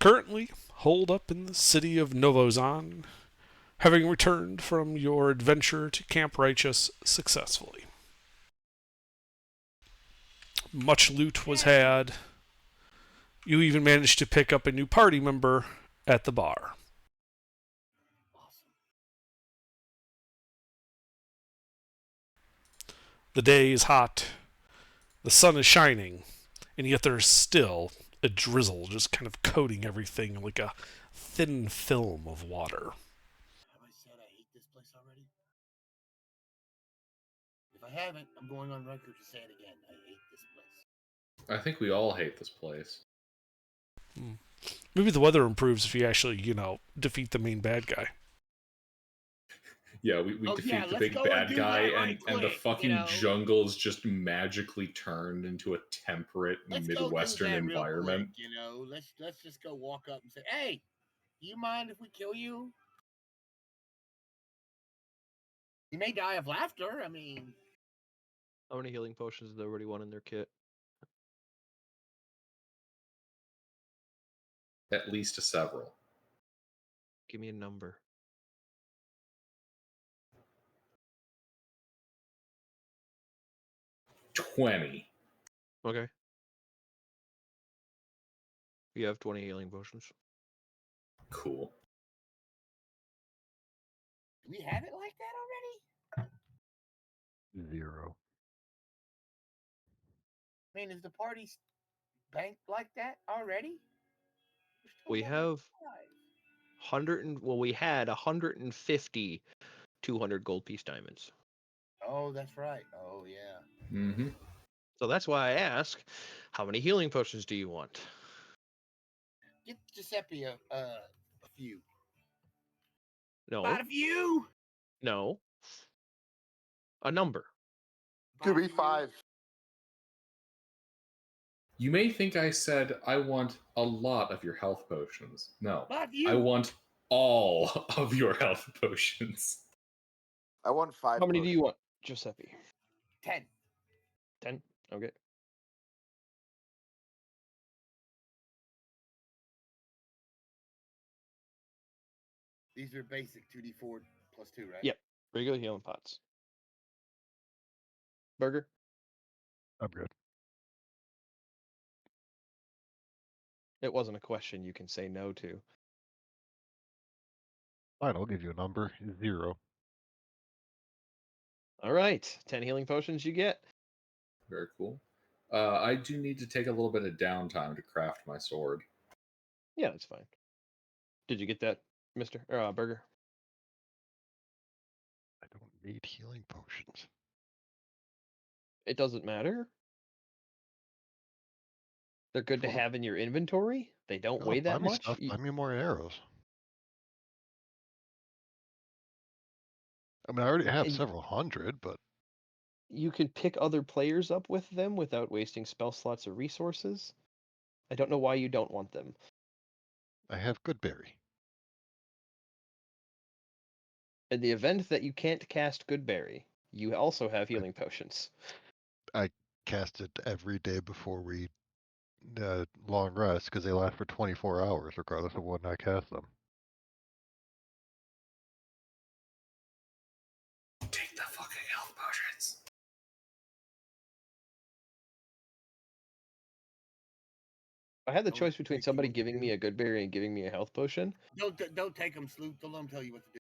currently holed up in the city of Novozan, having returned from your adventure to Camp Righteous successfully. Much loot was had. You even managed to pick up a new party member at the bar. The day is hot, the sun is shining, and yet there's still a drizzle just kind of coating everything like a thin film of water. Have I said I hate this place already? If I haven't, I'm going on record to say it again. I hate this place. I think we all hate this place. Maybe the weather improves if you actually, defeat the main bad guy. Yeah, we defeat the big bad guy, and the fucking jungle is just magically turned into a temperate Midwestern environment. Quick, let's just go walk up and say, "Hey, do you mind if we kill you? You may die of laughter. I mean, how many healing potions does everybody want in their kit? At least several. Give me a number. 20. Okay. You have 20 healing potions. Cool. Do we have it like that already? 0. I mean, is the party banked like that already? We have 150 200 gold piece diamonds. Oh, that's right. Oh, yeah. Mm-hmm. So that's why I ask, how many healing potions do you want? Get Giuseppe a few. No. Not a few? No. A number. Could be 5. You may think I said I want a lot of your health potions. No. I want all of your health potions. I want 5. How many do you want, Giuseppe? 10. 10? Okay. These are basic 2d4 plus 2, right? Yep. Regular healing pots. Burger? I'm good. It wasn't a question you can say no to. Fine, I'll give you a number. 0. All right. 10 healing potions you get. Very cool. I do need to take a little bit of downtime to craft my sword. Yeah, that's fine. Did you get that, Mr. Burger? I don't need healing potions. It doesn't matter. They're good to have in your inventory. They don't weigh that much. Buy me more arrows. I mean, I already have several hundred, but you can pick other players up with them without wasting spell slots or resources. I don't know why you don't want them. I have Goodberry. In the event that you can't cast Goodberry, you also have healing potions. I cast it every day before we long rest because they last for 24 hours regardless of when I cast them. Take the fucking health potions. If I had the choice between somebody giving me a Goodberry and giving me a health potion, Don't take them, Sloot. Don't let them tell you what to do.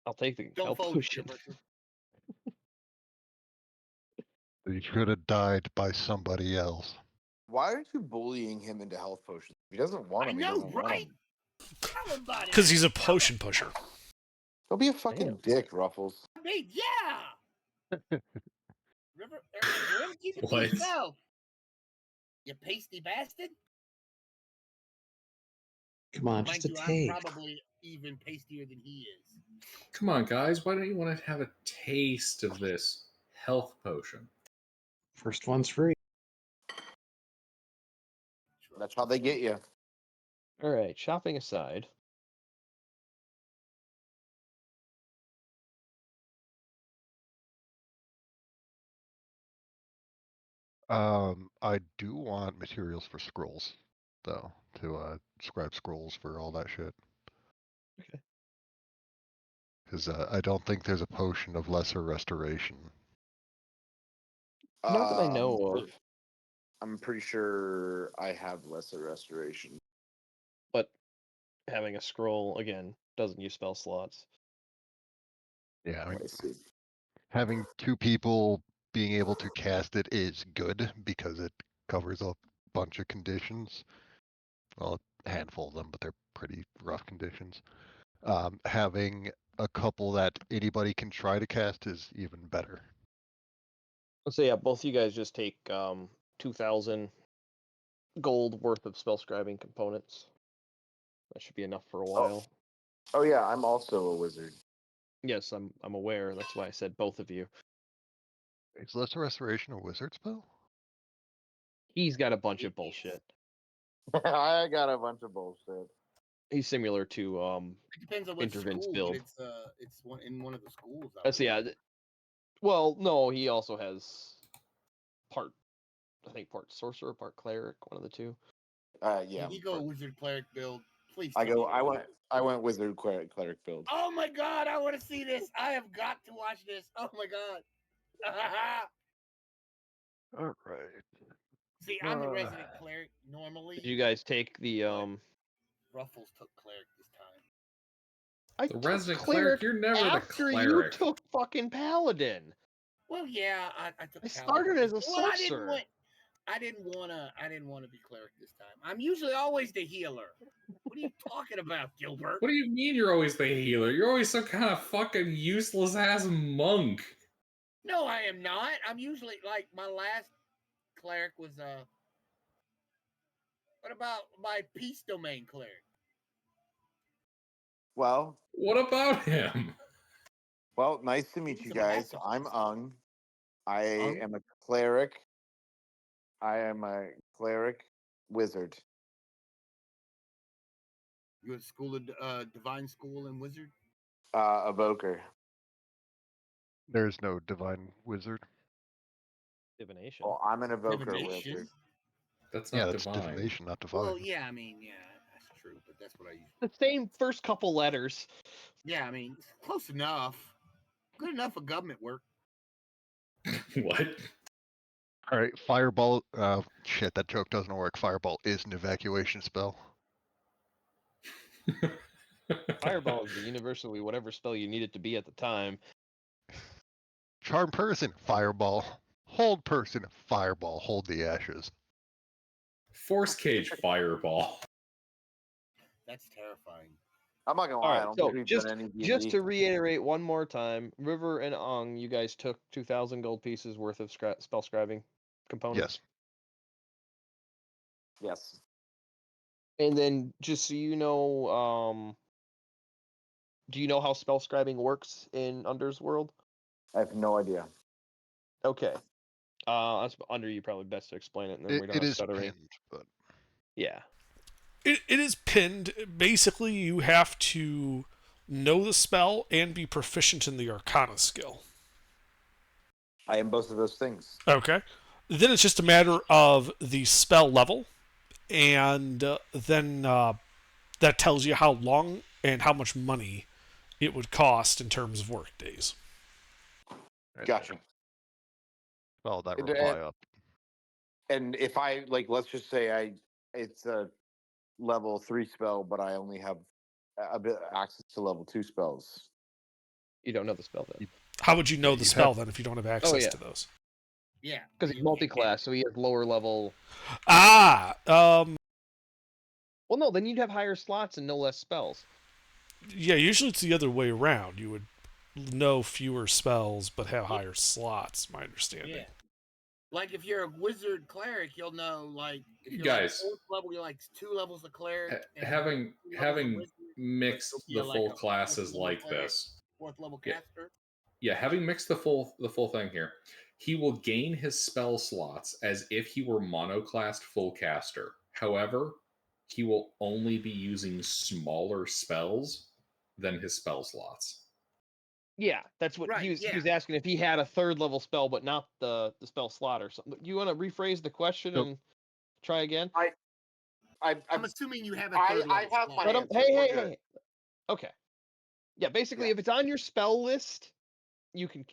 I'll take the health potion. You should have died by somebody else. Why aren't you bullying him into health potions? If he doesn't want them, I know, right? Tell him about it. Because he's a potion pusher. Don't be a fucking dick, Ruffles. I mean, yeah. River, keep it to yourself. You pasty bastard. Come on, just a taste. I'm probably even pastier than he is. Come on, guys. Why don't you want to have a taste of this health potion? First one's free. That's how they get you. All right, shopping aside. I do want materials for scrolls, though. to scribe scrolls for all that shit. Okay. Because I don't think there's a potion of lesser restoration. Not that I know of. I'm pretty sure I have lesser restoration. But having a scroll, again, doesn't use spell slots. Yeah, I mean, I see. having two people being able to cast it is good because it covers a bunch of conditions. Well, a handful of them, but they're pretty rough conditions. Having a couple that anybody can try to cast is even better. So yeah, both you guys just take 2,000 gold worth of spell scribing components. That should be enough for a while. Oh yeah, I'm also a wizard. Yes, I'm aware. That's why I said both of you. Is Lesser Restoration a wizard spell? He's got a bunch of bullshit. I got a bunch of bullshit. He's similar to It depends on which Interven's school, build. but it's in one of the schools. Yeah. Well, no, he also has part sorcerer, part cleric, one of the two. Yeah. You go wizard cleric build, please. I went wizard cleric build. Oh my god, I want to see this. I have got to watch this. Oh my god. All right. See, I'm the resident cleric normally. Did you guys take the Ruffles took cleric this time. I The took resident cleric, you're never the after you cleric. took fucking paladin. Well, yeah, I took. I started as a well, sorcerer. I didn't want to be cleric this time. I'm usually always the healer. What are you talking about, Gilbert? What do you mean you're always the healer? You're always some kind of fucking useless ass monk. No, I am not. I'm usually like my last cleric was What about my peace domain cleric? Well, what about him? Well, nice to meet you guys. I'm Ung. I am a cleric. I am a cleric wizard. You at school of divine school and wizard? Evoker. There's no divine wizard. Divination. Well, I'm an evoker wizard. That's not that's divine. divination, not divine. Well, yeah, I mean, yeah, that's true, but that's what I use. The same first couple letters. Yeah, I mean, close enough. Good enough for government work. What? All right, Fireball. Shit, that joke doesn't work. Fireball is an evacuation spell. Fireball is the universally whatever spell you need it to be at the time. Charm person, Fireball. Hold person, Fireball. Hold the ashes. Force cage, Fireball. That's terrifying. I'm not gonna lie. I don't think we've done any D&D. Just to reiterate one more time, River and Ong, you guys took 2,000 gold pieces worth of spell scribing components. Yes. And then, just so you know, do you know how spell scribing works in Under's world? I have no idea. Okay. That's Under. You probably best to explain it, and then we don't have stuttering. Pinned, but yeah. It is pinned. Basically, you have to know the spell and be proficient in the Arcana skill. I am both of those things. Okay. Then it's just a matter of the spell level, and then that tells you how long and how much money it would cost in terms of work days. right Gotcha. Follow that reply up. And if I let's just say it's a level 3 spell, but I only have a bit access to level 2 spells. You don't know the spell then. How would you know the spell then if you don't have access to those? Yeah. Because he's multi-class, so he has lower level. Well, no, then you'd have higher slots and no less spells. Yeah, usually it's the other way around. You would know fewer spells but have higher slots, my understanding. Yeah. Like if you're a wizard cleric, you'll know if you're guys, 4th level, you're 2 levels of cleric. Having mixed the full classes like this. 4th level caster. Yeah, having mixed the full thing here, he will gain his spell slots as if he were monoclassed full caster. However, he will only be using smaller spells than his spell slots. Yeah, that's what he was asking, if he had a 3rd level spell but not the spell slot or something. You want to rephrase the question and try again? I'm assuming you have a I third level have spell. my Let 'em- answer. hey, We're hey, good. hey. Okay. Yeah, basically, Yeah. if it's on your spell list, you can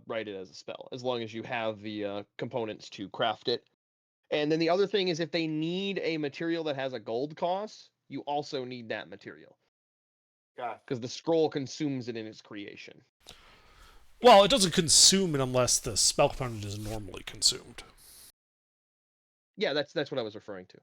write it as a spell as long as you have the components to craft it. And then the other thing is, if they need a material that has a gold cost, you also need that material Okay. because the scroll consumes it in its creation. Well, it doesn't consume it unless the spell component is normally consumed. Yeah, that's what I was referring to.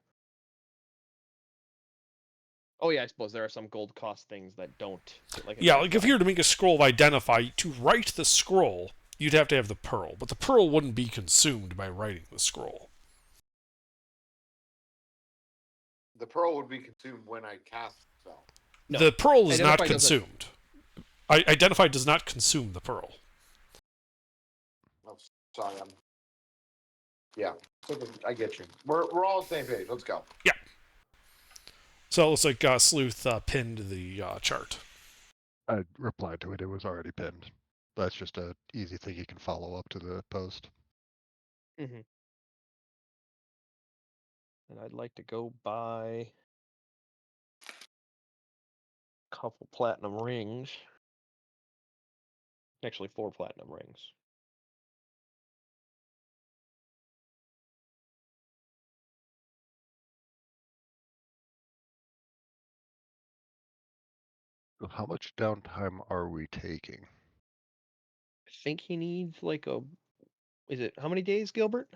Oh yeah, I suppose there are some gold cost things that don't. Yeah, like if you were to make a scroll of Identify, to write the scroll, you'd have to have the pearl, but the pearl wouldn't be consumed by writing the scroll. The pearl would be consumed when I cast the spell. No. The pearl is not Identify doesn't- consumed. Identify does not consume the pearl. Oh, sorry, yeah, I get you. We're all on the same page. Let's go. Yeah. So it looks like Sleuth pinned the chart. I replied to it. It was already pinned. That's just a easy thing you can follow up to the post. Mm-hmm. And I'd like to go buy a couple platinum rings. Actually, 4 platinum rings. So how much downtime are we taking? I think he needs like a. Is it how many days, Gilbert?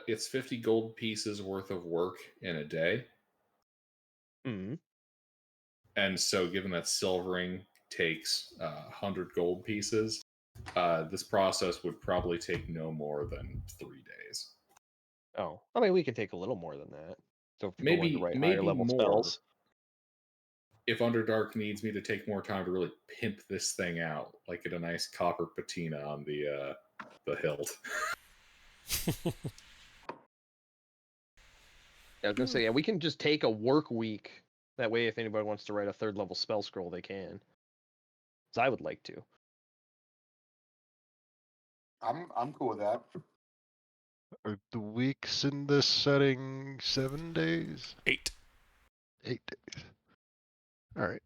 It's 50 gold pieces worth of work in a day. Hmm. And so, given that silvering takes 100 gold pieces, this process would probably take no more than 3 days. Oh, I mean, we can take a little more than that. So if people want to write higher Maybe level more. spells. If Underdark needs me to take more time to really pimp this thing out, like get a nice copper patina on the hilt. I was gonna say, yeah, we can just take a work week. That way, if anybody wants to write a 3rd level spell scroll, they can. So I would like to. I'm cool with that. Are the weeks in this setting 7 days? 8. 8 days. All right.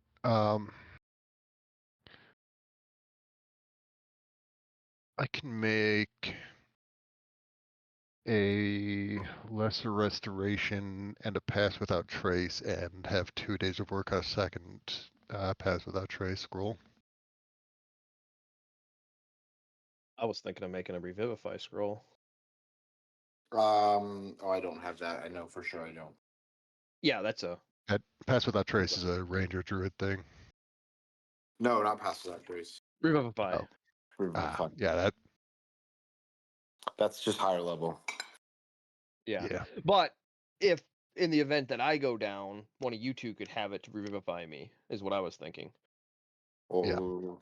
I can make a lesser restoration and a pass without trace, and have 2 days of work on a second pass without trace scroll. I was thinking of making a revivify scroll. Oh, I don't have that. I know for sure I don't. Yeah, that's a. Pass without trace is a ranger druid thing. No, not past that trace. Revivify. Oh. Yeah, That's just higher level. Yeah. But if in the event that I go down, one of you two could have it to revivify me, is what I was thinking. Oh.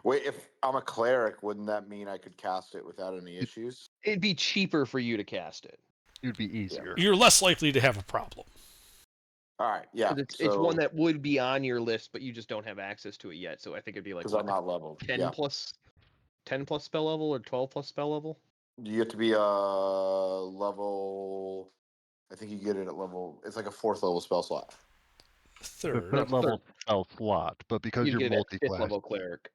Wait, if I'm a cleric, wouldn't that mean I could cast it without any issues? It'd be cheaper for you to cast it. It'd be easier. You're less likely to have a problem. All right, yeah. 'Cause it's one that would be on your list, but you just don't have access to it yet. So I think it'd be like because I'm not leveled. 10 plus 10 plus spell level or 12 plus spell level. You have to be a level. I think you get it at level. It's like a 4th level spell slot. The 3rd. third level spell slot, but because You'd you're get it at 5th multi-class, level cleric.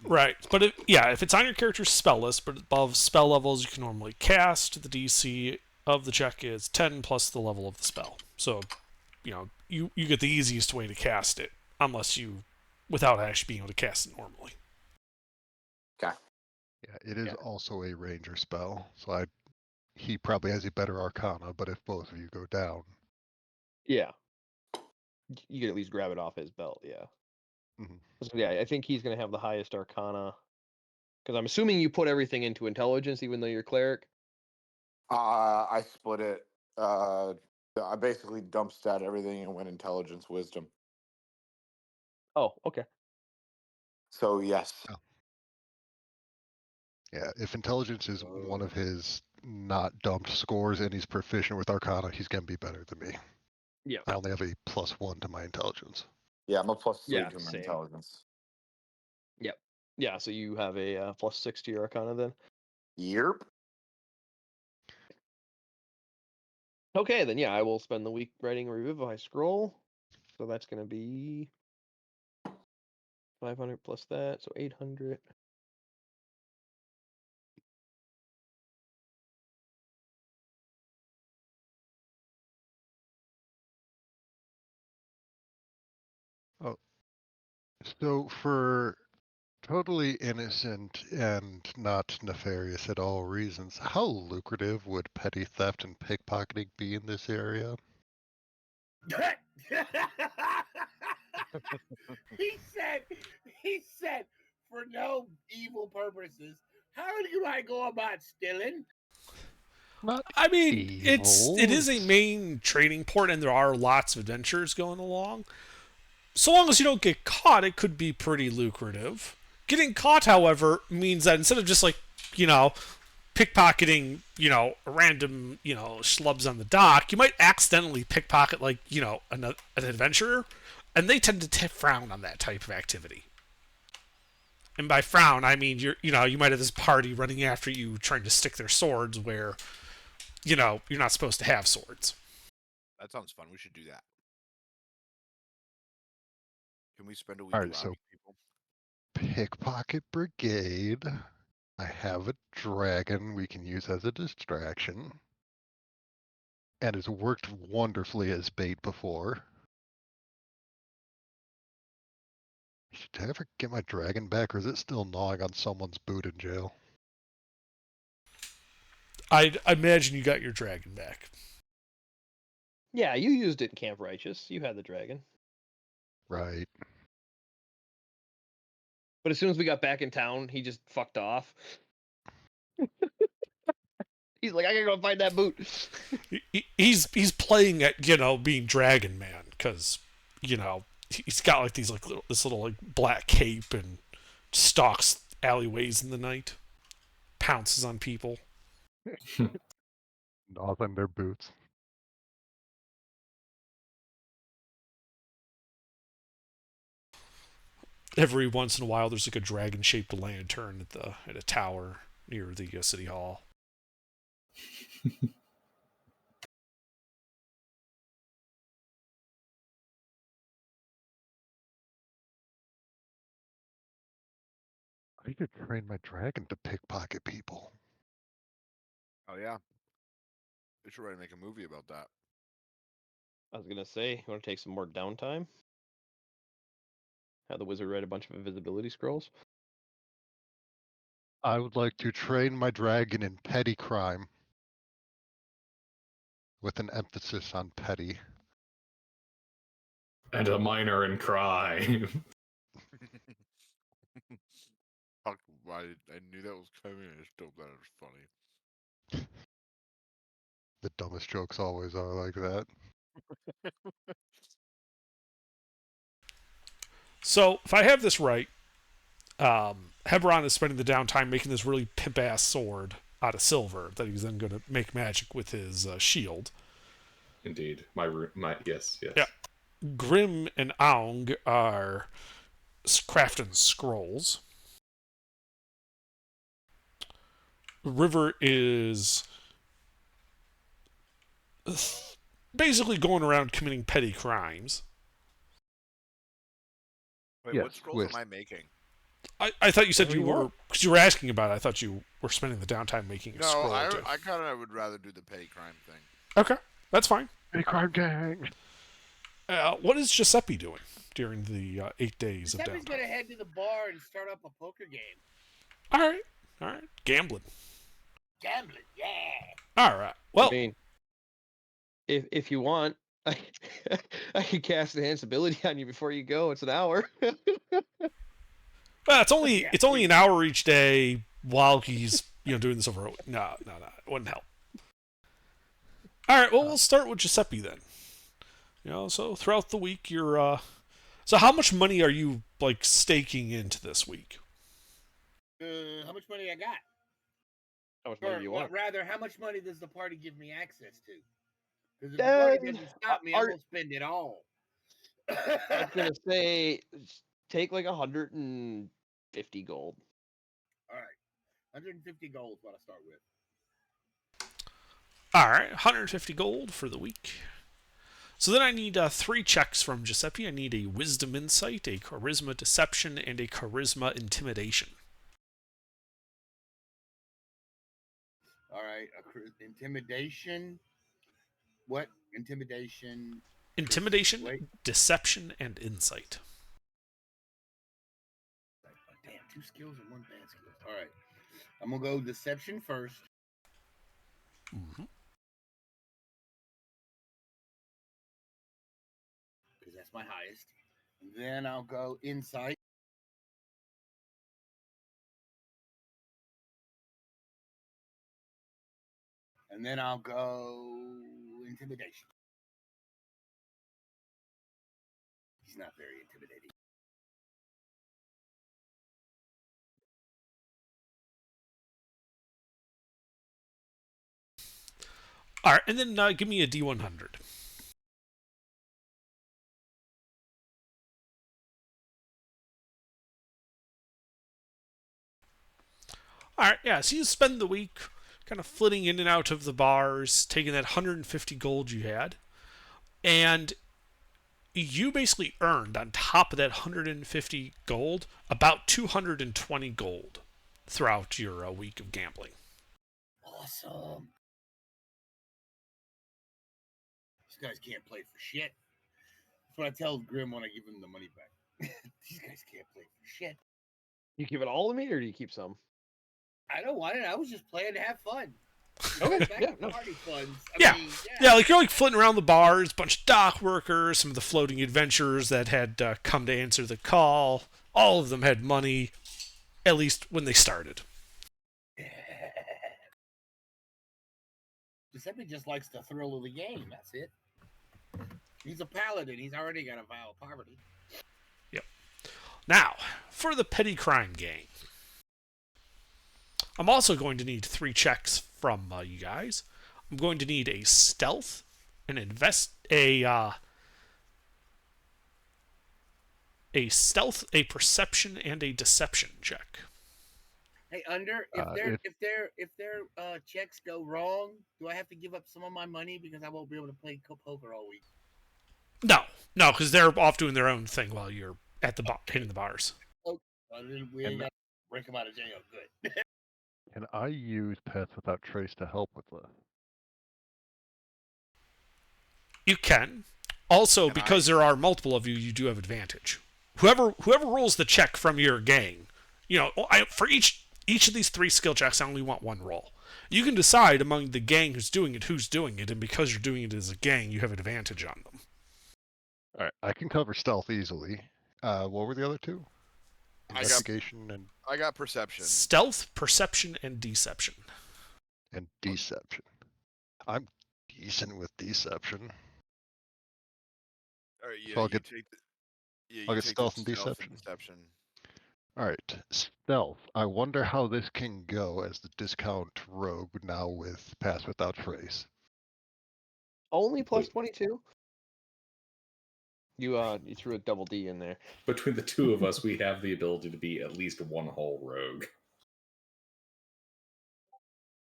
Right, but if it's on your character's spell list, but above spell levels you can normally cast, the DC of the check is 10 plus the level of the spell. So, you get the easiest way to cast it, without actually being able to cast it normally. Okay. Yeah, it is also a ranger spell, so he probably has a better arcana, but if both of you go down. Yeah. You could at least grab it off his belt, yeah. Mm-hmm. So, yeah, I think he's going to have the highest arcana. Because I'm assuming you put everything into intelligence, even though you're cleric. I split it. I basically dump stat everything and went intelligence, wisdom. Oh, okay. So yes. Oh. Yeah, if intelligence is one of his not dumped scores and he's proficient with arcana, he's going to be better than me. Yeah. I only have a +1 to my intelligence. Yeah, I'm a +3 Yeah, to my same. intelligence. Yep. Yeah, so you have a +6 to your arcana then? Yep. Okay, then yeah, I will spend the week writing a Revivify scroll. So that's going to be 500 plus that, so 800. Oh, so for totally innocent and not nefarious at all reasons, how lucrative would petty theft and pickpocketing be in this area? he said, for no evil purposes, how do I go about stealing? Not I mean, evil. it is a main trading port, and there are lots of adventures going along. So long as you don't get caught, it could be pretty lucrative. Getting caught, however, means that instead of just like, you know, pickpocketing, random, schlubs on the dock, you might accidentally pickpocket like, an adventurer, and they tend to frown on that type of activity. And by frown, I mean you might have this party running after you trying to stick their swords where, you're not supposed to have swords. That sounds fun. We should do that. Can we spend a week All right, robbing so people? pickpocket brigade. I have a dragon we can use as a distraction. And it's worked wonderfully as bait before. Did I ever get my dragon back, or is it still gnawing on someone's boot in jail? I'd imagine you got your dragon back. Yeah, you used it in Camp Righteous. You had the dragon. Right. But as soon as we got back in town, he just fucked off. He's like, I gotta go find that boot. He's playing at being Dragon Man because he's got like these this little like black cape and stalks alleyways in the night, pounces on people. Gnaws on their boots. Every once in a while, there's like a dragon-shaped lantern at a tower near the city hall. I need to train my dragon to pickpocket people. Oh yeah. They should really make a movie about that. I was gonna say, you want to take some more downtime? Have the wizard write a bunch of invisibility scrolls? I would like to train my dragon in petty crime. With an emphasis on petty. And a minor in crime. Fuck, I knew that was coming. I just don't thought it was funny. The dumbest jokes always are like that. So, if I have this right, Hebron is spending the downtime making this really pimp-ass sword out of silver that he's then going to make magic with his shield. Indeed. Yes. Yeah. Grim and Aung are crafting scrolls. River is basically going around committing petty crimes. Wait, Yes, what scrolls with- am I making? I thought you said Whatever you you were, want. because you were asking about it, I thought you were spending the downtime making a No, scroll. I too. kind of would rather do the petty crime thing. Okay, that's fine. Petty crime gang! What is Giuseppe doing during the 8 days of Giuseppe's downtime? gonna head to the bar and start up a poker game. All right. Gambling. Gambling, yeah. All right. Well, I mean, if you want, I could cast enhanced ability on you before you go. It's an hour. it's only Yeah, it's only an hour each day while he's doing this over. No, it wouldn't help. All right. Well, we'll start with Giuseppe then. So throughout the week, you're. So how much money are you like staking into this week? How much money I got? How much money Or do you want? rather, how much money does the party give me access to? Because if the party doesn't stop me, I are- will spend it all. I was gonna say, take like 150 gold. All right, 150 gold is what I start with. All right, 150 gold for the week. So then I need 3 checks from Giuseppe. I need a Wisdom Insight, a Charisma Deception, and a Charisma Intimidation. All right, intimidation. What intimidation? Intimidation, Wait. Deception, and Insight. Oh, damn, 2 skills and 1 bad skill. All right, I'm gonna go deception first. Mm-hmm. Because that's my highest. Then I'll go insight. And then I'll go intimidation. He's not very intimidating. All right, and then give me a D100. All right, yeah, so you spend the week kind of flitting in and out of the bars, taking that 150 gold you had, and you basically earned, on top of that 150 gold, about 220 gold throughout your week of gambling. Awesome. These guys can't play for shit. That's what I tell Grim when I give him the money back. These guys can't play for shit. You give it all to me, or do you keep some? I don't want it. I was just playing to have fun. Okay, Back yeah, to no. party funds. Yeah. I mean, Yeah, like you're like flitting around the bars, bunch of dock workers, some of the floating adventurers that had come to answer the call. All of them had money, at least when they started. Giuseppe just likes the thrill of the game. That's it. He's a paladin. He's already got a vow of poverty. Yep. Now, for the petty crime gang. I'm also going to need 3 checks from you guys. I'm going to need a stealth, a stealth, a perception, and a deception check. Hey, if their checks go wrong, do I have to give up some of my money because I won't be able to play poker all week? No, because they're off doing their own thing while you're at the hitting the bars. Oh, we ain't got to break them out of jail. Good. Can I use Pass Without Trace to help with this? You can. Also, because there are multiple of you, you do have advantage. Whoever rolls the check from your gang, for each of these 3 skill checks, I only want 1 roll. You can decide among the gang who's doing it, and because you're doing it as a gang, you have advantage on them. All right, I can cover stealth easily. What were the other 2? Investigation and I got perception. Stealth, perception, and deception. And deception. I'm decent with deception. All right, yeah, So I'll get stealth and deception. All right, stealth. I wonder how this can go as the discount rogue now with Pass Without Trace. Only plus 22. You threw a double D in there. Between the 2 of us, we have the ability to be at least 1 whole rogue.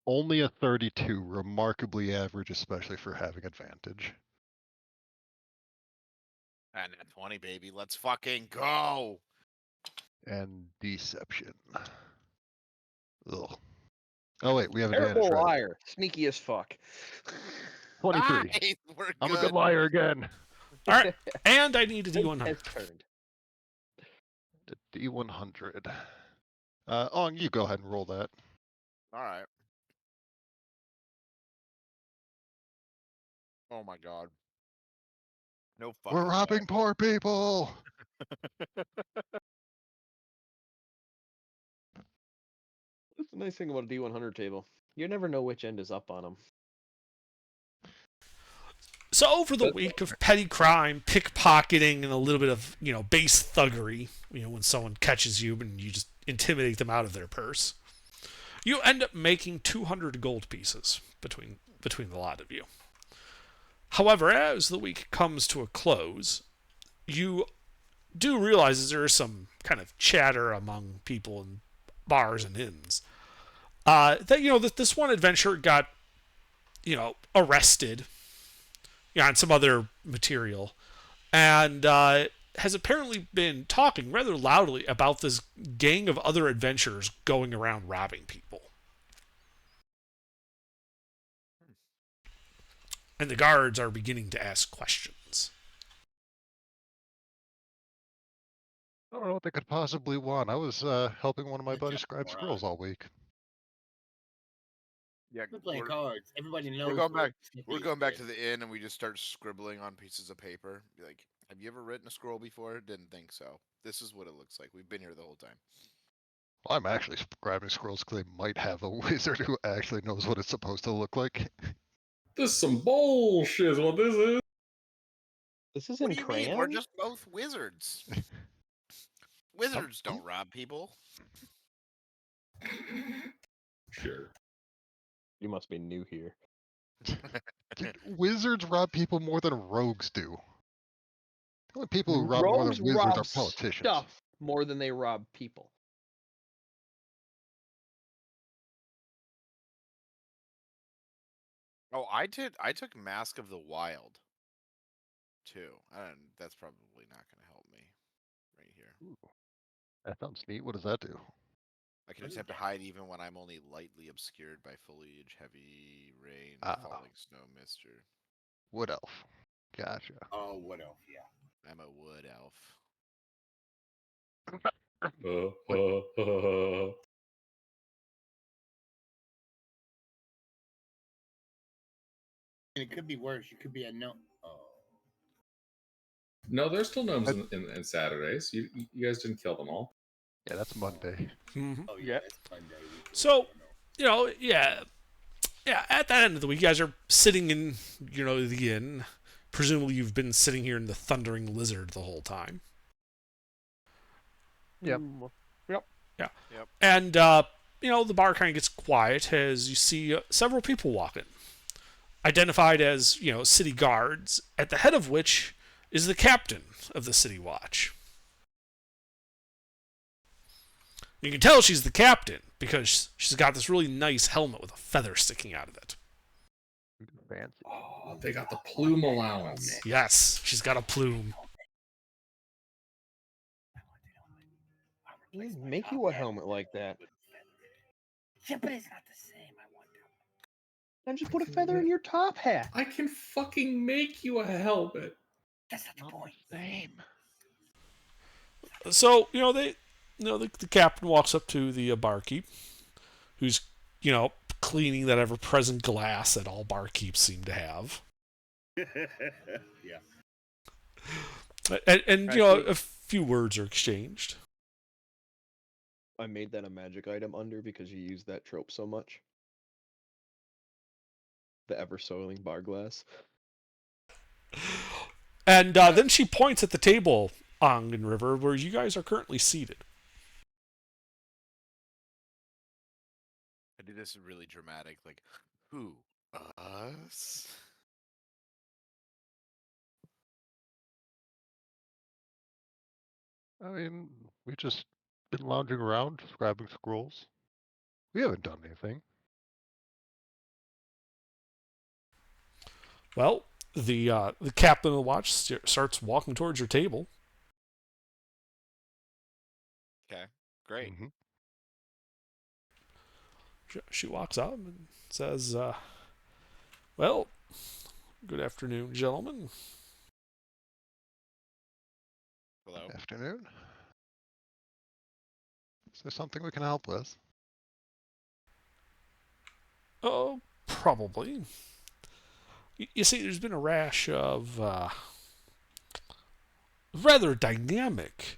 Only a 32, remarkably average, especially for having advantage. And at 20, baby, let's fucking go. And deception. Ugh. Oh wait, we have Terrible advantage. liar, sneaky as fuck. 23. Nice, we're I'm a good liar again. All right, and I need a D100. Has turned. The D100. Ong, you go ahead and roll that. All right. Oh my god. No fucking. We're robbing poor people. That's the nice thing about a D100 table. You never know which end is up on them. So over the week of petty crime, pickpocketing, and a little bit of, base thuggery, when someone catches you and you just intimidate them out of their purse, you end up making 200 gold pieces between the lot of you. However, as the week comes to a close, you do realize that there is some kind of chatter among people in bars and inns. That this one adventurer got arrested, on some other material, and has apparently been talking rather loudly about this gang of other adventurers going around robbing people. And the guards are beginning to ask questions. I don't know what they could possibly want. I was helping one of my buddies scribe scrolls all week. Yeah, We're playing cards. Everybody knows. we're going back. what We're Snippy going back is. to the inn, and we just start scribbling on pieces of paper. Be like, have you ever written a scroll before? Didn't think so. This is what it looks like. We've been here the whole time. Well, I'm actually scribing scrolls because they might have a wizard who actually knows what it's supposed to look like. This is some bullshit. Is what this is. This is What in do you mean? crayon. We're just both wizards. Wizards don't rob people. Sure. You must be new here. Dude, wizards rob people more than rogues do. The only people who rob more Rogues than wizards rob are politicians. stuff more than they rob people. Oh, I took Mask of the Wild too. That's probably not going to help me right here. Ooh, that sounds neat. What does that do? I can attempt to hide even when I'm only lightly obscured by foliage, heavy rain, Ah. falling snow, mist, or Wood elf. Gotcha. Oh, what else? Yeah. I'm a wood elf. And it could be worse. You could be a no. Oh. No, there's still gnomes in Saturdays. You guys didn't kill them all. Yeah, that's Monday. Mm-hmm. Oh Yeah. It's Monday. So, yeah. At that end of the week, you guys are sitting in, the inn. Presumably, you've been sitting here in the Thundering Lizard the whole time. Yep. Yeah. Yep. And the bar kind of gets quiet as you see several people walking, identified as city guards, at the head of which is the captain of the City Watch. You can tell she's the captain because she's got this really nice helmet with a feather sticking out of it. Fancy. Oh, they got the plume allowance. Yes, she's got a plume. Make you a helmet like that. Yeah, but it's not the same. I want that. And just put a feather in your top hat. I can fucking make you a helmet. That's not the point. Same. So the captain walks up to the barkeep, who's cleaning that ever-present glass that all barkeeps seem to have. Yeah. And a few words are exchanged. I made that a magic item under because you use that trope so much. The ever-soiling bar glass. And then she points at the table, Ong River, where you guys are currently seated. I do this really dramatic, like, who? Us? I mean, we've just been lounging around, scribing scrolls. We haven't done anything. Well, the captain of the watch starts walking towards your table. Okay, great. Mm-hmm. She walks up and says, well, good afternoon, gentlemen. Hello. Afternoon. Is there something we can help with? Oh, probably. You see, there's been a rash of rather dynamic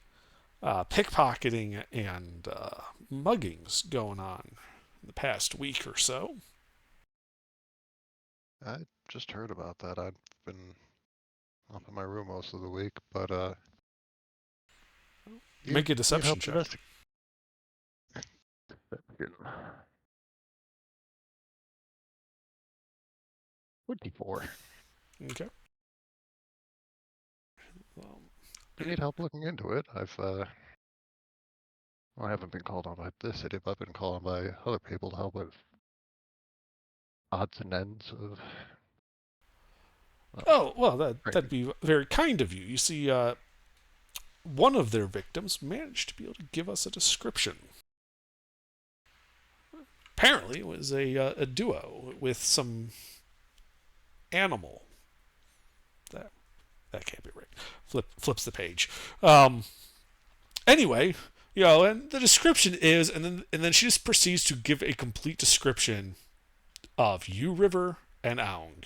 pickpocketing and muggings going on in the past week or so. I just heard about that. I've been up in my room most of the week, but Make a deception help check. investigate. 24. Okay. Well, I need help looking into it. Well, I haven't been called on by this city, but I've been called on by other people to help with odds and ends of. Oh, well, that'd crazy. be very kind of you. You see, one of their victims managed to be able to give us a description. Apparently, it was a duo with some animal. That can't be right. Flips the page. Anyway, and the description is, and then she just proceeds to give a complete description of you, River, and Aung.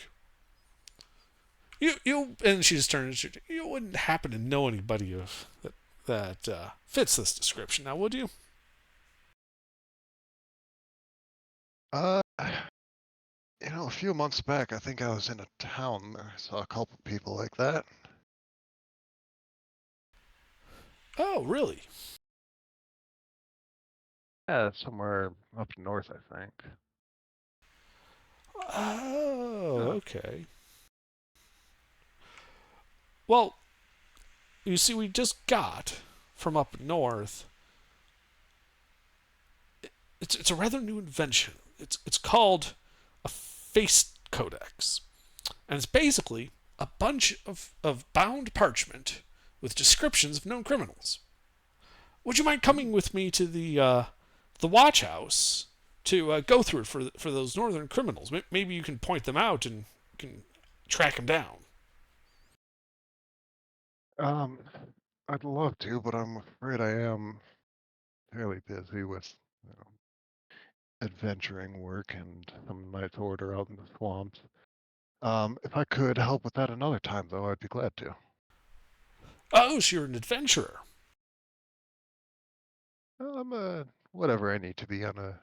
And she just turns. You wouldn't happen to know anybody that fits this description, now would you? A few months back, I think I was in a town there. I saw a couple people like that. Oh, really? Yeah, somewhere up north, I think. Oh, okay. Well, you see, we just got from up north. It's a rather new invention. It's called a face codex, and it's basically a bunch of bound parchment with descriptions of known criminals. Would you mind coming with me to the watch house to go through it for those northern criminals? Maybe you can point them out and can track them down. Um, I'd love to, but I'm afraid I am fairly busy with adventuring work and some nice order out in the swamps. If I could help with that another time, though, I'd be glad to. Oh, so you're an adventurer. Whatever I need to be on a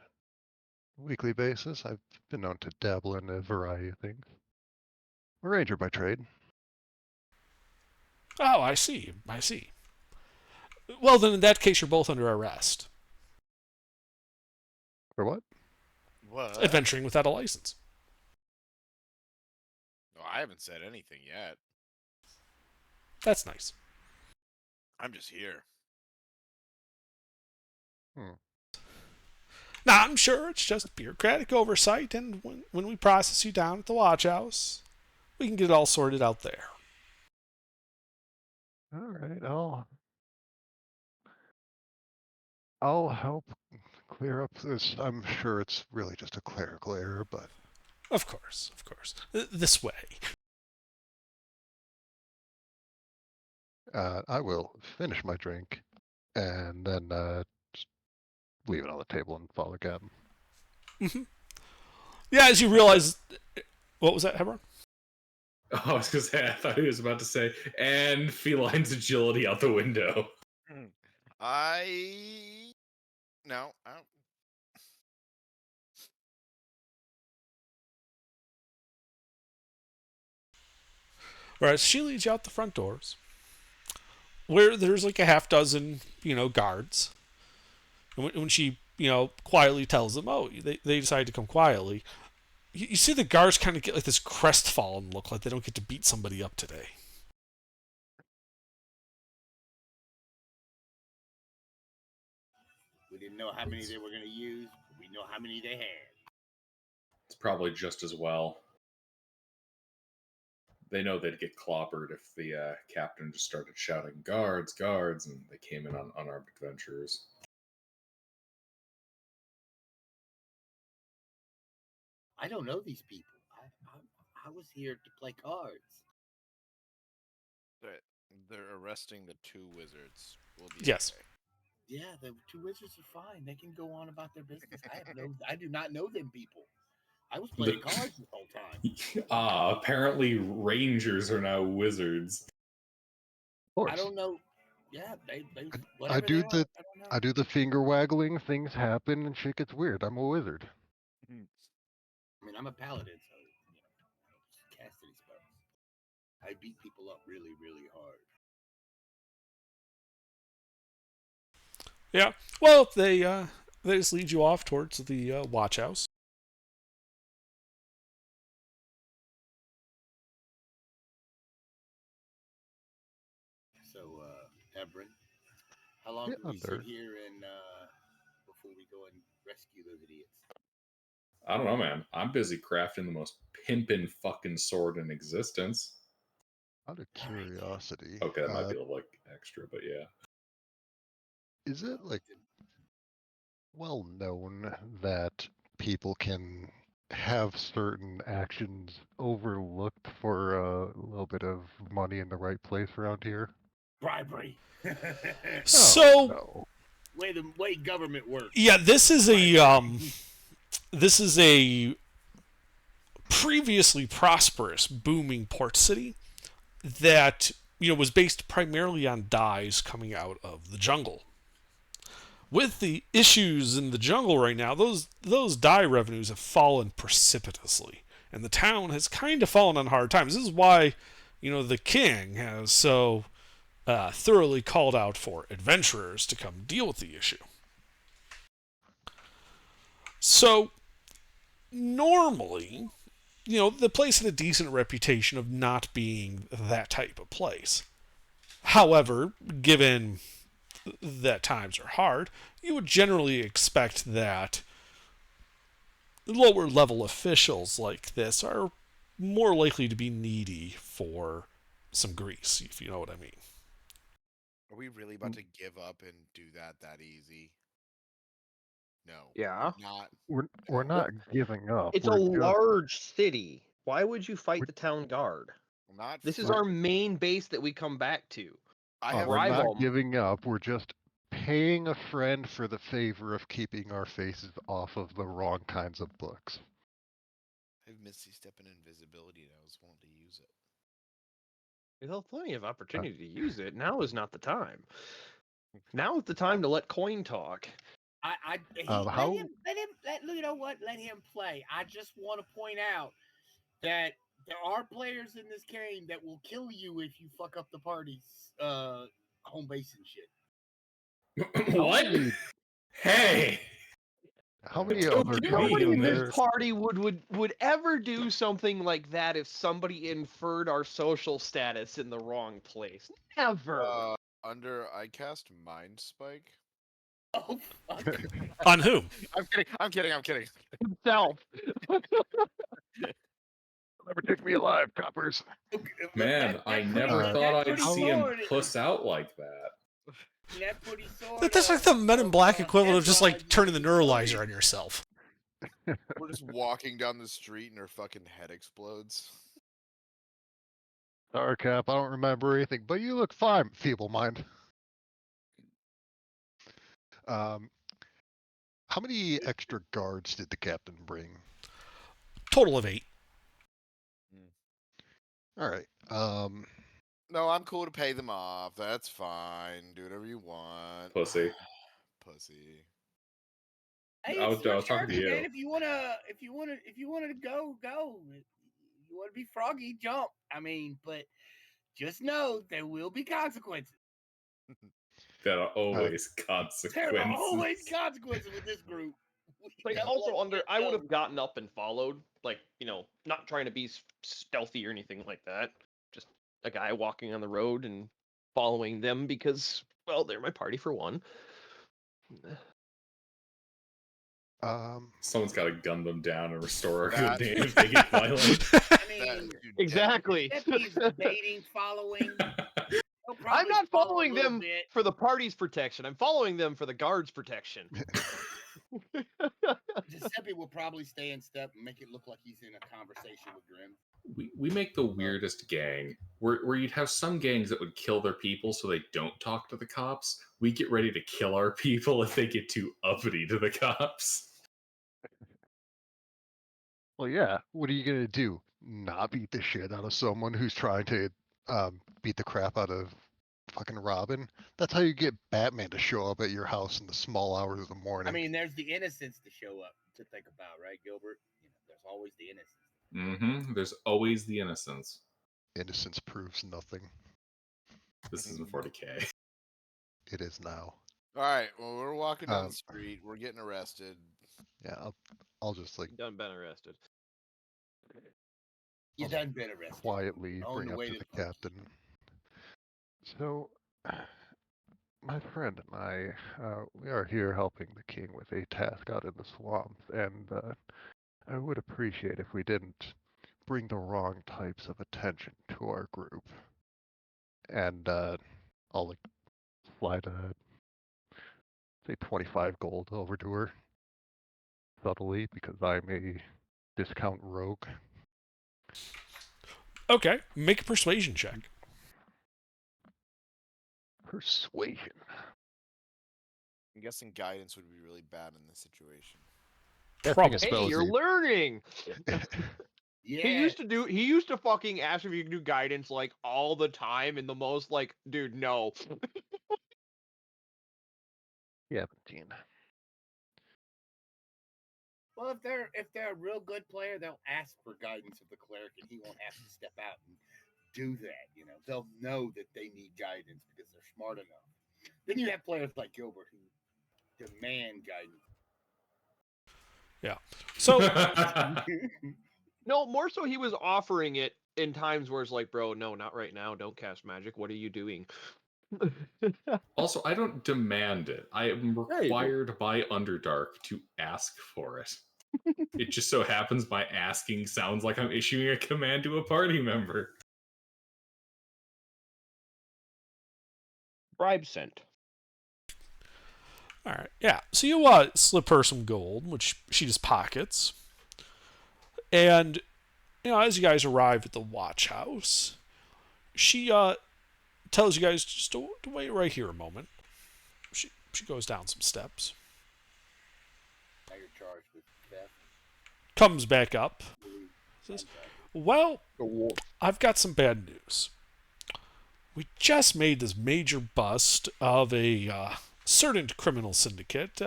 weekly basis. I've been known to dabble in a variety of things. A ranger by trade. Oh, I see. I see. Well, then in that case, you're both under arrest. For what? What? Adventuring without a license. No, I haven't said anything yet. That's nice. I'm just here. Now, I'm sure it's just bureaucratic oversight, and when we process you down at the watch house, we can get it all sorted out there. All right, I'll help clear up this. I'm sure it's really just a clerical error, but Of course. This way. I will finish my drink and then just leave it on the table and follow the captain. Mm-hmm. Yeah, as you realize, what was that, Hebron? Oh, I was gonna say, I thought he was about to say, and Feline's agility out the window. No, I don't. Right, she leads you out the front doors, where there's like a half dozen, guards. And when she, quietly tells them, oh, they decide to come quietly, you see the guards kind of get like this crestfallen look, like they don't get to beat somebody up today. We didn't know how many they were going to use, but we know how many they had. It's probably just as well. They know they'd get clobbered if the captain just started shouting, guards, guards, and they came in on unarmed adventurers. I don't know these people. I was here to play cards. They're arresting the two wizards. We'll be Yes. okay. Yeah, the two wizards are fine. They can go on about their business. I do not know them people. I was playing cards the whole time. Apparently rangers are now wizards. Of course. I don't know. Yeah, they I do the I do the finger waggling. Things happen and shit gets weird. I'm a wizard. I mean, I'm a paladin, so I don't cast any spells. I beat people up really, really hard. Yeah. Well, they just lead you off towards the watch house. So, Hebron, how long do we sit here and before we go and rescue those idiots? I don't know, man. I'm busy crafting the most pimpin' fucking sword in existence. Out of curiosity, Okay, that might be a little like extra, but yeah. is it like well known that people can have certain actions overlooked for a little bit of money in the right place around here? Bribery. So no. way government works. yeah, this is a previously prosperous, booming port city that was based primarily on dyes coming out of the jungle. With the issues in the jungle right now, those dye revenues have fallen precipitously, and the town has kind of fallen on hard times. This is why, the king has so thoroughly called out for adventurers to come deal with the issue. So normally, the place had a decent reputation of not being that type of place. However, given that times are hard, you would generally expect that lower level officials like this are more likely to be needy for some grease, if you know what I mean. Are we really about to give up and do that easy? No. Yeah. Not. We're not giving up. It's a large city. Why would you fight the town guard? Not. This is our main base that we come back to. We're not giving up. We're just paying a friend for the favor of keeping our faces off of the wrong kinds of books. I have Misty Step and Invisibility, and I was wanting to use it. We'll have plenty of opportunity to use it. Now is not the time. Now is the time to let coin talk. You know what? Let him play. I just want to point out that there are players in this game that will kill you if you fuck up the party's home base and shit. What? Hey. How many other Nobody in this there? party would ever do something like that if somebody inferred our social status in the wrong place. Never. I cast Mind Spike. Oh fuck. On whom? I'm kidding. Himself. Never take me alive, coppers. Man, I never thought I'd see him puss out like that. That's like the Men in Black equivalent of just like turning the neuralizer on yourself. We're just walking down the street and her fucking head explodes. Sorry, Cap, I don't remember anything, but you look fine, feeble mind. How many extra guards did the captain bring? Total of 8. All right. No, I'm cool to pay them off. That's fine. Do whatever you want. Pussy. Hey, I was talking to you. Man. If you wanna go. You wanna be froggy, jump. I mean, but just know there will be consequences. There are always consequences. There are always consequences with this group. Like also I would have gotten up and followed, like, not trying to be stealthy or anything like that. Just a guy walking on the road and following them because, well, they're my party for one. Someone's got to gun them down and restore our good name if they get violent. I mean, exactly. Dating, following. I'm not following them for the party's protection. I'm following them for the guard's protection. Giuseppe will probably stay in step and make it look like he's in a conversation with Grim. We make the weirdest gang where you'd have some gangs that would kill their people so they don't talk to the cops. We get ready to kill our people if they get too uppity to the cops. Well, yeah. What are you gonna do? Not beat the shit out of someone who's trying to beat the crap out of fucking Robin? That's how you get Batman to show up at your house in the small hours of the morning. I mean, there's the innocence to show up to think about, right, Gilbert? There's always the innocence. Mm-hmm. There's always the innocence. Innocence proves nothing. This isn't 40K. It is now. All right. Well, we're walking down the street. We're getting arrested. Yeah, I'll just like done been arrested. You done been arrested. Quietly bring up to the captain. So, my friend and I, we are here helping the king with a task out in the swamps, and I would appreciate if we didn't bring the wrong types of attention to our group. And I'll like slide a say 25 gold over to her subtly because I'm a discount rogue. Okay, make a persuasion check. Persuasion. I'm guessing guidance would be really bad in this situation. That Probably. thing Hey, spells you're you. learning. Yeah. He used to fucking ask if you could do guidance like all the time in the most like, dude, no. 17. Well, if they're a real good player, they'll ask for guidance of the cleric, and he won't have to step out and do that. You know, they'll know that they need guidance because they're smart enough. Then you have players like Gilbert who demand guidance. Yeah. So No, more so he was offering it in times where it's like, bro, no, not right now. Don't cast magic. What are you doing? Also, I don't demand it. I am Yeah, you do. required by Underdark to ask for it. It just so happens my asking sounds like I'm issuing a command to a party member. Bribe sent. all right, yeah. So you slip her some gold, which she just pockets, and as you guys arrive at the watch house, she tells you guys just to wait right here a moment. She goes down some steps, Now you're charged with theft. comes back up, says, "Well, Oh, I've got some bad news. We just made this major bust of a certain criminal syndicate.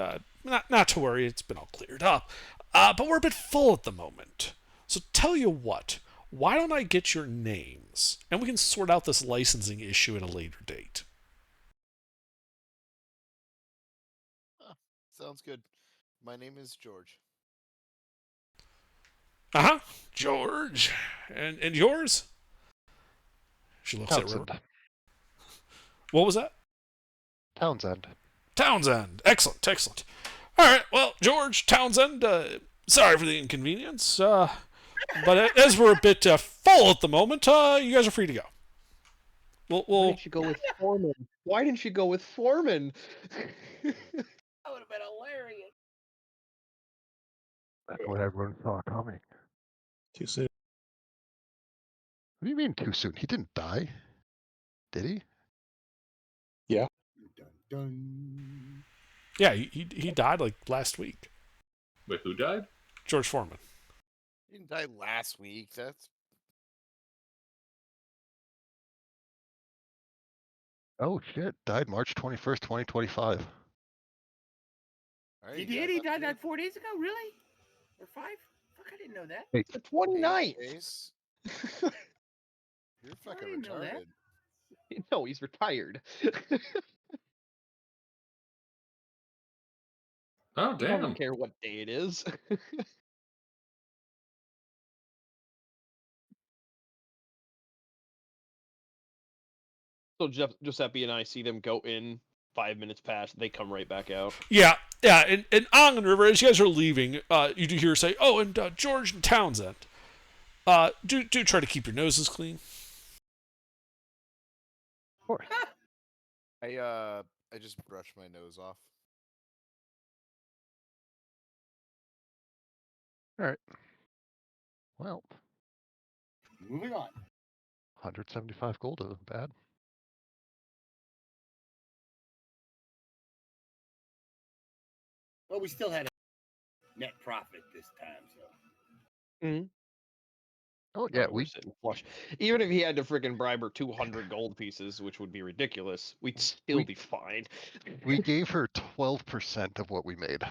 Not to worry, it's been all cleared up. But we're a bit full at the moment. So tell you what, why don't I get your names, and we can sort out this licensing issue at a later date." Sounds good. My name is George. Uh-huh. George. And yours? She looks at Townsend. River. What was that? Townsend. Townsend. Excellent, excellent. All right, well, George, Townsend, sorry for the inconvenience, but as we're a bit full at the moment, you guys are free to go. Why We'll didn't you go with Foreman? Why didn't you go with Foreman? That would have been hilarious. That's what everyone saw coming. Too soon. What do you mean too soon? He didn't die. Did he? Dun, dun. yeah, he died like last week. Wait, who died? George Foreman. He didn't die last week. That's Oh shit. Died March 21st, 2025. all He right, did? yeah, He that's died good. like 4 days ago? Really? Or 5? Fuck, I didn't know that. The 29th. Days? You're fucking didn't know that. retarded. No, he's retired. Oh, I don't damn. care what day it is. So Giuseppe and I see them go in 5 minutes past. They come right back out. Yeah, and Ong and River, as you guys are leaving, you do hear say, "Oh, and George and Townsend, do try to keep your noses clean." Of course. I just brushed my nose off. Well, Moving on. 175 gold isn't bad. Well, we still had a net profit this time, so. Oh yeah, We're sitting flush. Even if he had to freaking bribe her 200 gold pieces, which would be ridiculous, we'd still We- be fine. we gave her 12% of what we made.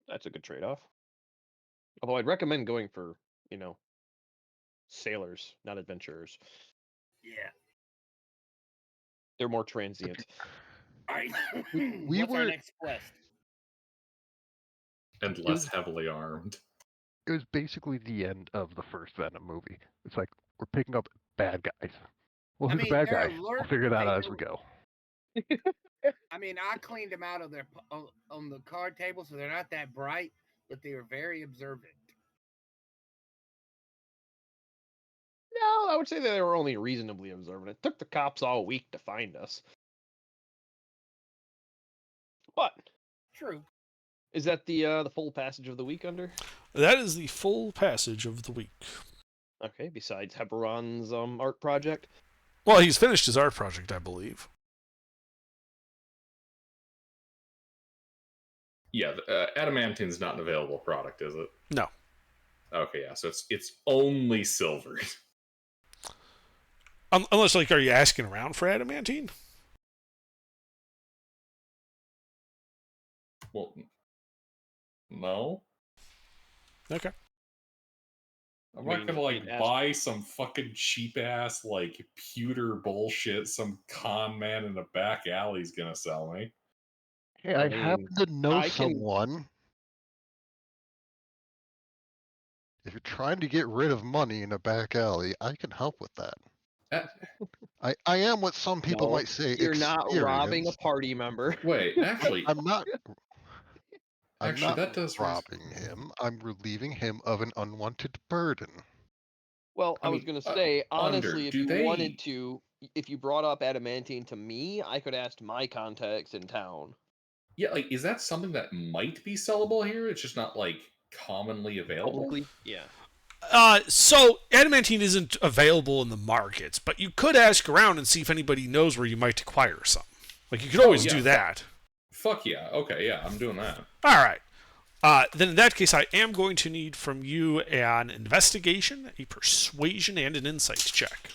That's a good trade-off. Although I'd recommend going for, sailors, not adventurers. Yeah. They're more transient. All right. We What's our were- next quest? And less heavily armed. It was basically the end of the first Venom movie. It's like we're picking up bad guys. Well, I who's mean, the bad they're guy? We'll alert, figure that they out as know- we go. I mean, I cleaned them out of their on the card table, so they're not that bright. but they were very observant. No, I would say that they were only reasonably observant. It took the cops all week to find us. But True. is that the full passage of the week under? That is the full passage of the week. Okay, besides Heberon's art project. Well, he's finished his art project, I believe. Yeah, adamantine's not an available product, is it? No. Okay, yeah, so it's only silver. Unless, like, are you asking around for adamantine? Well, no. Okay. I'm I not mean, gonna like you'd ask- buy some fucking cheap ass like pewter bullshit some con man in a back alley's gonna sell me. Hey, I I happen mean, to know I can- someone. If you're trying to get rid of money in a back alley, I can help with that. I am what some people No, might say. You're not robbing a experienced. party member. Wait, actually, I'm not. I'm Actually, not that does robbing him. I'm relieving him of an unwanted burden. Well, I I was mean, gonna say, honestly, Under, if do you they- wanted to, if you brought up adamantine to me, I could ask my contacts in town. yeah, like is that something that might be sellable here? It's just not like commonly available. Publicly, yeah. So adamantine isn't available in the markets, but you could ask around and see if anybody knows where you might acquire some. Like, you could always yeah, do that. Fuck yeah. Okay, yeah, I'm doing that. All right. Then in that case, I am going to need from you an investigation, a persuasion, and an insight check.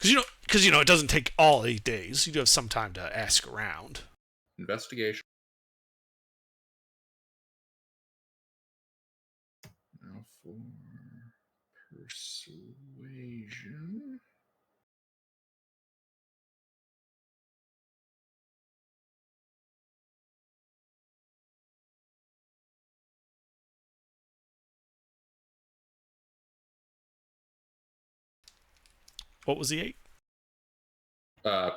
Because it doesn't take all 8 days. You do have some time to ask around. Investigation. Now for persuasion. What was the 8?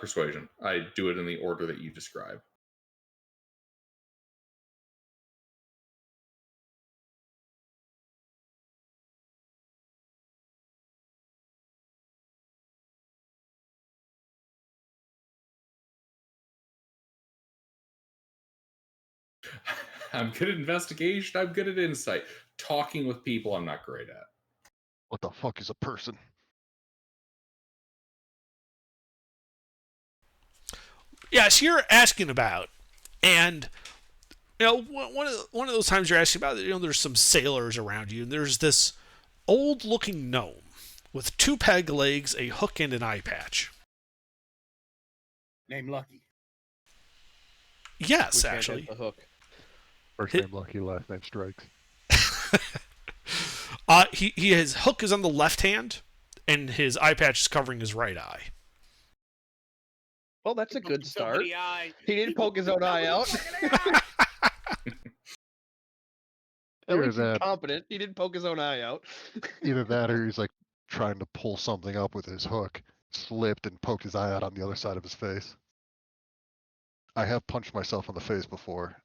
Persuasion. I do it in the order that you describe. I'm good at investigation. I'm good at insight. Talking with people, I'm not great at. What the fuck is a person? Yes, you're asking about, and one of those times you're asking about, there's some sailors around you, and there's this old-looking gnome with 2 peg legs, a hook, and an eye patch. Named Lucky. Yes, Which man has actually. the hook. First Hit- name Lucky, last name Strikes. His hook is on the left hand, and his eye patch is covering his right eye. Well, that's a good start. Somebody eye. He didn't poke his own eye out. At Either least he's that- competent. He didn't poke his own eye out. Either that or he's like trying to pull something up with his hook, slipped and poked his eye out on the other side of his face. I have punched myself in the face before,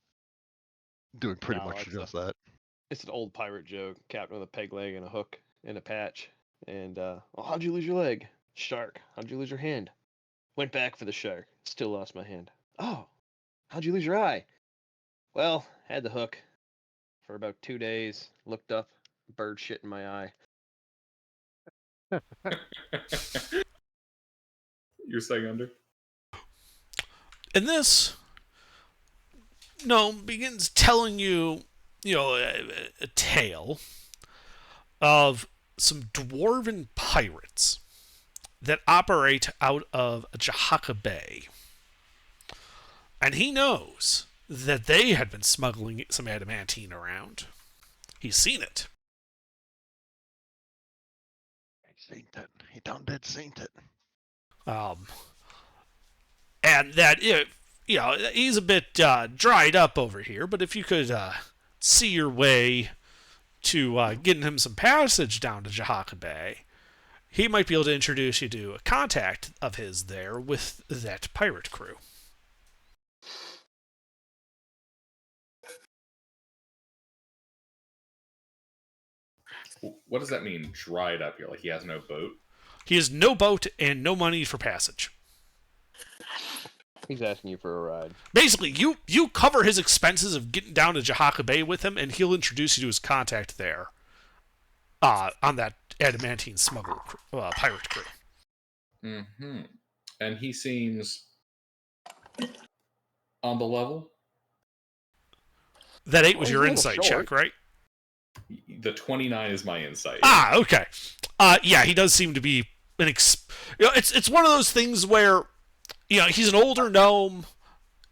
doing pretty No, much it's just that. It's an old pirate joke. Captain with a peg leg and a hook and a patch. And, well, how'd you lose your leg? Shark. How'd you lose your hand? Went back for the shark. Still lost my hand. Oh, how'd you lose your eye? Well, had the hook for about 2 days. Looked up, bird shit in my eye. You're saying Under? And this gnome begins telling you, a tale of some dwarven pirates that operate out of Jahaka Bay. And he knows that they had been smuggling some adamantine around. He's seen it. Seen it. He done did seen it. And that he's a bit dried up over here, but if you could see your way to getting him some passage down to Jahaka Bay, he might be able to introduce you to a contact of his there with that pirate crew. What does that mean? Dried up here, like he has no boat? He has no boat and no money for passage. He's asking you for a ride. Basically, you cover his expenses of getting down to Jahaka Bay with him, and he'll introduce you to his contact there. On that adamantine pirate crew. Mm-hmm. And he seems on the level? That 8 was Well, your he's a little insight short. check, right? The 29 is my insight. Ah, okay. Yeah, he does seem to be it's one of those things where, he's an older gnome,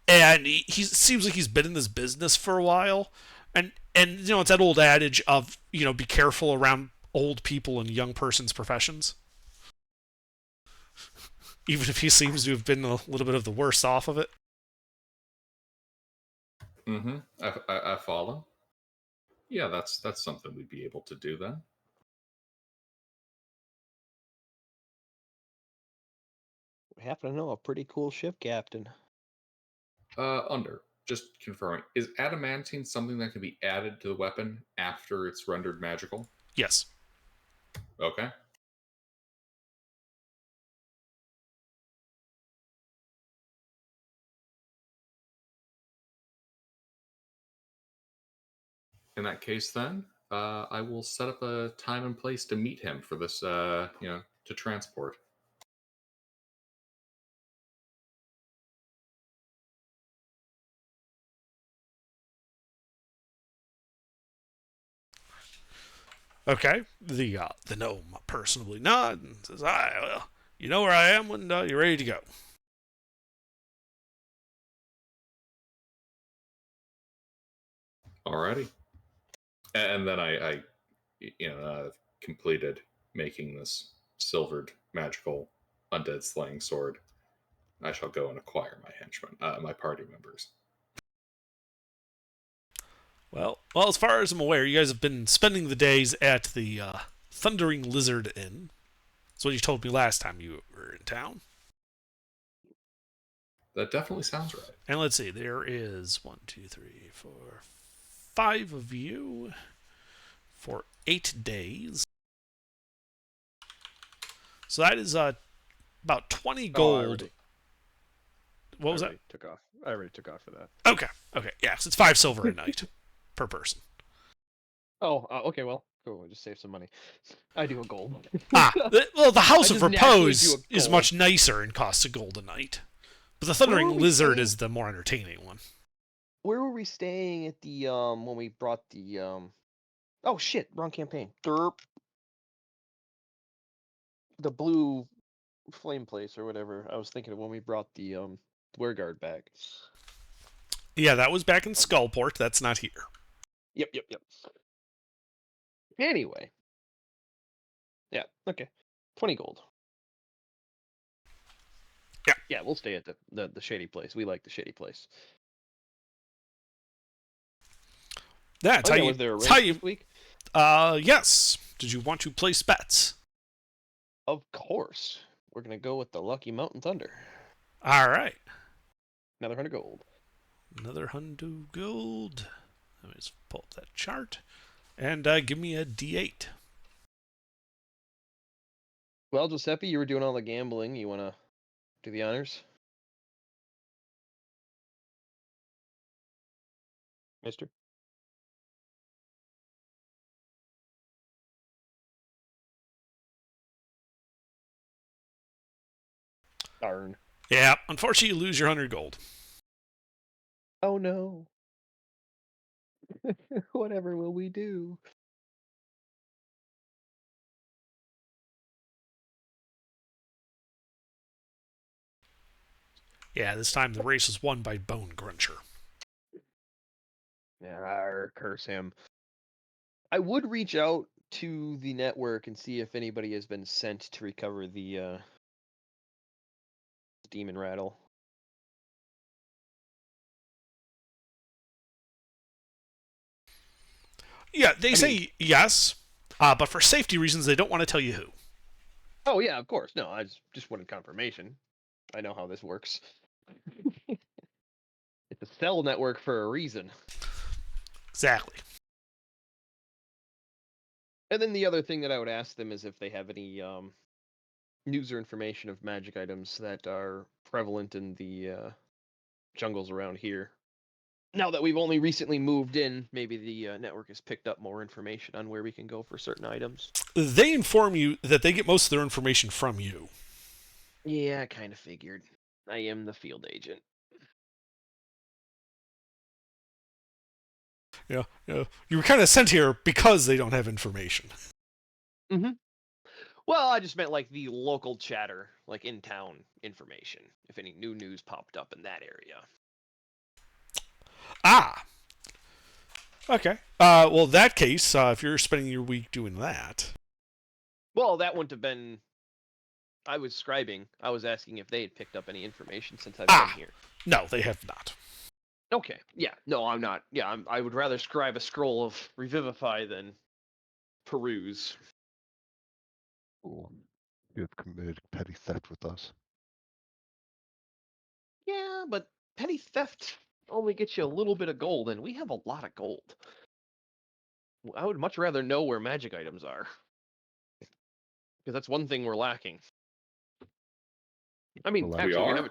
and he seems like he's been in this business for a while, and it's that old adage of be careful around old people and young persons' professions. Even if he seems to have been a little bit of the worst off of it. Mm-hmm. I follow. Yeah, that's something we'd be able to do then. We happen to know a pretty cool ship captain. Just confirming, is adamantine something that can be added to the weapon after it's rendered magical? Yes. Okay. In that case, then, I will set up a time and place to meet him for this, to transport. Okay. The gnome personally nods and says, well, you know where I am when you're ready to go. Alrighty. And then I completed making this silvered magical undead slaying sword. I shall go and acquire my henchmen, my party members. Well, as far as I'm aware, you guys have been spending the days at the Thundering Lizard Inn. That's what you told me last time you were in town. That definitely sounds right. And let's see, there is 1, 2, 3, 4, 5 of you for 8 days. So that is about 20 gold. What was that? I already took off for that. Okay. Yeah, so it's 5 silver a night per person. Oh, okay. Well, cool. We just save some money. I do a gold. The House I of just naturally Repose do a is gold. much nicer and costs a gold a night. But the Thundering Where were we Lizard staying? is the more entertaining one. Where were we staying at the when we brought the Oh shit! Wrong campaign. Derp. The blue flame place or whatever. I was thinking of when we brought the Wereguard back. Yeah, that was back in Skullport. That's not here. Yep. Anyway. Yeah. Okay. 20 gold. Yeah. Yeah, we'll stay at the shady place. We like the shady place. That's Oh, how yeah, you. was there a That's race how you. this week? Yes. Did you want to place bets? Of course. We're gonna go with the Lucky Mountain Thunder. All right. Another 100 gold. Another 100 gold. Let me just pull up that chart. And give me a D8. Well, Giuseppe, you were doing all the gambling. You wanna do the honors? Mister? Darn. Yeah, unfortunately, you lose your 100 gold. Oh no. Whatever will we do? Yeah, this time the race was won by Bone Gruncher. Yeah, curse him. I would reach out to the network and see if anybody has been sent to recover the demon rattle. Yeah, they say yes, but for safety reasons, they don't want to tell you who. Oh yeah, of course. No, I just wanted confirmation. I know how this works. It's a cell network for a reason. Exactly. And then the other thing that I would ask them is if they have any news or information of magic items that are prevalent in the jungles around here. Now that we've only recently moved in, maybe the network has picked up more information on where we can go for certain items. They inform you that they get most of their information from you. Yeah, I kind of figured. I am the field agent. You were kind of sent here because they don't have information. Mm-hmm. Well, I just meant like the local chatter, like in town information, if any new news popped up in that area. Ah. Okay. Well, in that case, if you're spending your week doing that. Well, that wouldn't have been. I was scribing. I was asking if they had picked up any information since I've been here. No, they have not. Okay. Yeah. No, I'm not. Yeah, I would rather scribe a scroll of Revivify than peruse. Cool. You have committed petty theft with us. Yeah, but petty theft only gets you a little bit of gold, and we have a lot of gold. I would much rather know where magic items are. Because that's one thing we're lacking. I mean, Well, We actually, are.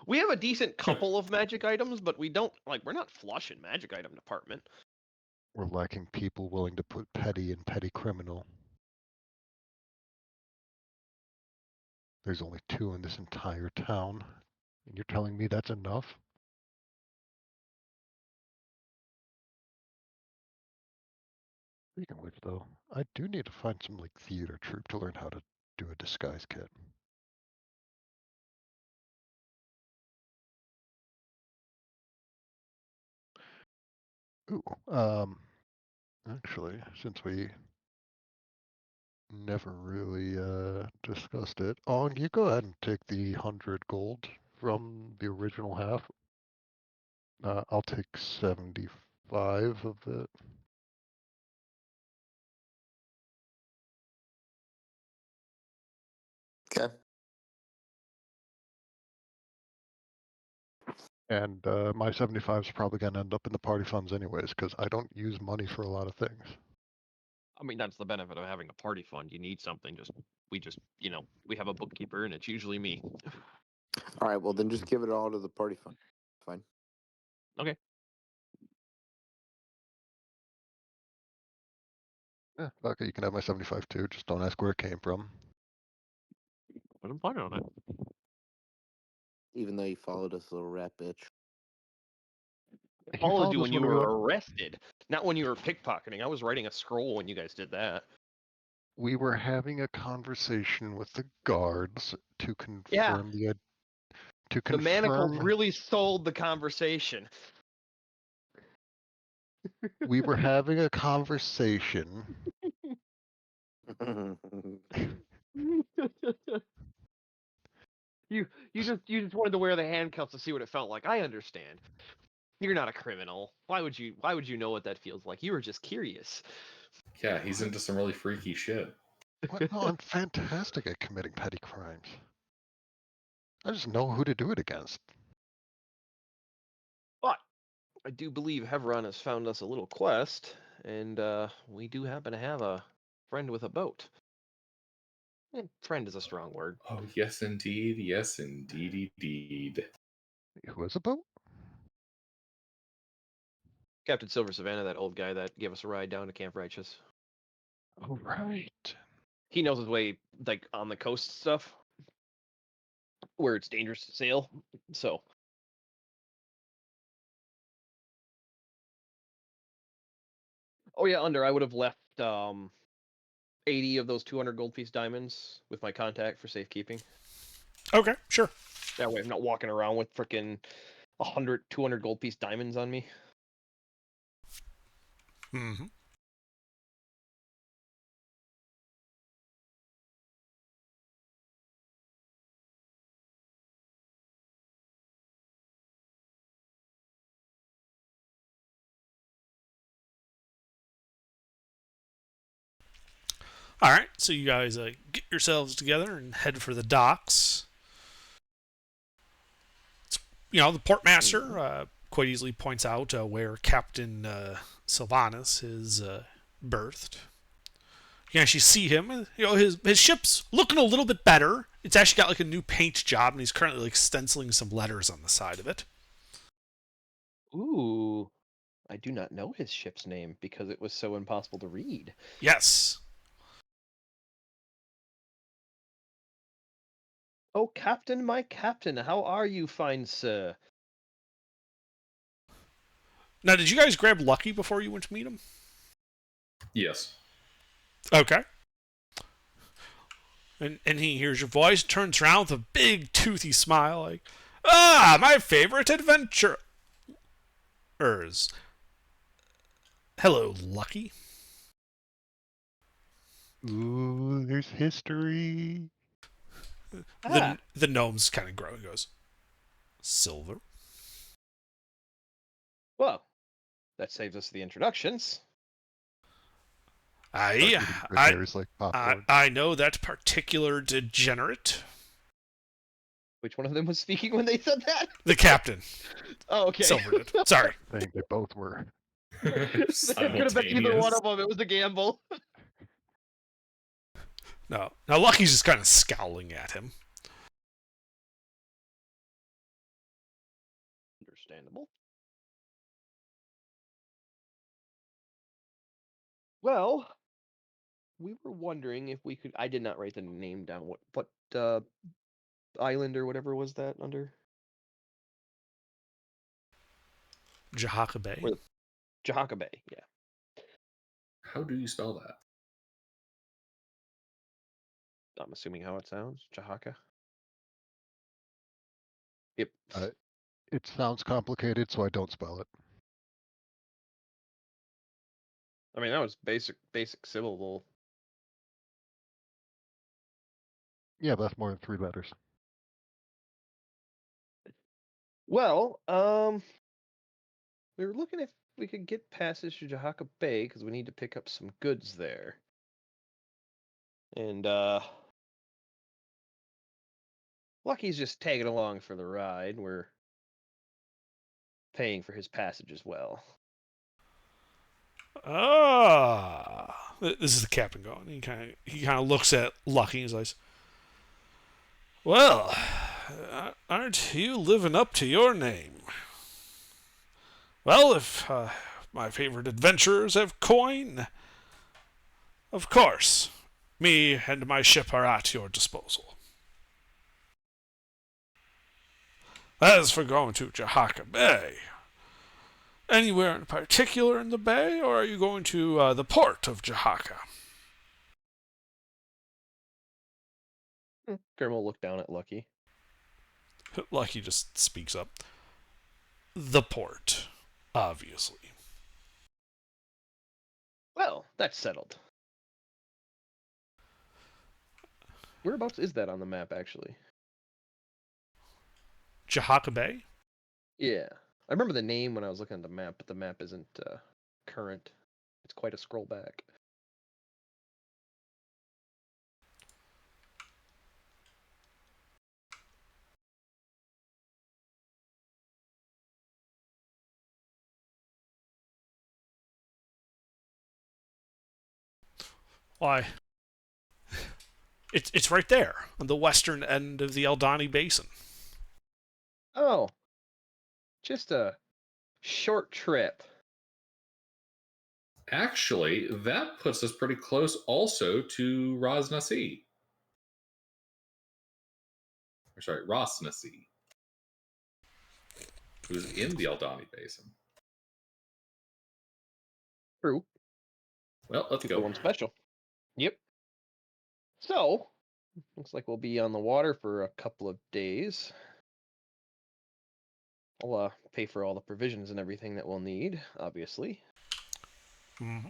we have a decent couple of magic items, but we don't we're not flush in magic item department. We're lacking people willing to put petty and petty criminal. There's only 2 in this entire town, and you're telling me that's enough? Speaking of which, though, I do need to find some like theater troupe to learn how to do a disguise kit. Ooh, actually, since we never really discussed it, Ong, you go ahead and take the 100 gold from the original half. I'll take 75 of it. Okay. And my 75 is probably going to end up in the party funds anyways, because I don't use money for a lot of things. I mean, that's the benefit of having a party fund. You need something. We have a bookkeeper, and it's usually me. All right. Well, then just give it all to the party fund. Fine. Okay. Yeah, fuck it, you can have my 75 too. Just don't ask where it came from. But I'm fine on it. Even though you followed us, little rat bitch. I followed you us when you we were arrested, not when you were pickpocketing. I was writing a scroll when you guys did that. We were having a conversation with the guards to Yeah. confirm to The manacles confirm really sold the conversation. we were having a conversation. You just wanted to wear the handcuffs to see what it felt like. I understand. You're not a criminal. Why would you know what that feels like? You were just curious. Yeah, he's into some really freaky shit. What? No, I'm fantastic at committing petty crimes. I just know who to do it against. But I do believe Hevron has found us a little quest, and we do happen to have a friend with a boat. And friend is a strong word. Oh, yes, indeed. Yes, indeed, indeed. Who has a boat? Captain Silver Savannah, that old guy that gave us a ride down to Camp Righteous. Oh, right. He knows his way, like, on the coast stuff, where it's dangerous to sail. So, oh yeah, I would have left 80 of those 200 gold piece diamonds with my contact for safekeeping. Okay, sure. That way I'm not walking around with freaking 100, 200 gold piece diamonds on me. Mm-hmm. All right, so you guys get yourselves together and head for the docks. The portmaster quite easily points out where Captain Sylvanus is berthed. You can actually see him. His ship's looking a little bit better. It's actually got like a new paint job, and he's currently like stenciling some letters on the side of it. Ooh, I do not know his ship's name because it was so impossible to read. Yes. Oh, Captain, my Captain, how are you, fine sir? Now, did you guys grab Lucky before you went to meet him? Yes. Okay. And he hears your voice, turns around with a big toothy smile, like, my favorite adventurers. Hello, Lucky. Ooh, there's history. The gnome's kind of grow and goes, Silver. Well, that saves us the introductions. I know that particular degenerate. Which one of them was speaking when they said that? The captain. Oh, okay. Silver did. Sorry. I think they both were. It could have been either one of them. It was a gamble. No. Now Lucky's just kind of scowling at him. Understandable. Well, we were wondering if we could. I did not write the name down. What island or whatever was that under? Jahaka Bay. Jahaka Bay, yeah. How do you spell that? I'm assuming how it sounds. Jahaka. Yep. It sounds complicated, so I don't spell it. I mean, that was basic syllable. Yeah, but that's more than 3 letters. Well, we were looking if we could get passage to Jahaka Bay because we need to pick up some goods there. And Lucky's just tagging along for the ride. We're paying for his passage as well. This is the captain going. He kind of looks at Lucky and he's like, well, aren't you living up to your name? Well, if my favorite adventurers have coin, of course, me and my ship are at your disposal. As for going to Jahaka Bay, anywhere in particular in the bay, or are you going to the port of Jahaka? Grim will look down at Lucky. Lucky just speaks up. The port, obviously. Well, that's settled. Whereabouts is that on the map, actually? Jahaka Bay? Yeah. I remember the name when I was looking at the map, but the map isn't current. It's quite a scroll back. Why, it's right there on the western end of the Eldani Basin. Oh, just a short trip. Actually, that puts us pretty close also to Rosnasi. Or sorry, Rosnasi, who's in the Eldani Basin. True. Well, let's go. One special. Yep. So, looks like we'll be on the water for a couple of days. I'll pay for all the provisions and everything that we'll need, obviously. Mm-hmm.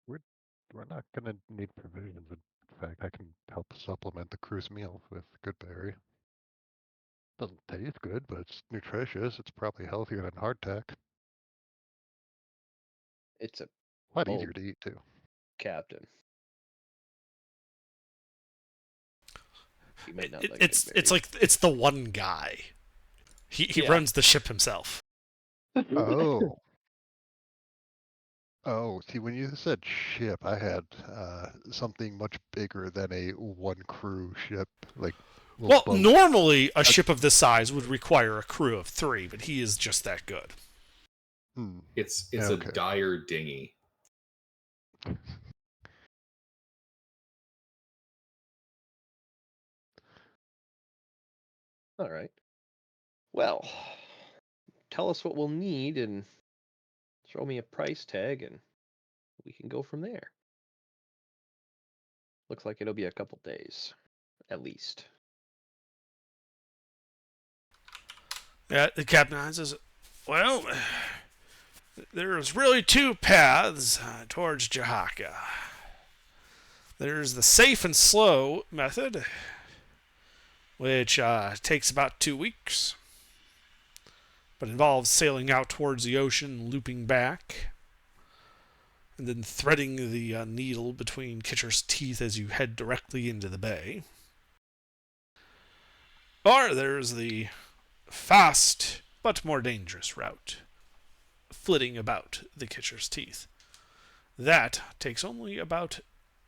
We're not going to need provisions. In fact, I can help supplement the cruise meal with Goodberry. Doesn't taste good, but it's nutritious. It's probably healthier than hardtack. It's a lot easier to eat too. Captain. He might not like It's big like it's the one guy. He Yeah. runs the ship himself. berries. Oh. Oh, see, when you said ship, I had something much bigger than a one crew ship, like little Well, boat. normally a ship of this size would require a crew of 3, but he is just that good. Hmm. It's Okay. a dire dinghy. All right. Well, tell us what we'll need and throw me a price tag, and we can go from there. Looks like it'll be a couple days, at least. Yeah, the captain says, well, there's really 2 paths towards Jahaka. There's the safe and slow method, which takes about 2 weeks, but involves sailing out towards the ocean, looping back, and then threading the needle between Kitcher's teeth as you head directly into the bay. Or there's the fast but more dangerous route, flitting about the Kitcher's teeth. That takes only about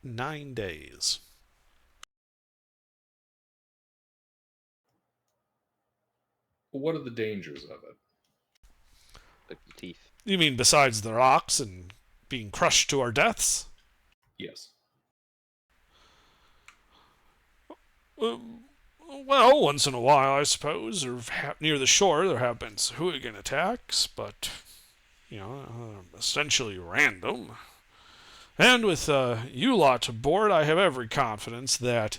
9 days. What are the dangers of it? Like the teeth. You mean besides the rocks and being crushed to our deaths? Yes. Well, once in a while, I suppose, or near the shore, there have been hooligan attacks, but, essentially random. And with you lot aboard, I have every confidence that,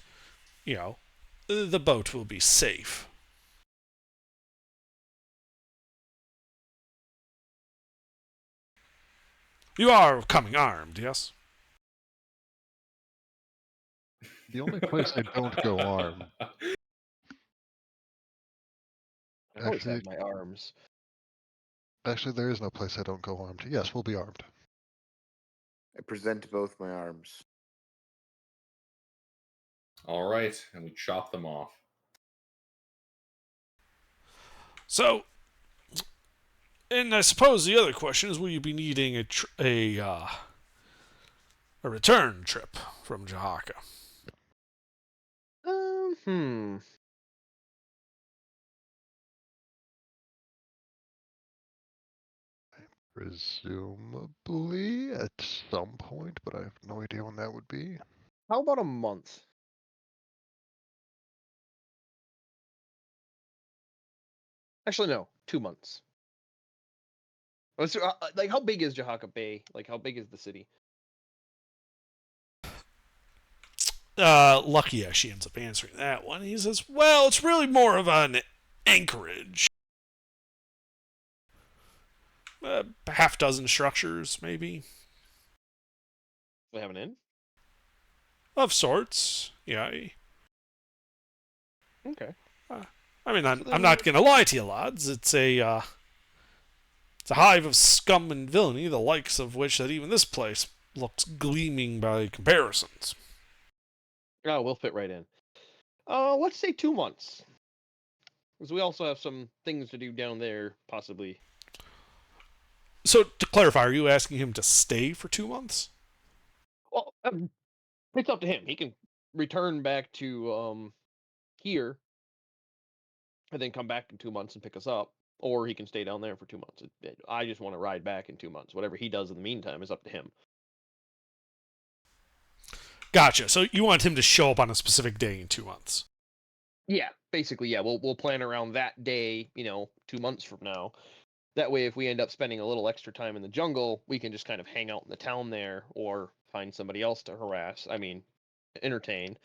the boat will be safe. You are coming armed, yes? The only place I don't go armed. I always Actually, have my arms. there is no place I don't go armed. Yes, we'll be armed. I present both my arms. All right, and we chop them off. So, and I suppose the other question is, will you be needing a return trip from Jahaka? Presumably at some point, but I have no idea when that would be. How about a month? Actually, no, 2 months. Like, how big is Jahaka Bay? Like, how big is the city? Lucky actually ends up answering that one. He says, well, it's really more of an anchorage. A half dozen structures, maybe. They have an inn? Of sorts, yeah. Okay. I mean, I'm not going to lie to you, lads. It's a hive of scum and villainy, the likes of which that even this place looks gleaming by comparisons. Oh, we'll fit right in. Let's say 2 months. Because we also have some things to do down there, possibly. So, to clarify, are you asking him to stay for 2 months? Well, it's up to him. He can return back to here, and then come back in 2 months and pick us up, or he can stay down there for 2 months. I just want to ride back in 2 months. Whatever he does in the meantime is up to him. Gotcha. So you want him to show up on a specific day in 2 months? Yeah, basically, yeah. We'll plan around that day, 2 months from now. That way, if we end up spending a little extra time in the jungle, we can just kind of hang out in the town there, or find somebody else to harass. Entertain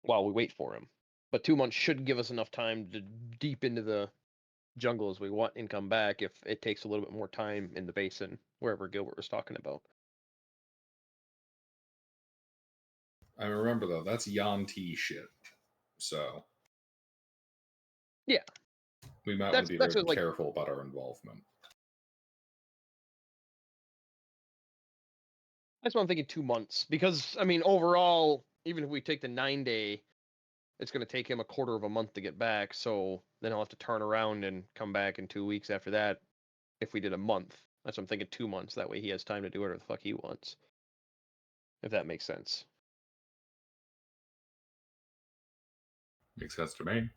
while we wait for him. But 2 months should give us enough time to deep into the jungle as we want and come back if it takes a little bit more time in the basin, wherever Gilbert was talking about. I remember though, that's Yanti shit. So yeah, we might want to be very careful about our involvement. That's why I'm thinking 2 months, because overall, even if we take the 9-day, it's going to take him a quarter of a month to get back. So then he'll have to turn around and come back in 2 weeks after that. If we did a month, that's what I'm thinking. 2 months. That way he has time to do whatever the fuck he wants. If that makes sense. Makes sense to me.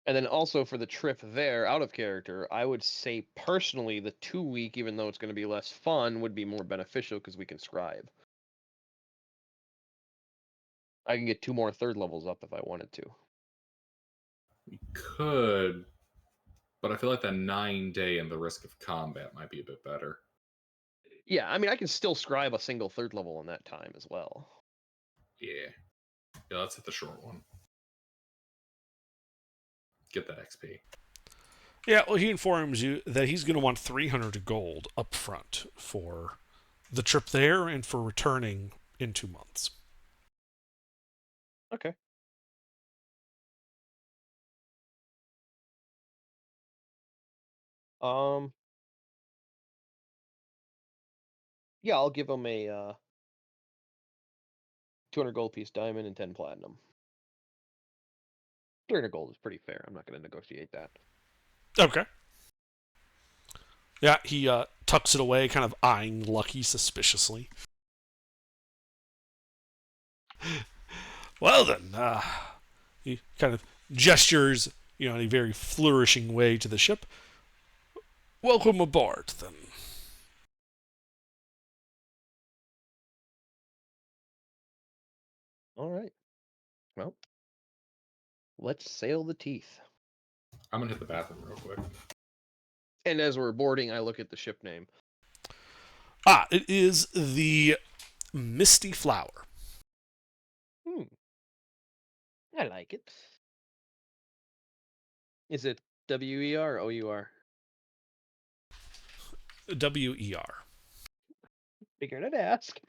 And then also for the trip there, out of character, I would say personally the 2-week, even though it's going to be less fun, would be more beneficial because we can scribe. I can get 2 more 3rd levels up if I wanted to. We could, but I feel like the 9-day and the risk of combat might be a bit better. Yeah, I mean, I can still scribe a single 3rd level in that time as well. Yeah. Yeah, let's hit the short one. Get that XP. Yeah, well, he informs you that he's going to want 300 gold up front for the trip there and for returning in 2 months. Okay. Yeah, I'll give him a 200 gold piece diamond and 10 platinum. 300 gold is pretty fair. I'm not going to negotiate that. Okay. Yeah, he tucks it away, kind of eyeing Lucky suspiciously. Well then, he kind of gestures, in a very flourishing way to the ship. Welcome aboard, then. All right. Well, let's sail the Teeth. I'm going to hit the bathroom real quick. And as we're boarding, I look at the ship name. It is the Misty Flower. I like it. Is it W-E-R or O-U-R? W-E-R. Figured I'd ask.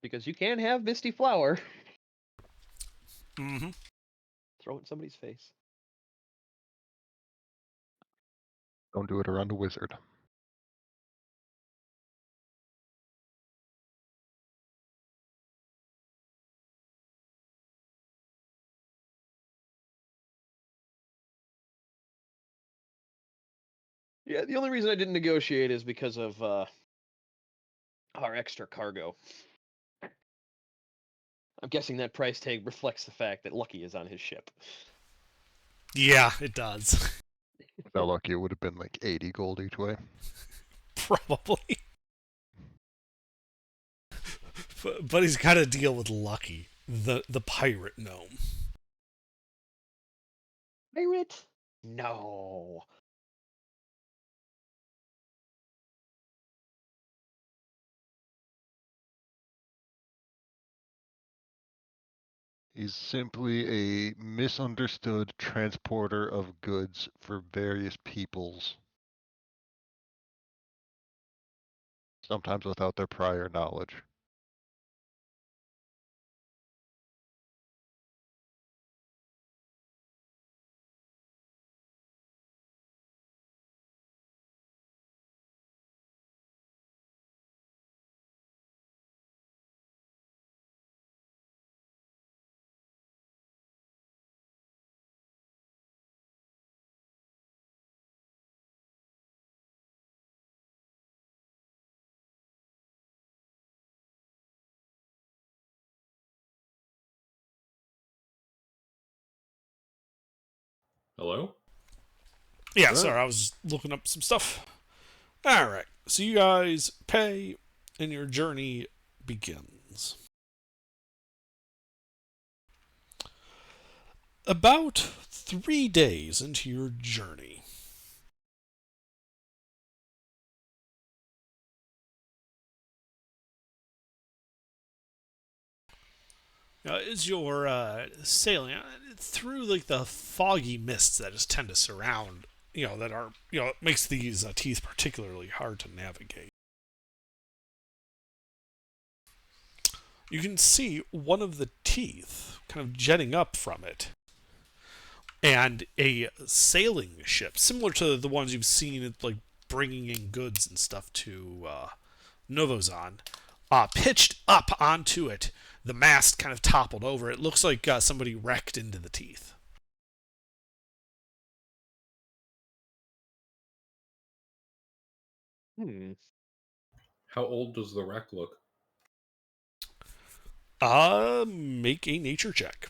Because you can have Misty Flower. Mm-hmm. Throw it in somebody's face. Don't do it around a wizard. Yeah, the only reason I didn't negotiate is because of our extra cargo. I'm guessing that price tag reflects the fact that Lucky is on his ship. Yeah, it does. Without Lucky, it would have been like 80 gold each way. Probably. But he's got to deal with Lucky, the pirate gnome. Pirate? No. He's simply a misunderstood transporter of goods for various peoples. Sometimes without their prior knowledge. Hello? Yeah, Hello? sorry, I was looking up some stuff. Alright, so you guys pay, and your journey begins. About 3 days into your journey, as you're sailing through like the foggy mists that just tend to surround, that are, it makes these teeth particularly hard to navigate. You can see one of the teeth kind of jetting up from it, and a sailing ship similar to the ones you've seen, like bringing in goods and stuff to Novozon, pitched up onto it. The mast kind of toppled over. It looks like somebody wrecked into the teeth. How old does the wreck look? Make a nature check.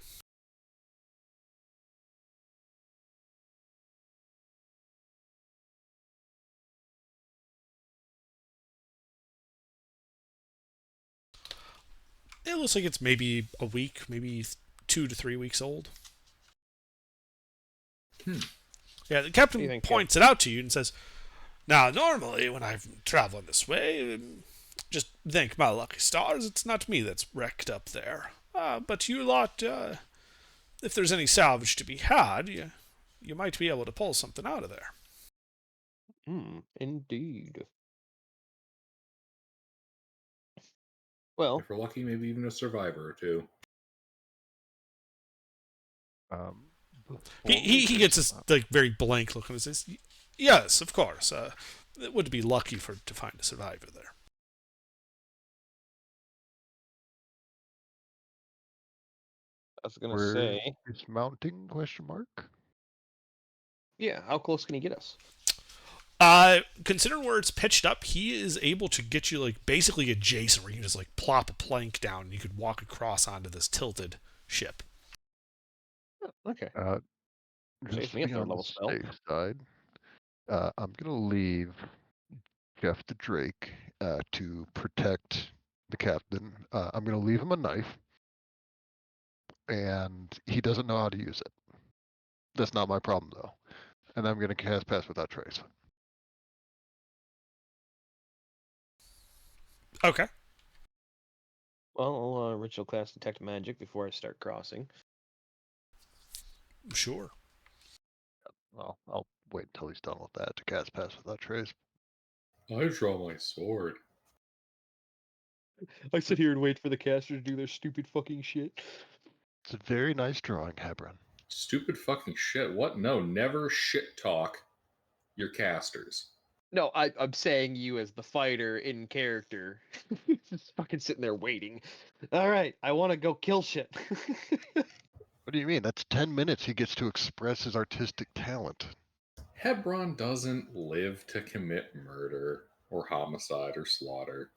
It looks like it's maybe a week, maybe 2 to 3 weeks old. Yeah, the captain points it out to you and says, "Now, normally when I'm traveling this way, just thank my lucky stars, it's not me that's wrecked up there. But you lot, if there's any salvage to be had, you might be able to pull something out of there." Indeed. Well, if we're lucky, maybe even a survivor or two. He gets this like very blank look and says, "Yes, of course. It would be lucky to find a survivor there." I was gonna say, dismounting? Question mark. Yeah, how close can he get us? Considering where it's pitched up, he is able to get you like basically adjacent, where you can just like plop a plank down and you could walk across onto this tilted ship. Okay. Just Saves to me a be third on the level spell. safe side, I'm gonna leave Jeff the Drake to protect the captain. I'm gonna leave him a knife, and he doesn't know how to use it. That's not my problem though. And I'm gonna cast Pass Without Trace. Okay. Well, I'll ritual class detect magic before I start crossing. Sure. Well, I'll wait until he's done with that to cast Pass Without Trace. I draw my sword. I sit here and wait for the caster to do their stupid fucking shit. It's a very nice drawing, Hebron. Stupid fucking shit. What? No, never shit talk your casters. No, I'm saying you as the fighter in character. Just fucking sitting there waiting. All right, I want to go kill shit. What do you mean? That's 10 minutes he gets to express his artistic talent. Hebron doesn't live to commit murder or homicide or slaughter.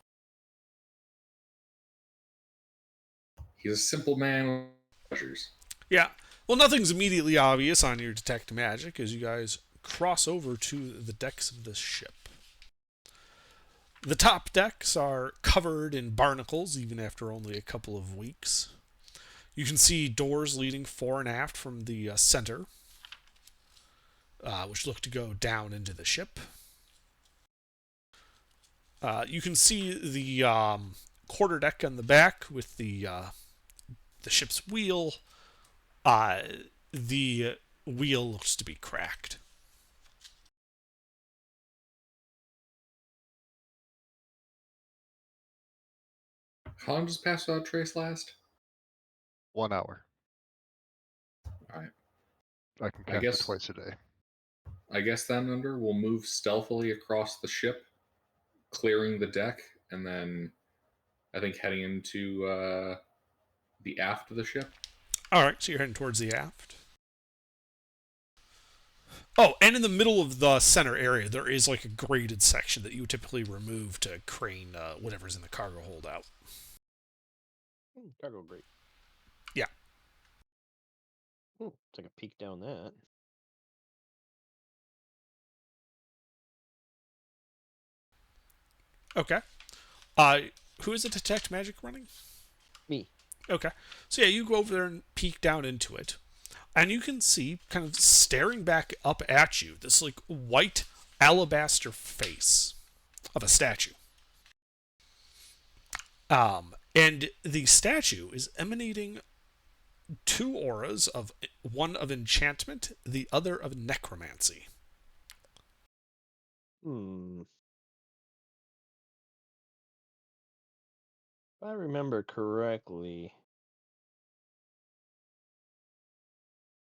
He's a simple man with pleasures. Yeah. Well, nothing's immediately obvious on your detect magic as you guys cross over to the decks of this ship. The top decks are covered in barnacles even after only a couple of weeks. You can see doors leading fore and aft from the center, which look to go down into the ship. You can see the quarterdeck on the back with the ship's wheel. The wheel looks to be cracked. How long does Pass Without Trace last? 1 hour. Alright. I can cast it twice a day. I guess then, Under, we'll move stealthily across the ship, clearing the deck, and then I think heading into the aft of the ship. Alright, so you're heading towards the aft. Oh, and in the middle of the center area, there is like a graded section that you would typically remove to crane whatever's in the cargo hold out. Cargo grate. Yeah. Take a peek down that. Okay. Who is the detect magic running? Me. Okay. So yeah, you go over there and peek down into it. And you can see, kind of staring back up at you, this like white alabaster face of a statue. And the statue is emanating two auras, of one of enchantment, the other of necromancy. If I remember correctly,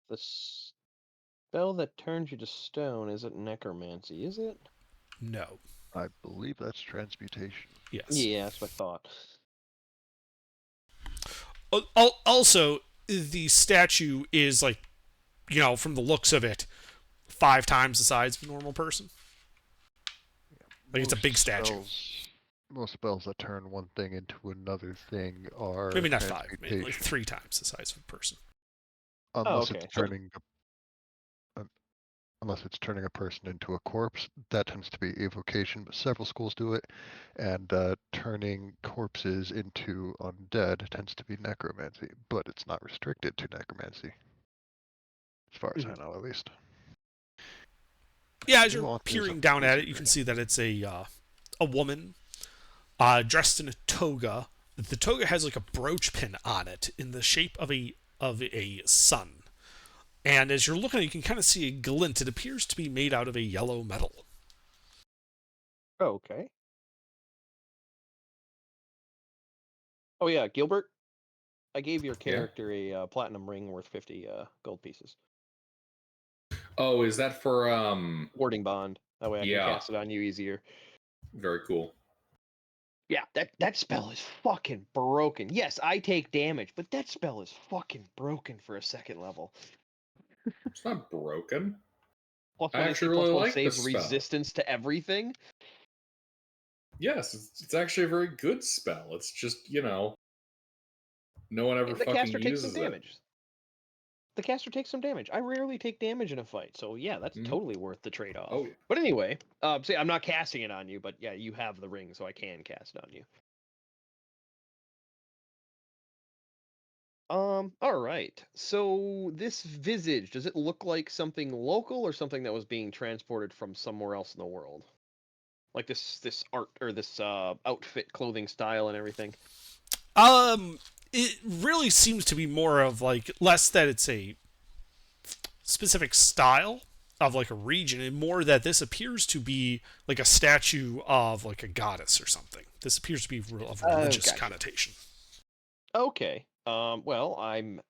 the spell that turns you to stone isn't necromancy, is it? No. I believe that's transmutation. Yes. Yeah, that's what I thought. Also, the statue is like, from the looks of it, 5 times the size of a normal person. Like, it's a big statue. Most spells that turn one thing into another thing are Maybe not 5, maybe like transmutation. 3 times the size of a person. Unless okay. it's turning unless it's turning a person into a corpse, that tends to be evocation, but several schools do it. And turning corpses into undead tends to be necromancy, but it's not restricted to necromancy, as far as I know, at least. Yeah, as you're Nuances peering of down at it, you wizardry. can see that it's a woman dressed in a toga. The toga has like a brooch pin on it in the shape of a sun. And as you're looking, you can kind of see a glint. It appears to be made out of a yellow metal. Okay. Oh yeah, Gilbert. I gave your character a platinum ring worth 50 gold pieces. Oh, is that for Warding bond. That way I Yeah. can cast it on you easier. Very cool. Yeah, that spell is fucking broken. Yes, I take damage, but that spell is fucking broken for a 2nd level. It's not broken. Plus I 1 actually AC, plus really 1 like save, this spell. resistance to everything. Yes, it's actually a very good spell. It's just, no one ever And the fucking caster takes some uses it. damage. The caster takes some damage. I rarely take damage in a fight, so yeah, that's Mhm. totally worth the trade-off. Oh, yeah. But anyway, see, I'm not casting it on you, but yeah, you have the ring, so I can cast it on you. All right. So this visage, does it look like something local or something that was being transported from somewhere else in the world? Like this art or this outfit, clothing style, and everything. It really seems to be more of like less that it's a specific style of like a region, and more that this appears to be like a statue of like a goddess or something. This appears to be of religious gotcha. connotation. Okay. Well, I'm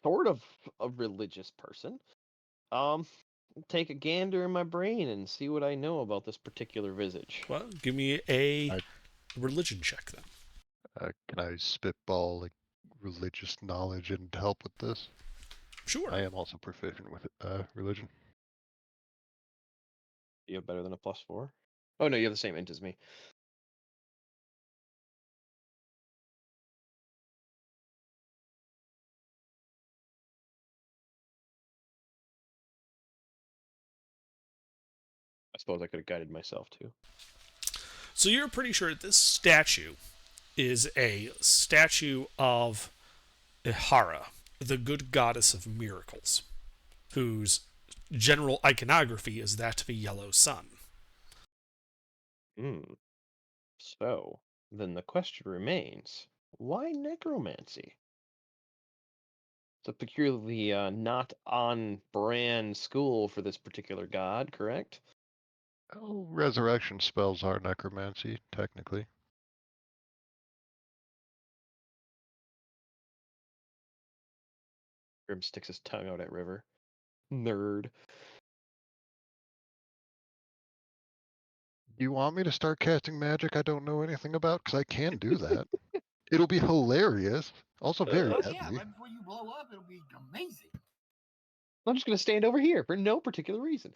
sort of a religious person. Take a gander in my brain and see what I know about this particular visage. Well, give me a I- religion check then. Can I spitball like religious knowledge and help with this? Sure. I am also proficient with religion. You have better than a +4? Oh no, you have the same int as me. I suppose I could have guided myself too. So you're pretty sure this statue is a statue of Ihara, the good goddess of miracles, whose general iconography is that of a yellow sun. So, then the question remains, why necromancy? It's a peculiarly not on-brand school for this particular god, correct? Oh, resurrection spells are necromancy, technically. Grim sticks his tongue out at River. Nerd. Do you want me to start casting magic I don't know anything about? Because I can do that. It'll be hilarious. Also very Oh heavy. yeah, right before you blow up, it'll be amazing. I'm just going to stand over here for no particular reason.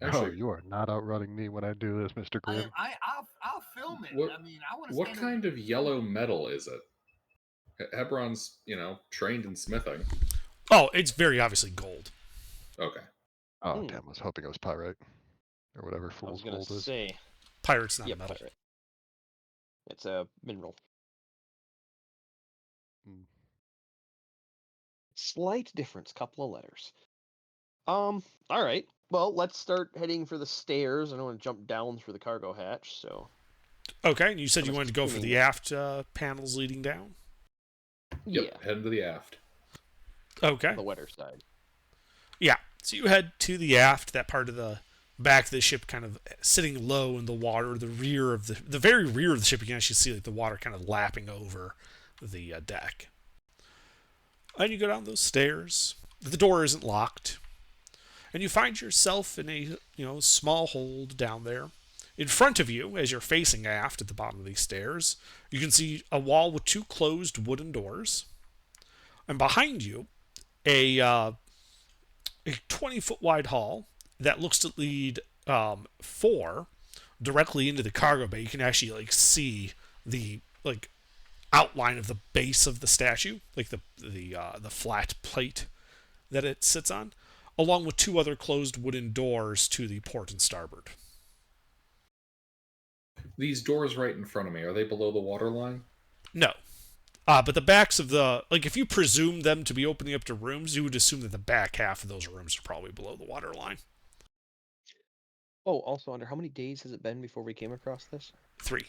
Actually, Oh, you are not outrunning me when I do this, Mr. Grimm. I'll film it. What- I mean, I want to. what kind of yellow metal is it? Hebron's, trained in smithing. Oh, it's very obviously gold. Okay. Oh, Hmm. damn, I was hoping it was pyrite. Or whatever I was fool's going gold to is. say, Pirate's not yeah, a metal. pirate. It's a mineral. Hmm. Slight difference, couple of letters. All right. Well, let's start heading for the stairs. I don't want to jump down through the cargo hatch, so. Okay, and you said I'm you wanted to go for assuming- the aft panels leading down? Yep. Head to the aft. Okay. The wetter side. Yeah. So you head to the aft, that part of the back of the ship kind of sitting low in the water, the rear of the very rear of the ship. You can actually see like the water kind of lapping over the deck. And you go down those stairs. The door isn't locked. And you find yourself in a small hold down there. In front of you, as you're facing aft at the bottom of these stairs, you can see a wall with 2 closed wooden doors. And behind you, a 20-foot wide hall that looks to lead 4 directly into the cargo bay. You can actually see the outline of the base of the statue, the flat plate that it sits on, along with 2 other closed wooden doors to the port and starboard. These doors right in front of me, are they below the water line? No. But the backs of if you presume them to be opening up to rooms, you would assume that the back half of those rooms are probably below the water line. Oh, also, under how many days has it been before we came across this? 3.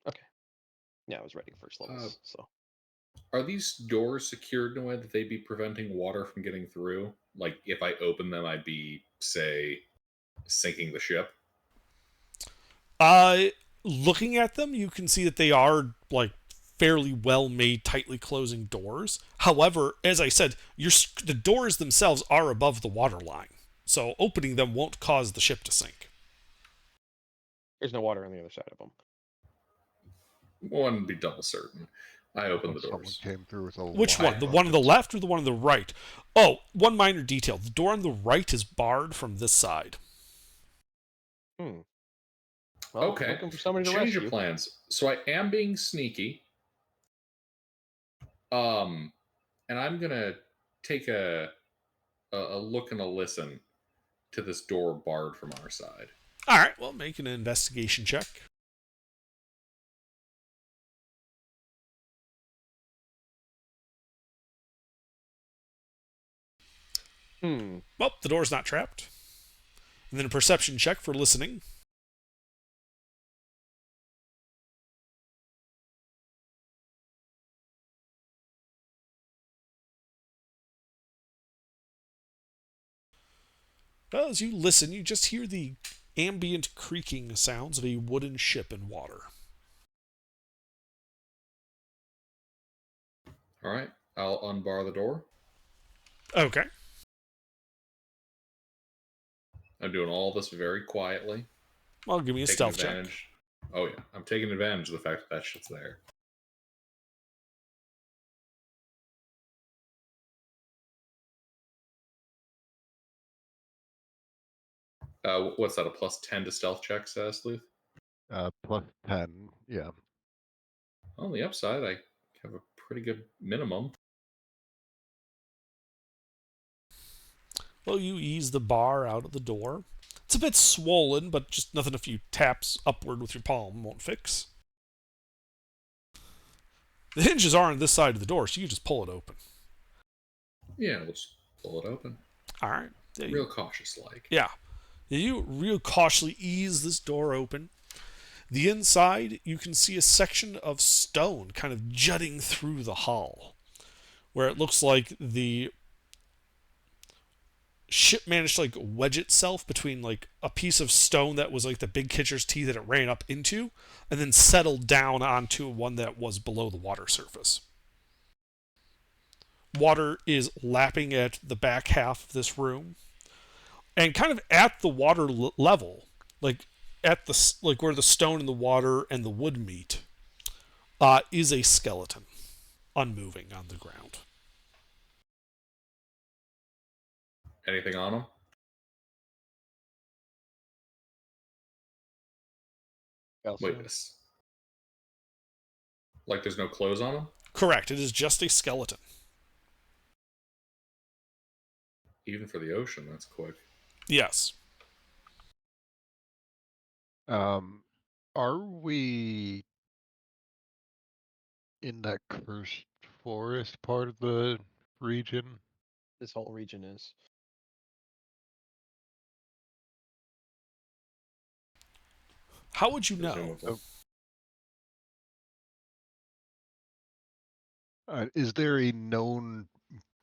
Okay. Yeah, I was writing first levels, so. Are these doors secured in a way that they'd be preventing water from getting through? Like, if I open them, I'd be, say, sinking the ship? Looking at them, you can see that they are, fairly well-made, tightly closing doors. However, as I said, the doors themselves are above the water line, so opening them won't cause the ship to sink. There's no water on the other side of them. One be double certain. I opened the Someone doors. came through with a Which line one? The one on the left or the one on the right? Oh, one minor detail. The door on the right is barred from this side. Well, Okay. looking for somebody to Change rescue. your plans. So I am being sneaky. And I'm gonna take a look and a listen to this door barred from our side. All right, well, make an investigation check. Well, the door's not trapped. And then a perception check for listening. Well, as you listen, you just hear the ambient creaking sounds of a wooden ship in water. All right, I'll unbar the door. Okay. I'm doing all this very quietly. Well, give me a taking stealth check. advantage. Oh yeah, I'm taking advantage of the fact that shit's there. What's that? A +10 to stealth checks, Sleuth? +10, yeah. On the upside, I have a pretty good minimum. Well, you ease the bar out of the door. It's a bit swollen, but just nothing a few taps upward with your palm won't fix. The hinges are on this side of the door, so you just pull it open. Yeah, we'll just pull it open. All right. Real cautious like. Yeah. You real cautiously ease this door open. The inside, you can see a section of stone kind of jutting through the hull, where it looks like the ship managed to wedge itself between a piece of stone that was the big Kitcher's teeth that it ran up into, and then settled down onto one that was below the water surface. Water is lapping at the back half of this room, and kind of at the water level, at the where the stone and the water and the wood meet, is a skeleton, unmoving on the ground. Anything on them? Wait, this. There's no clothes on them? Correct. It is just a skeleton. Even for the ocean, that's quick. Yes. Are we in that cursed forest part of the region? This whole region is. How would you know? Is there a known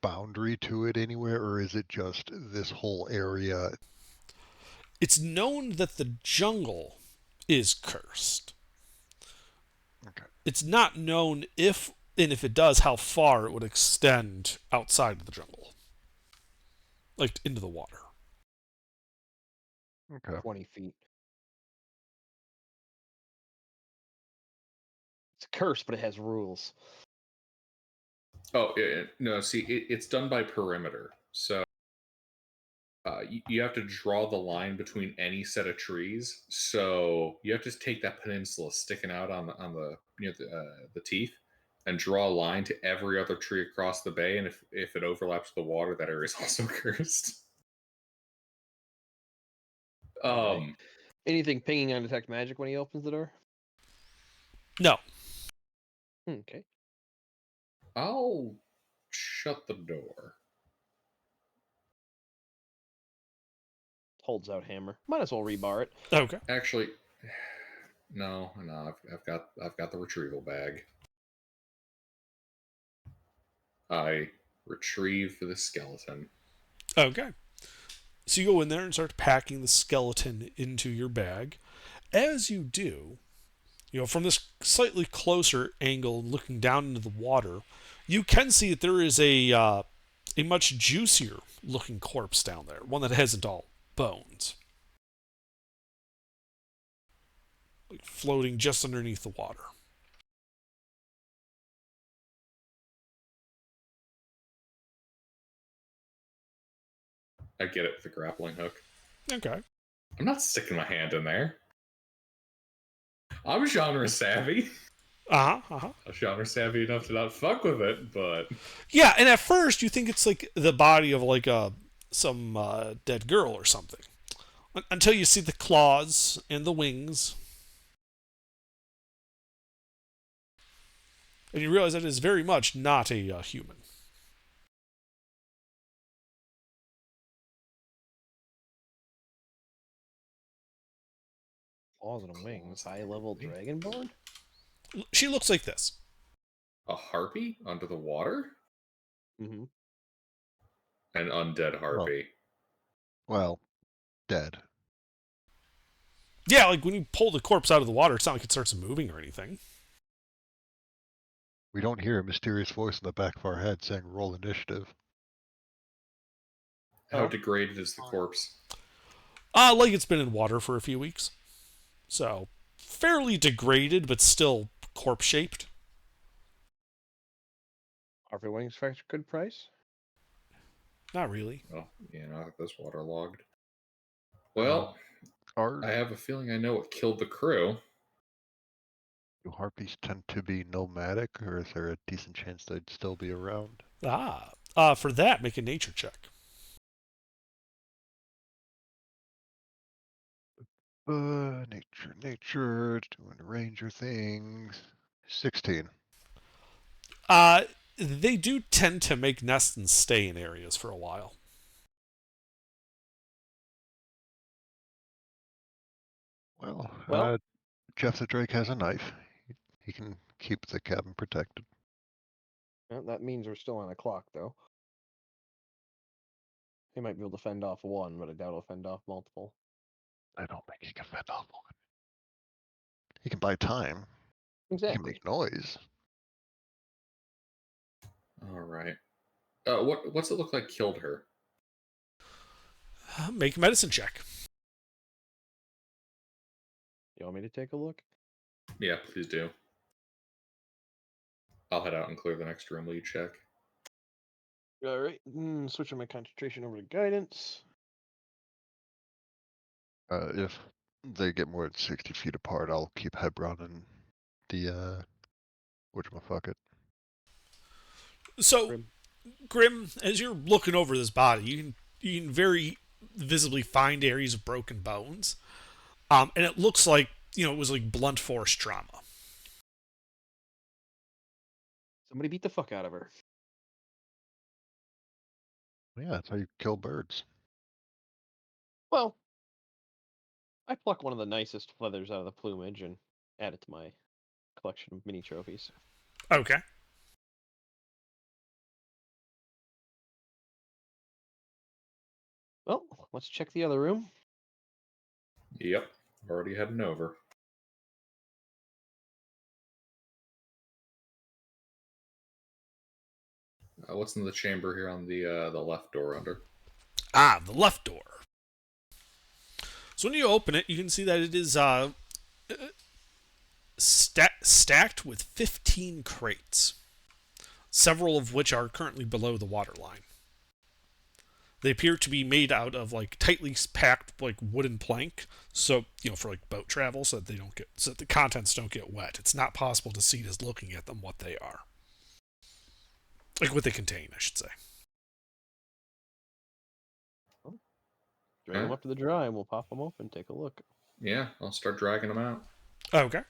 boundary to it anywhere, or is it just this whole area? It's known that the jungle is cursed. Okay. It's not known if it does, how far it would extend outside of the jungle. Into the water. Okay. 20 feet. cursed, but it has rules. Oh no, see, it's done by perimeter. So you have to draw the line between any set of trees. So you have to take that peninsula sticking out on the the teeth, and draw a line to every other tree across the bay. And if it overlaps the water, that area is also cursed. Okay. Anything pinging on detect magic when he opens the door? No. Okay. I'll shut the door. Holds out hammer. Might as well rebar it. Okay. Actually, no. I've got the retrieval bag. I retrieve the skeleton. Okay. So you go in there and start packing the skeleton into your bag. As you do, from this slightly closer angle, looking down into the water, you can see that there is a much juicier looking corpse down there, one that hasn't all bones, floating just underneath the water. I get it with the grappling hook. Okay. I'm not sticking my hand in there. I'm genre savvy. Genre savvy enough to not fuck with it, but yeah. And at first, you think it's like the body of like some dead girl or something, until you see the claws and the wings, and you realize that it is very much not a human. Claws and wings. High-level dragonborn? She looks like this. A harpy under the water? Mm-hmm. An undead harpy. Well, dead. Yeah, like when you pull the corpse out of the water, it's not like it starts moving or anything. We don't hear a mysterious voice in the back of our head saying roll initiative. How degraded is the corpse? Like it's been in water for a few weeks. So, fairly degraded, but still corpse-shaped. Harpy wings fetch good price? Not really. Oh, that's waterlogged. Well, I have a feeling I know what killed the crew. Do harpies tend to be nomadic, or is there a decent chance they'd still be around? For that, make a nature check. Nature, doing ranger things. 16. They do tend to make nests and stay in areas for a while. Well, Jeff the Drake has a knife. He can keep the cabin protected. Well, that means we're still on a clock, though. He might be able to fend off one, but I doubt he'll fend off multiple. I don't think he can fend off one. He can buy time. Exactly. He can make noise. All right. What's it look like killed her? Make a medicine check. You want me to take a look? Yeah, please do. I'll head out and clear the next room while you check. All right. Switching my concentration over to guidance. If they get more than 60 feet apart, I'll keep Hebron and the whatchamacallit. So, Grim, as you're looking over this body, you can very visibly find areas of broken bones, and it looks like it was like blunt force trauma. Somebody beat the fuck out of her. Yeah, that's how you kill birds. Well, I pluck one of the nicest feathers out of the plumage and add it to my collection of mini trophies. Okay. Well, let's check the other room. Yep, already heading over. What's in the chamber here on the left door under? The left door. So when you open it, you can see that it is stacked with 15 crates, several of which are currently below the waterline. They appear to be made out of like tightly packed like wooden plank, so for like boat travel, so that the contents don't get wet. It's not possible to see just looking at them what they are, like what they contain, I should say. Bring them up to the dry, and we'll pop them open, take a look. Yeah, I'll start dragging them out. Okay.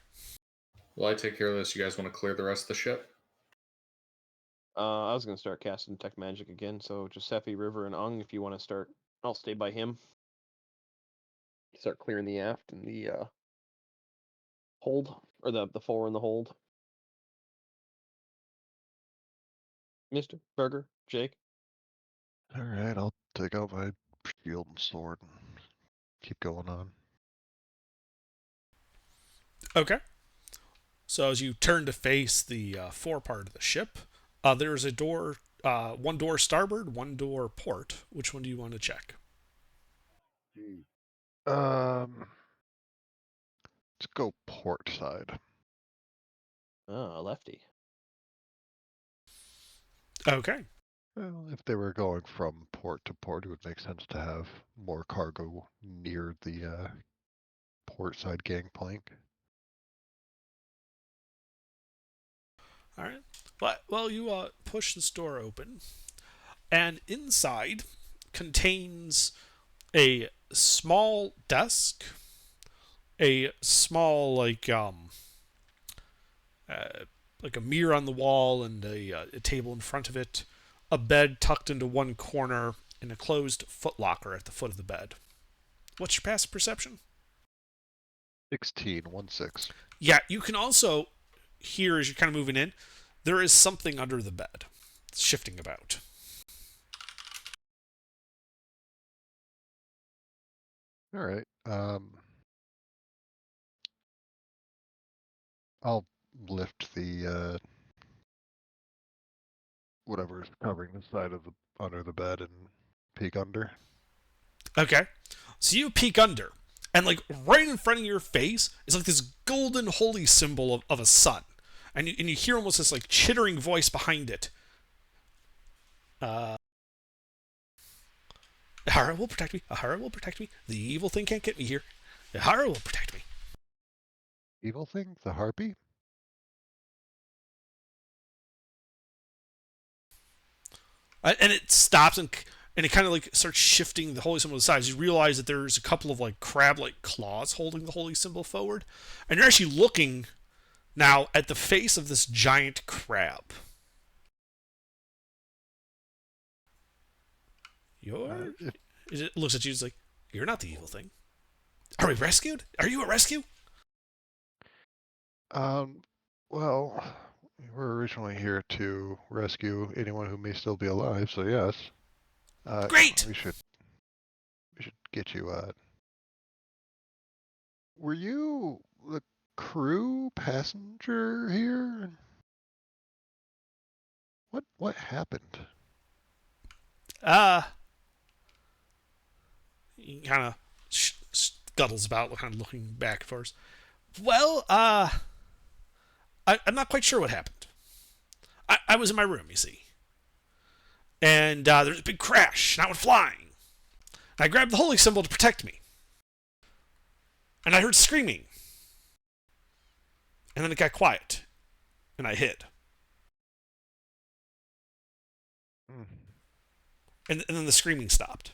Well, I take care of this. You guys want to clear the rest of the ship? I was gonna start casting Detect Magic again, so Giuseppe, River, and Ung, if you want to start, I'll stay by him. Start clearing the aft and the hold, or the fore and the hold. Mister Burger, Jake. All right, I'll take out my shield and sword and keep going on. Okay. So as you turn to face the fore part of the ship, there's a door, one door starboard, one door port. Which one do you want to check? Let's go port side. Ah, lefty. Okay. Well, if they were going from port to port, it would make sense to have more cargo near the port side gangplank. All right. Well, you push this door open, and inside contains a small desk, a small like a mirror on the wall, and a table in front of it, a bed tucked into one corner, and a closed footlocker at the foot of the bed. What's your passive perception? 16. Yeah, you can also hear as you're kind of moving in, there is something under the bed. It's shifting about. All right. I'll lift the whatever's covering the side of the under the bed and peek under. Okay. So you peek under, and like right in front of your face is like this golden holy symbol of a sun. And you hear almost this like chittering voice behind it. Ahara will protect me. Ahara will protect me. The evil thing can't get me here. Ahara will protect me. Evil thing? The harpy? And it stops and it kind of like starts shifting the holy symbol to the sides. You realize that there's a couple of like crab-like claws holding the holy symbol forward, and you're actually looking now at the face of this giant crab. It looks at you. It's like, you're not the evil thing. Are we rescued? Are you a rescue? Well, we were originally here to rescue anyone who may still be alive, so yes. Great! We should get you, were you the crew passenger here? What happened? He kind of scuttles about, kind of looking back for us. Well, I'm not quite sure what happened. I was in my room, you see. And there's a big crash, and I went flying. And I grabbed the holy symbol to protect me. And I heard screaming. And then it got quiet. And I hid. And then the screaming stopped.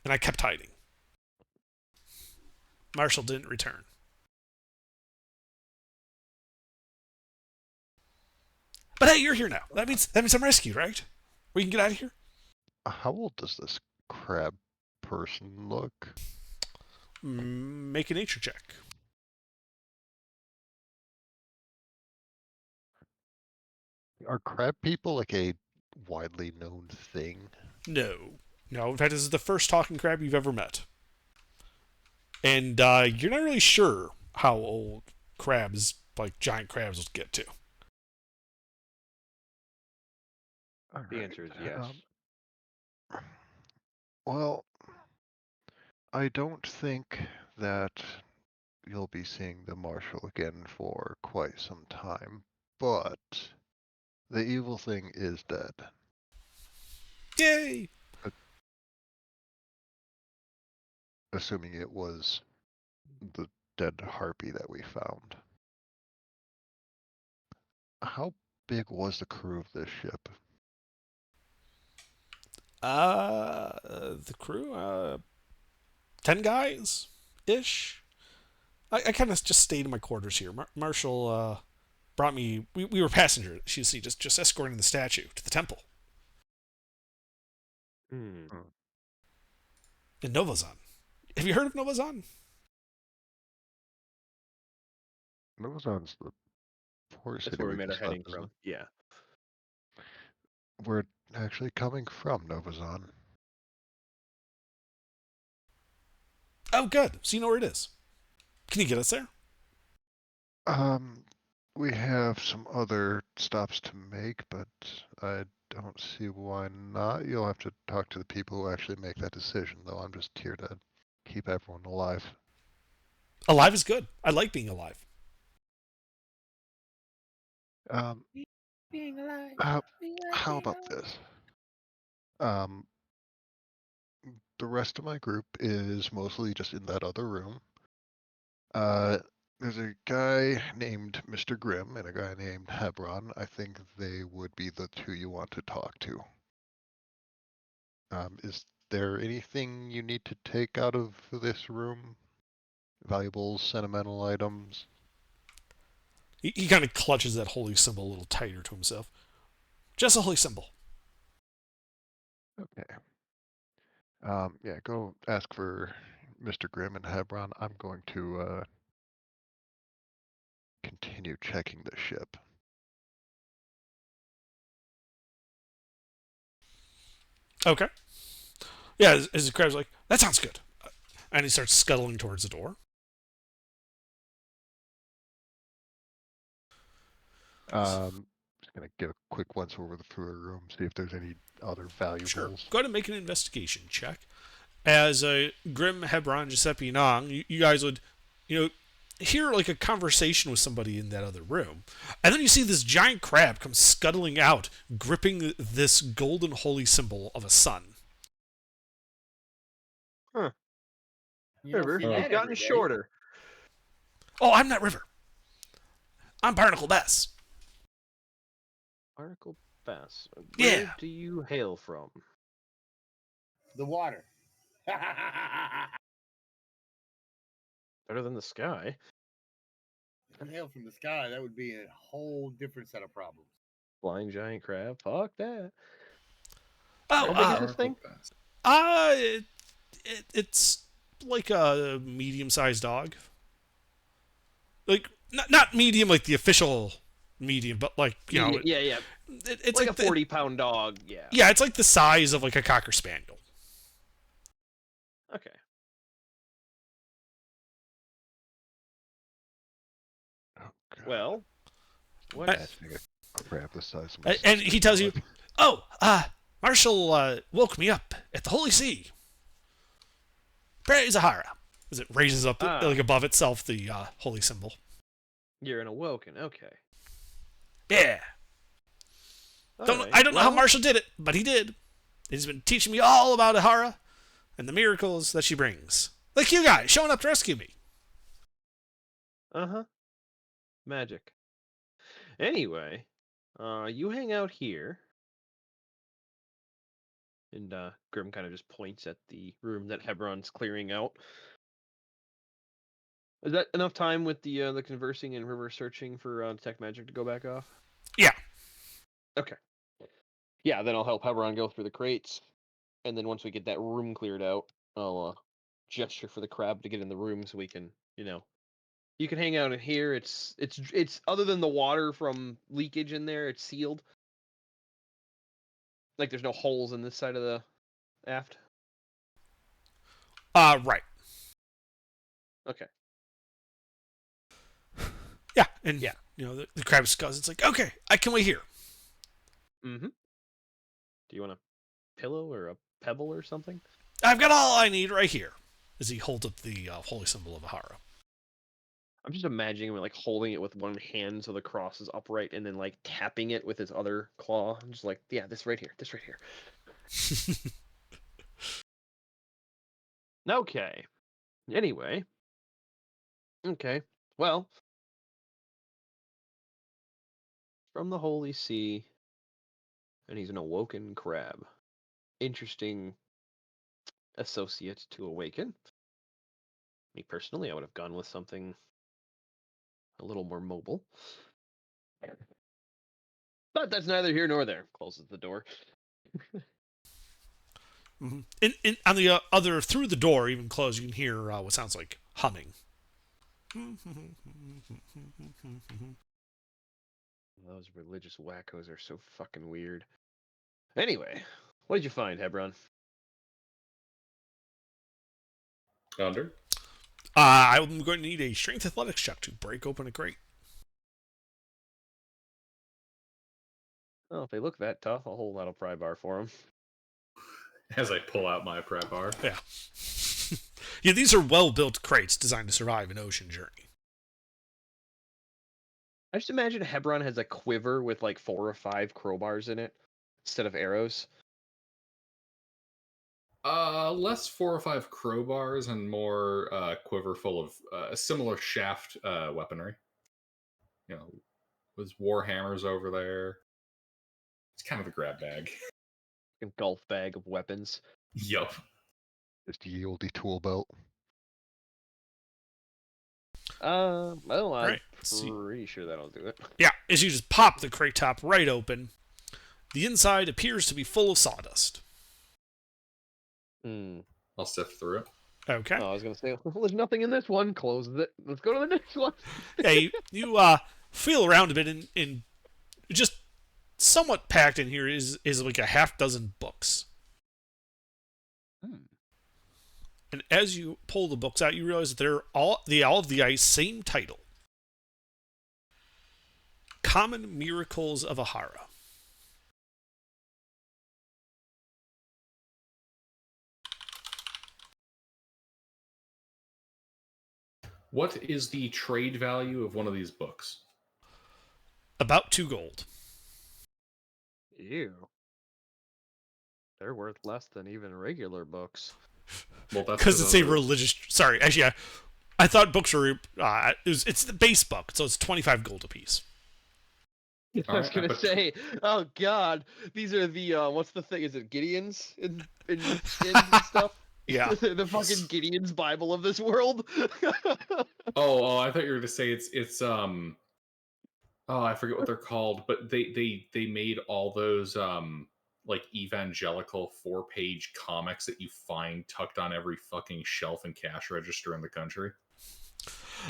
And I kept hiding. Marshall didn't return. But hey, you're here now. That means I'm rescued, right? We can get out of here? How old does this crab person look? Make a nature check. Are crab people like a widely known thing? No. In fact, this is the first talking crab you've ever met. And you're not really sure how old crabs, like giant crabs, will get to. The answer is yes. Well, I don't think that you'll be seeing the Marshal again for quite some time. But the evil thing is dead. Yay! Assuming it was the dead harpy that we found. How big was the crew of this ship? The crew, 10 guys ish. I kind of just stayed in my quarters here. Marshall brought me. We were passengers. You see, just escorting the statue to the temple Hmm. in Novazan. Have you heard of Novazan? Novazan's the port city That's where we we made our just left, heading isn't from. Yeah. it? We're actually coming from Novazan. Oh, good. So you know where it is. Can you get us there? We have some other stops to make, but I don't see why not. You'll have to talk to the people who actually make that decision, though. I'm just here to keep everyone alive. Alive is good. I like being alive. Being alive. How about this? The rest of my group is mostly just in that other room. There's a guy named Mr. Grimm and a guy named Hebron. I think they would be the two you want to talk to. Is there anything you need to take out of this room? Valuables, sentimental items? He kind of clutches that holy symbol a little tighter to himself. Just a holy symbol. Okay. Yeah, go ask for Mr. Grimm and Hebron. I'm going to continue checking the ship. Okay. Yeah, as the crab's like, that sounds good. And he starts scuttling towards the door. Just gonna get a quick once over through the room, see if there's any other valuables. Sure. Go ahead and make an investigation check. As Grim, Hebron, Giuseppe, Nong, you guys would, hear like a conversation with somebody in that other room. And then you see this giant crab come scuttling out, gripping this golden holy symbol of a sun. Huh. You don't River, see you've that gotten every day. shorter. Oh, I'm not River. I'm Barnacle Bass. Barnacle Bass. Where Yeah. do you hail from? The water. Better than the sky. Hail from the sky. That would be a whole different set of problems. Flying giant crab. Fuck that. Oh, How big is this thing? It's like a medium-sized dog. Like not medium like the official medium, but like Yeah. it's like a the- 40-pound dog. Yeah. Yeah, it's like the size of like a cocker spaniel. Okay. Oh, God. Well, what? Imagining a crab the size of my And he tells you, sister. "Oh, Marshall woke me up at the Holy See. Praise Ahara." As it raises up like above itself the holy symbol. You're an awoken. Okay. Yeah. I don't know how Marshall did it, but he did. He's been teaching me all about Ahara and the miracles that she brings. Like you guys showing up to rescue me. Magic. Anyway, you hang out here. And Grim kind of just points at the room that Hebron's clearing out. Is that enough time with the conversing and river searching for detect magic to go back off? Yeah. Okay. Yeah, then I'll help Hebron go through the crates, and then once we get that room cleared out, I'll gesture for the crab to get in the room so we can, you can hang out in here. It's other than the water from leakage in there, it's sealed. Like there's no holes in this side of the aft. Right. Okay. Yeah, and the crab skulls. It's like, okay, I can wait here. Mm-hmm. Do you want a pillow or a pebble or something? I've got all I need right here. As he holds up the holy symbol of Ahara. I'm just imagining him like holding it with one hand so the cross is upright, and then like tapping it with his other claw. I'm just like, yeah, this right here, this right here. Okay. Anyway. Okay. Well, from the Holy See, and he's an awoken crab. Interesting associate to awaken. Me personally, I would have gone with something a little more mobile. But that's neither here nor there. Closes the door. Mm-hmm. On the other, through the door, even closed, you can hear what sounds like humming. Those religious wackos are so fucking weird. Anyway, what did you find, Hebron? Under. I'm going to need a strength athletics check to break open a crate. Oh, if they look that tough, I'll hold out a pry bar for them. As I pull out my pry bar. Yeah. Yeah, these are well-built crates designed to survive an ocean journey. I just imagine Hebron has a quiver with like 4 or 5 crowbars in it instead of arrows. Less 4 or 5 crowbars and more quiver full of similar shaft weaponry. You know, with war hammers over there. It's kind of a grab bag. A golf bag of weapons. Yup. Just a yieldy tool belt. Well, I'm Right. pretty sure that'll do it. Yeah, as you just pop the crate top right open, the inside appears to be full of sawdust. I'll sift through it. Okay. Oh, I was gonna say, well, there's nothing in this one. Close it. Let's go to the next one. Yeah, you feel around a bit, and just somewhat packed in here is like a half dozen books. And as you pull the books out, you realize that they're all of the same title: Common Miracles of Ahara. What is the trade value of one of these books? About 2 gold. Ew. They're worth less than even regular books. Well, that's Because it's a other- religious. Sorry, actually, I thought books were. It's the base book, so it's 25 gold apiece. I was Alright, gonna but- say, oh god, these are the what's the thing? Is it Gideon's in stuff? Yeah. The fucking Gideon's Bible of this world. Oh, I thought you were to say it's oh, I forget what they're called, but they made all those like evangelical 4-page comics that you find tucked on every fucking shelf and cash register in the country.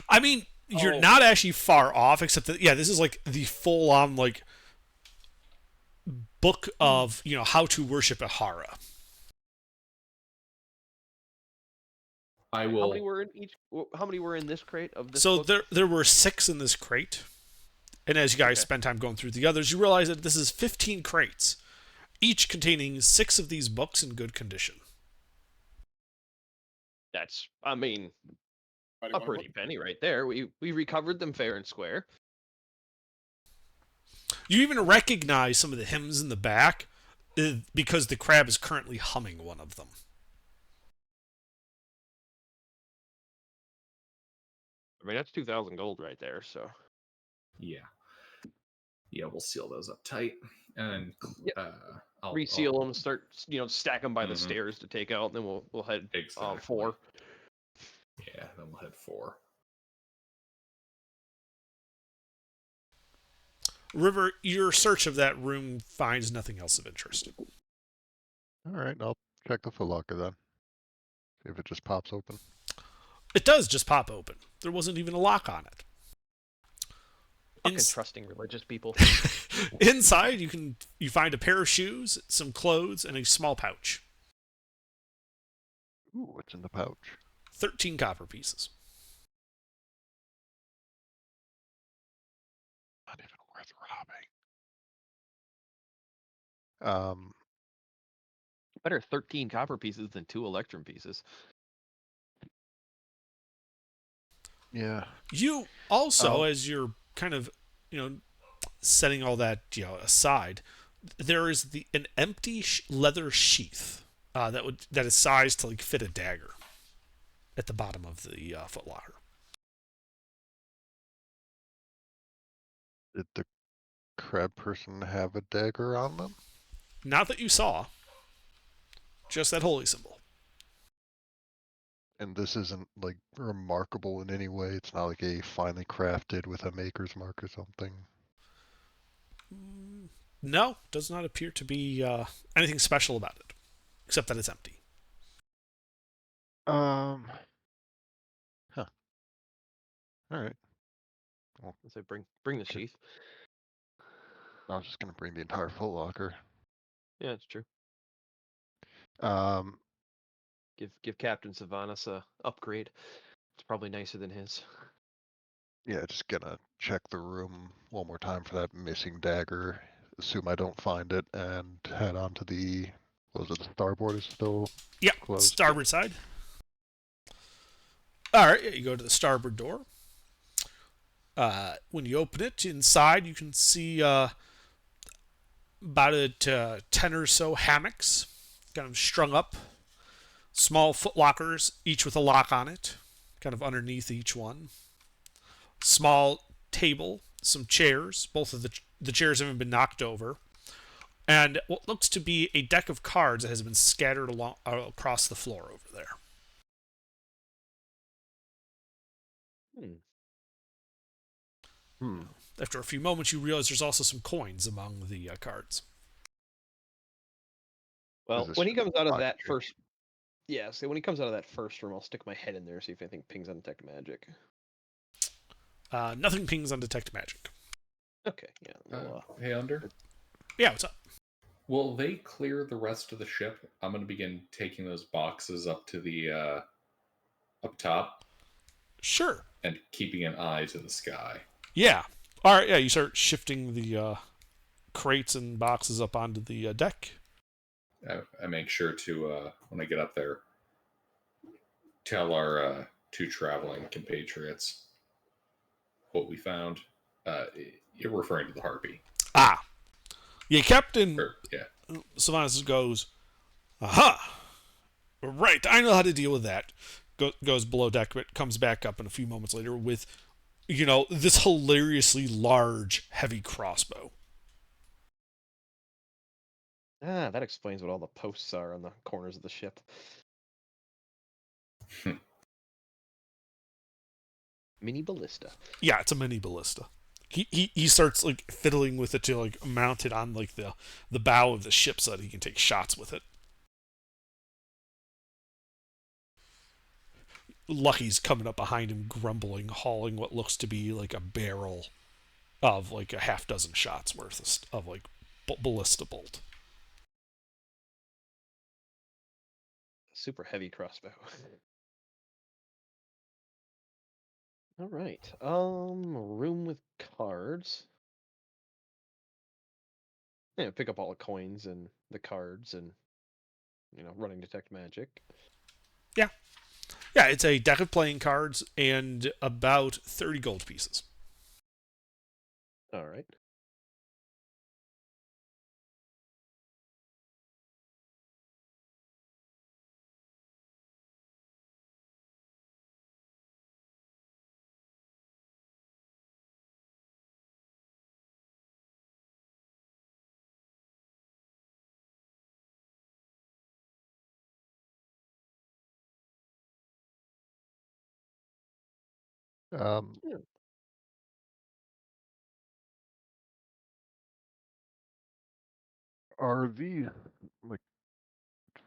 I mean, you're Oh. not actually far off, except that this is like the full-on like book of how to worship Ahara. I How many will. were in each? How many were in this crate of this? So book? there were 6 in this crate, and as you guys Okay. spend time going through the others, you realize that this is 15 crates, each containing 6 of these books in good condition. That's, I mean, Anybody a wanna pretty penny right there. We recovered them fair and square. You even recognize some of the hymns in the back because the crab is currently humming one of them. I mean, that's 2,000 gold right there. So Yeah, we'll seal those up tight and Yep. I'll reseal them, start stack them by the Mhm. stairs to take out, and then we'll head Exactly. 4. Yeah, then we'll head 4. River, your search of that room finds nothing else of interest. Alright, I'll check the Foot Locker then. See if it just pops open. It does just pop open. There wasn't even a lock on it. Fucking Ins- trusting religious people. Inside, you find a pair of shoes, some clothes, and a small pouch. Ooh, what's in the pouch? 13 copper pieces. Not even worth robbing. Better 13 copper pieces than 2 electrum pieces. Yeah. You also, Oh. as you're kind of, setting all that aside, there is an empty leather sheath that is sized to like fit a dagger at the bottom of the footlocker. Did the crab person have a dagger on them? Not that you saw, just that holy symbol. And this isn't like remarkable in any way. It's not like a finely crafted with a maker's mark or something. No, does not appear to be anything special about it, except that it's empty. Huh. All right. I say bring the Okay. sheath. I was just gonna bring the entire Foot Locker. Yeah, it's true. Um. Give Captain Savanas a upgrade. It's probably nicer than his. Yeah, just gonna check the room one more time for that missing dagger. Assume I don't find it, and head on to the. What was it? The starboard is still Yeah, closed. starboard side. All right, you go to the starboard door. When you open it, inside you can see about 10 or so hammocks, kind of strung up. Small foot lockers, each with a lock on it, kind of underneath each one. Small table, some chairs. Both of the chairs haven't been knocked over. And what looks to be a deck of cards that has been scattered across the floor over there. After a few moments, you realize there's also some coins among the cards. Well, this when he just comes out of mind that trick? first, yeah. So when he comes out of that first room, I'll stick my head in there, see if anything pings on detect magic. Nothing pings on detect magic. Okay, yeah. Well, Hey, Under. Yeah, what's up? Will they clear the rest of the ship? I'm going to begin taking those boxes up to the up top Sure. and keeping an eye to the sky. Yeah. All right. Yeah, you start shifting the crates and boxes up onto the deck. I make sure to, when I get up there, tell our two traveling compatriots what we found. You're referring to the Harpy. Ah. Yeah, Captain Yeah. Sylvanus goes, aha. Right, I know how to deal with that. Goes below deck, but comes back up in a few moments later with, this hilariously large, heavy crossbow. that explains what all the posts are on the corners of the ship. Mini ballista. Yeah, it's a mini ballista. He starts like fiddling with it to like mount it on like the bow of the ship so that he can take shots with it. Lucky's coming up behind him, grumbling, hauling what looks to be like a barrel of like a half dozen shots worth of like ballista bolt. Super heavy crossbow. All right. Room with cards. Yeah, pick up all the coins and the cards and running detect magic. Yeah. Yeah, it's a deck of playing cards and about 30 gold pieces. All right. Yeah. Are these like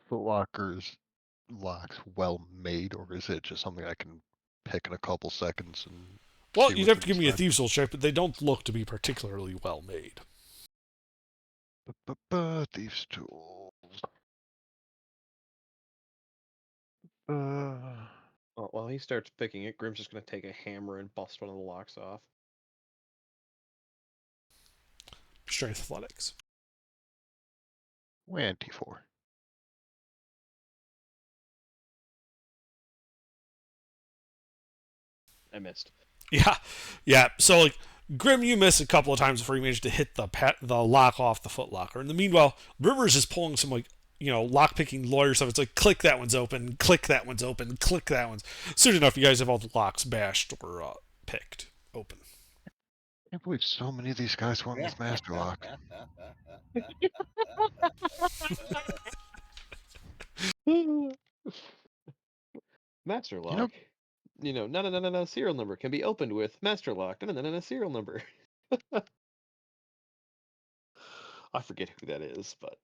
Foot Lockers locks well made, or is it just something I can pick in a couple seconds and Well, see you'd what's have to give me a inside? thieves' tool check, but they don't look to be particularly well made. Thieves' tools. Uh, Well, while he starts picking it, Grim's just going to take a hammer and bust one of the locks off. Strength athletics. 24. I missed. Yeah. So like Grim, you miss a couple of times before you manage to hit the lock off the footlocker. In the meanwhile, Rivers is pulling some like lock picking lawyer stuff. It's like click that one's open, click that one's open, click that one's. Soon enough, you guys have all the locks bashed or picked open. I can't believe so many of these guys want this master lock. Master You know- lock. No, serial number can be opened with master lock. No, serial number. I forget who that is, but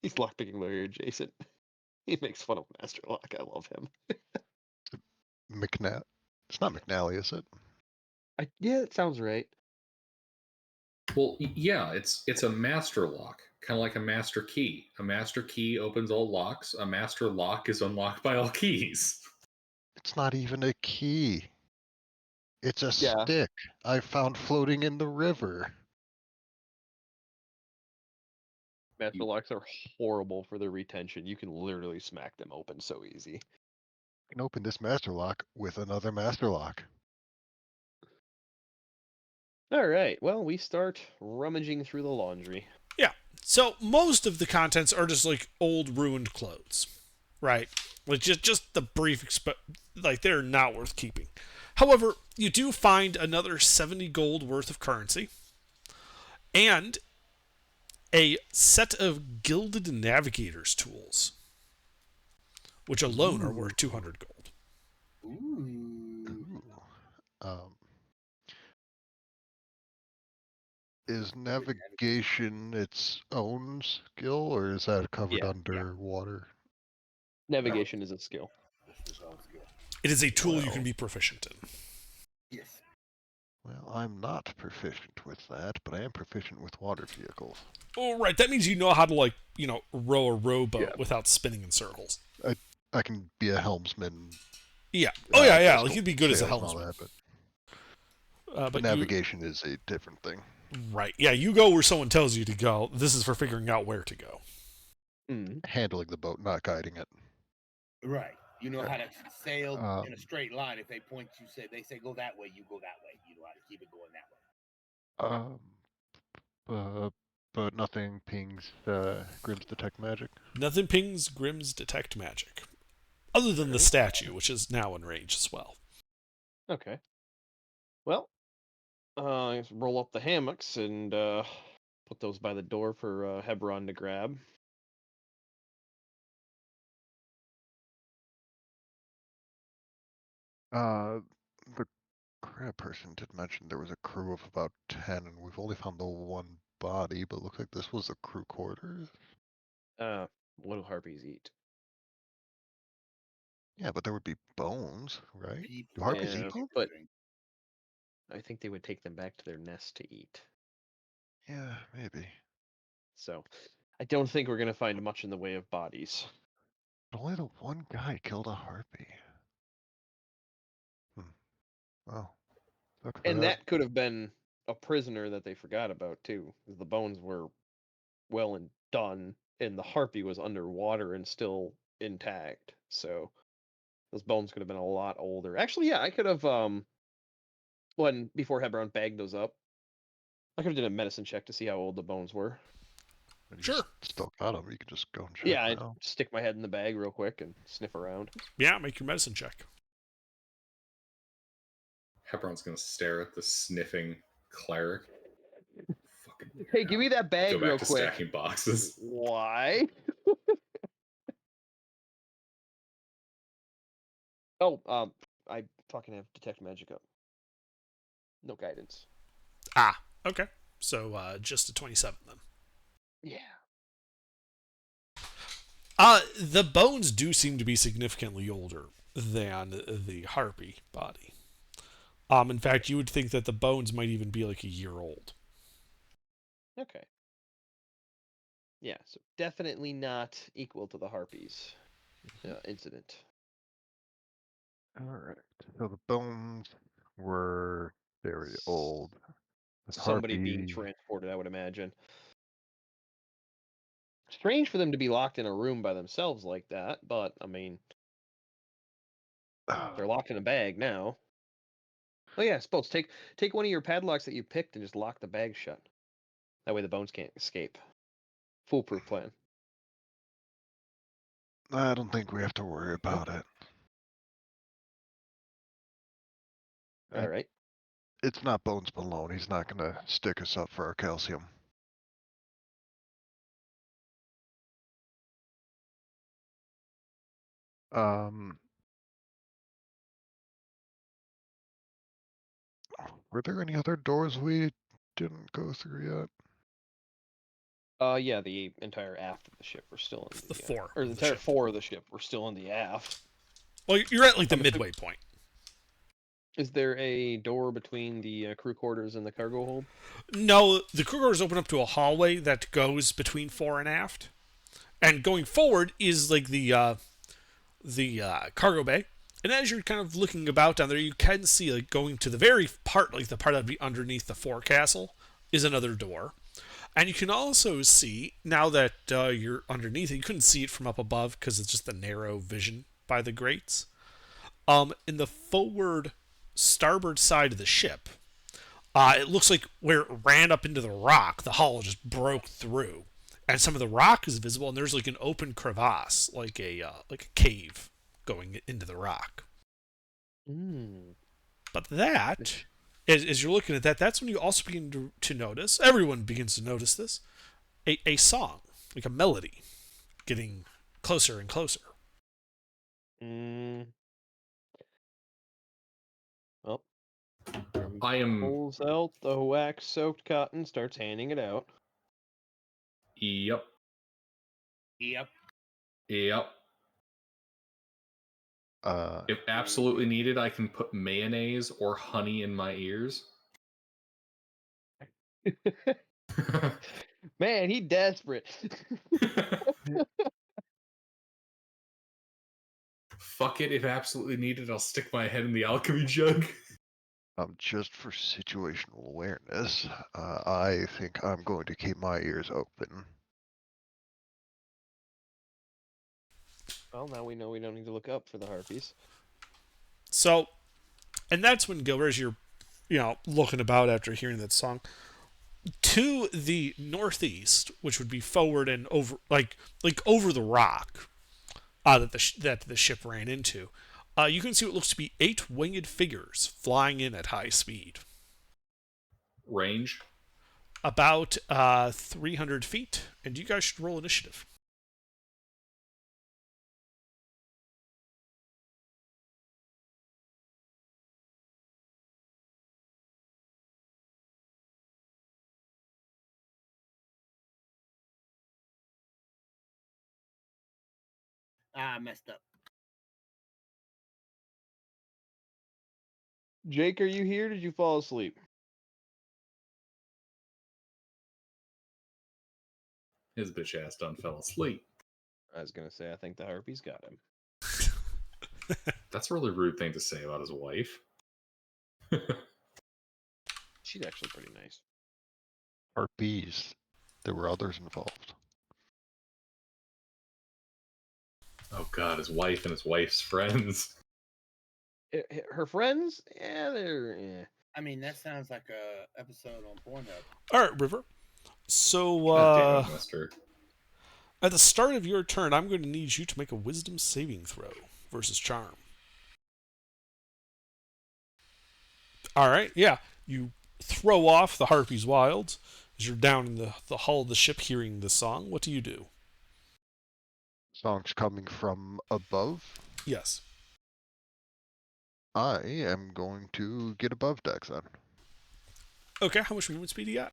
he's lockpicking lawyer adjacent. He makes fun of master lock. I love him. It's not McNally, is it? Yeah, it sounds right. Well, yeah, it's a master lock, kind of like a master key. A master key opens all locks. A master lock is unlocked by all keys. It's not even a key. It's a Yeah. stick I found floating in the river. Master locks are horrible for their retention. You can literally smack them open so easy. I can open this master lock with another master lock. All right. Well, we start rummaging through the laundry. Yeah. So most of the contents are just like old ruined clothes, right? Like just the brief like they're not worth keeping. However, you do find another 70 gold worth of currency and a set of gilded navigator's tools, which alone are worth 200 gold. Ooh. Is navigation its own skill, or is that covered Yeah. underwater? Navigation is a skill. It is a tool you can be proficient in. Yes. Well, I'm not proficient with that, but I am proficient with water vehicles. Oh, right. That means you know how to, like, row a rowboat Yeah. without spinning in circles. I can be a helmsman. Yeah. Oh, yeah. Like, pistol you'd be good as a sails and all helmsman. that, but navigation is a different thing. Right. Yeah, you go where someone tells you to go. This is for figuring out where to go. Handling the boat, not guiding it. Right. You know how to sail in a Um, straight line. If they point, they say go that way, you go that way. You know how to keep it going that way. But nothing pings Grimm's detect magic. Nothing pings Grimm's detect magic. Other than the statue, which is now in range as well. Okay. Well, I guess roll up the hammocks and put those by the door for Hebron to grab. The crab person did mention there was a crew of about 10, and we've only found the one body, but it looks like this was the crew quarters. What do harpies eat? Yeah, but there would be bones, right? Do People, harpies Yeah, eat bones? but I think they would take them back to their nest to eat. Yeah, maybe. So I don't think we're going to find much in the way of bodies. But only the one guy killed a harpy. Well, sucks for And that. that could have been a prisoner that they forgot about too, 'cause the bones were well and done, and the harpy was underwater and still intact. So those bones could have been a lot older. Actually, yeah, I could have before Hebron bagged those up, I could have did a medicine check to see how old the bones were. And you Sure. Still got them. You can just go and check Yeah, I'd now. stick my head in the bag real quick and sniff around. Yeah, make your medicine check. Hebron's gonna stare at the sniffing cleric. Fucking Hey, give me that bag go back real to quick. stacking boxes. Why? Oh, I fucking have detect magic up. No guidance. Ah, okay. So just a 27 then. Yeah. The bones do seem to be significantly older than the harpy body. In fact, you would think that the bones might even be like a year old. Okay. Yeah, so definitely not equal to the harpies incident. Alright. So the bones were very old. The Somebody being harpy- transported, I would imagine. Strange for them to be locked in a room by themselves like that, but I mean, they're locked in a bag now. Oh yeah, spells. Take one of your padlocks that you picked and just lock the bag shut. That way the bones can't escape. Foolproof plan. I don't think we have to worry about it. All right. It's not Bones Malone. He's not going to stick us up for our calcium. Were there any other doors we didn't go through yet? Yeah, the entire aft of the ship were still in The fore or of the the entire ship. fore of the ship were still in the aft. Well, you're at like the I'm assuming- midway point. Is there a door between the crew quarters and the cargo hold? No, the crew quarters open up to a hallway that goes between fore and aft, and going forward is like the cargo bay. And as you're kind of looking about down there, you can see like going to the very part, like the part that'd be underneath the forecastle, is another door. And you can also see, now that you're underneath it, you couldn't see it from up above because it's just the narrow vision by the grates. In the forward starboard side of the ship, it looks like where it ran up into the rock, the hull just broke through, and some of the rock is visible, and there's like an open crevasse, like a cave going into the rock. But that, as you're looking at that, that's when you also begin to notice, everyone begins to notice this, a song, like a melody, getting closer and closer. Well, I am. pulls out the wax-soaked cotton, starts handing it out. Yep. Yep. Yep. If absolutely needed, I can put mayonnaise or honey in my ears. Man, he desperate. Fuck it, if absolutely needed, I'll stick my head in the alchemy jug. Just for situational awareness, I think I'm going to keep my ears open. Well, now we know we don't need to look up for the harpies. So, and that's when Gilbert, as you're, looking about after hearing that song, to the northeast, which would be forward and over, like over the rock that the ship ran into, you can see what looks to be 8 winged figures flying in at high speed. Range? About 300 feet, and you guys should roll initiative. I messed up. Jake, are you here? Did you fall asleep? His bitch ass done fell asleep. I was gonna say, I think the harpies got him. That's a really rude thing to say about his wife. She's actually pretty nice. Harpies. There were others involved. Oh god, his wife and his wife's friends. Her friends? Yeah, they're. Yeah. I mean, that sounds like a episode on Pornhub. All right, River. So, God damn it, mister. at the start of your turn, I'm going to need you to make a wisdom saving throw versus charm. All right, yeah. You throw off the Harpy's Wilds as you're down in the hull of the ship hearing the song. What do you do? Songs coming from above. Yes. I am going to get above decks then. Okay, how much movement speed do you got?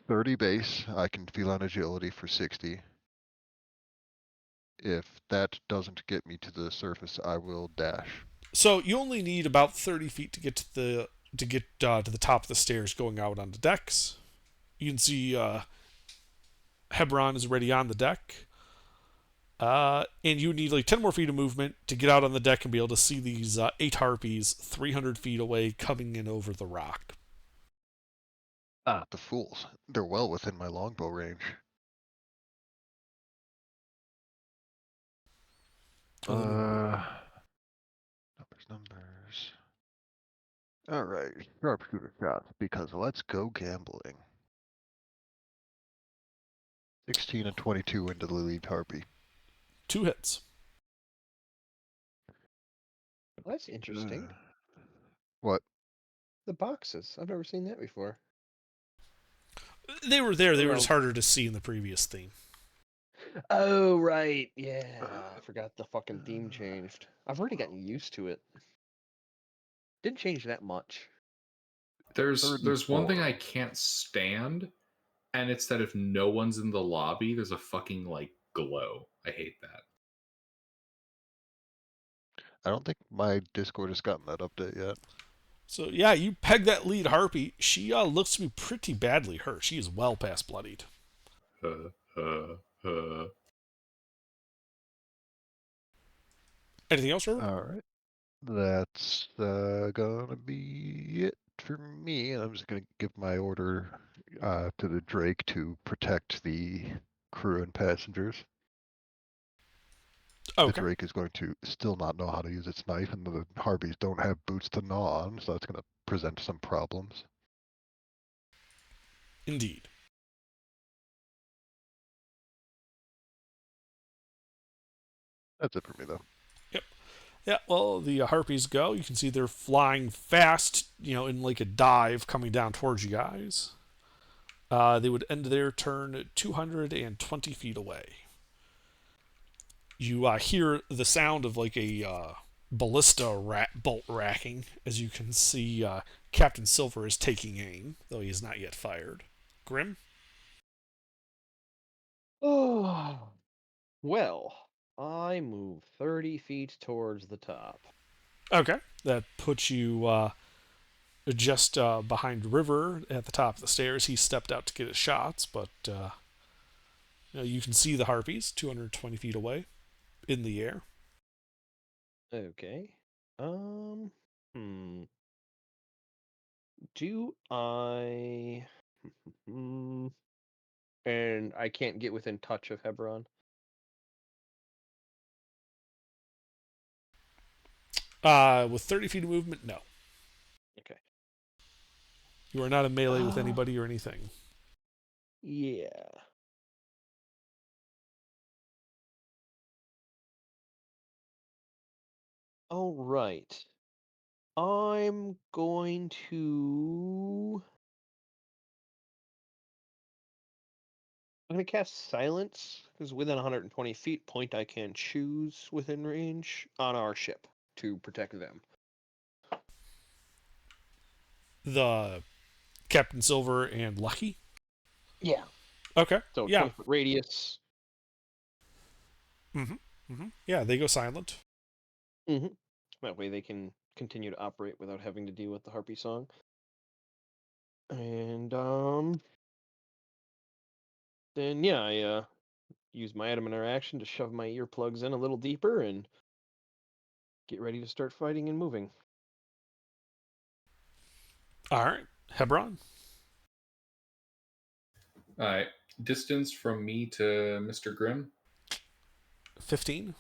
30 base. I can feel on agility for 60. If that doesn't get me to the surface, I will dash. So you only need about 30 feet to get to the top of the stairs going out onto decks. You can see Hebron is already on the deck. And you need like 10 more feet of movement to get out on the deck and be able to see these 8 harpies 300 feet away coming in over the rock. The fools. They're well within my longbow range. Numbers. Alright, sharpshooter shots, because let's go gambling. 16 and 22 into the lead harpy. 2 hits. Well, that's interesting. What? The boxes. I've never seen that before. They were there. They were just Well- harder to see in the previous theme. Oh, right. Yeah. I forgot the fucking theme changed. I've already gotten used to it. Didn't change that much. There's one thing 34. I can't stand, and it's that if no one's in the lobby, there's a fucking like glow. I hate that. I don't think my Discord has gotten that update yet. So yeah, you peg that lead harpy. She looks to be pretty badly hurt. She is well past bloodied. Anything else, Robert? Alright. That's gonna be it for me. And I'm just gonna give my order to the Drake to protect the crew and passengers. The Okay, Drake is going to still not know how to use its knife, and the Harpies don't have boots to gnaw on, so that's going to present some problems. indeed. That's it for me, though. Yeah, well, the harpies go. You can see they're flying fast, in like a dive coming down towards you guys. They would end their turn 220 feet away. You hear the sound of like a ballista bolt racking, as you can see Captain Silver is taking aim, though he has not yet fired. Grim? Oh. Well, I move 30 feet towards the top. Okay, that puts you just behind River at the top of the stairs. He stepped out to get his shots, but you can see the harpies 220 feet away in the air. Okay. Do I... And I can't get within touch of Hebron. With 30 feet of movement, no. Okay. You are not in melee with anybody or anything. Yeah. All right. I'm going to... I'm going to cast Silence, because within 120 feet, point I can choose within range on our ship to protect them. The Captain Silver and Lucky? Yeah. Okay. So Yeah. 20-foot radius. Yeah, they go silent. Mm-hmm. That way they can continue to operate without having to deal with the Harpy song. And then yeah, I use my item interaction to shove my earplugs in a little deeper and get ready to start fighting and moving. All right. Hebron? All right, distance from me to Mr. Grimm. 15.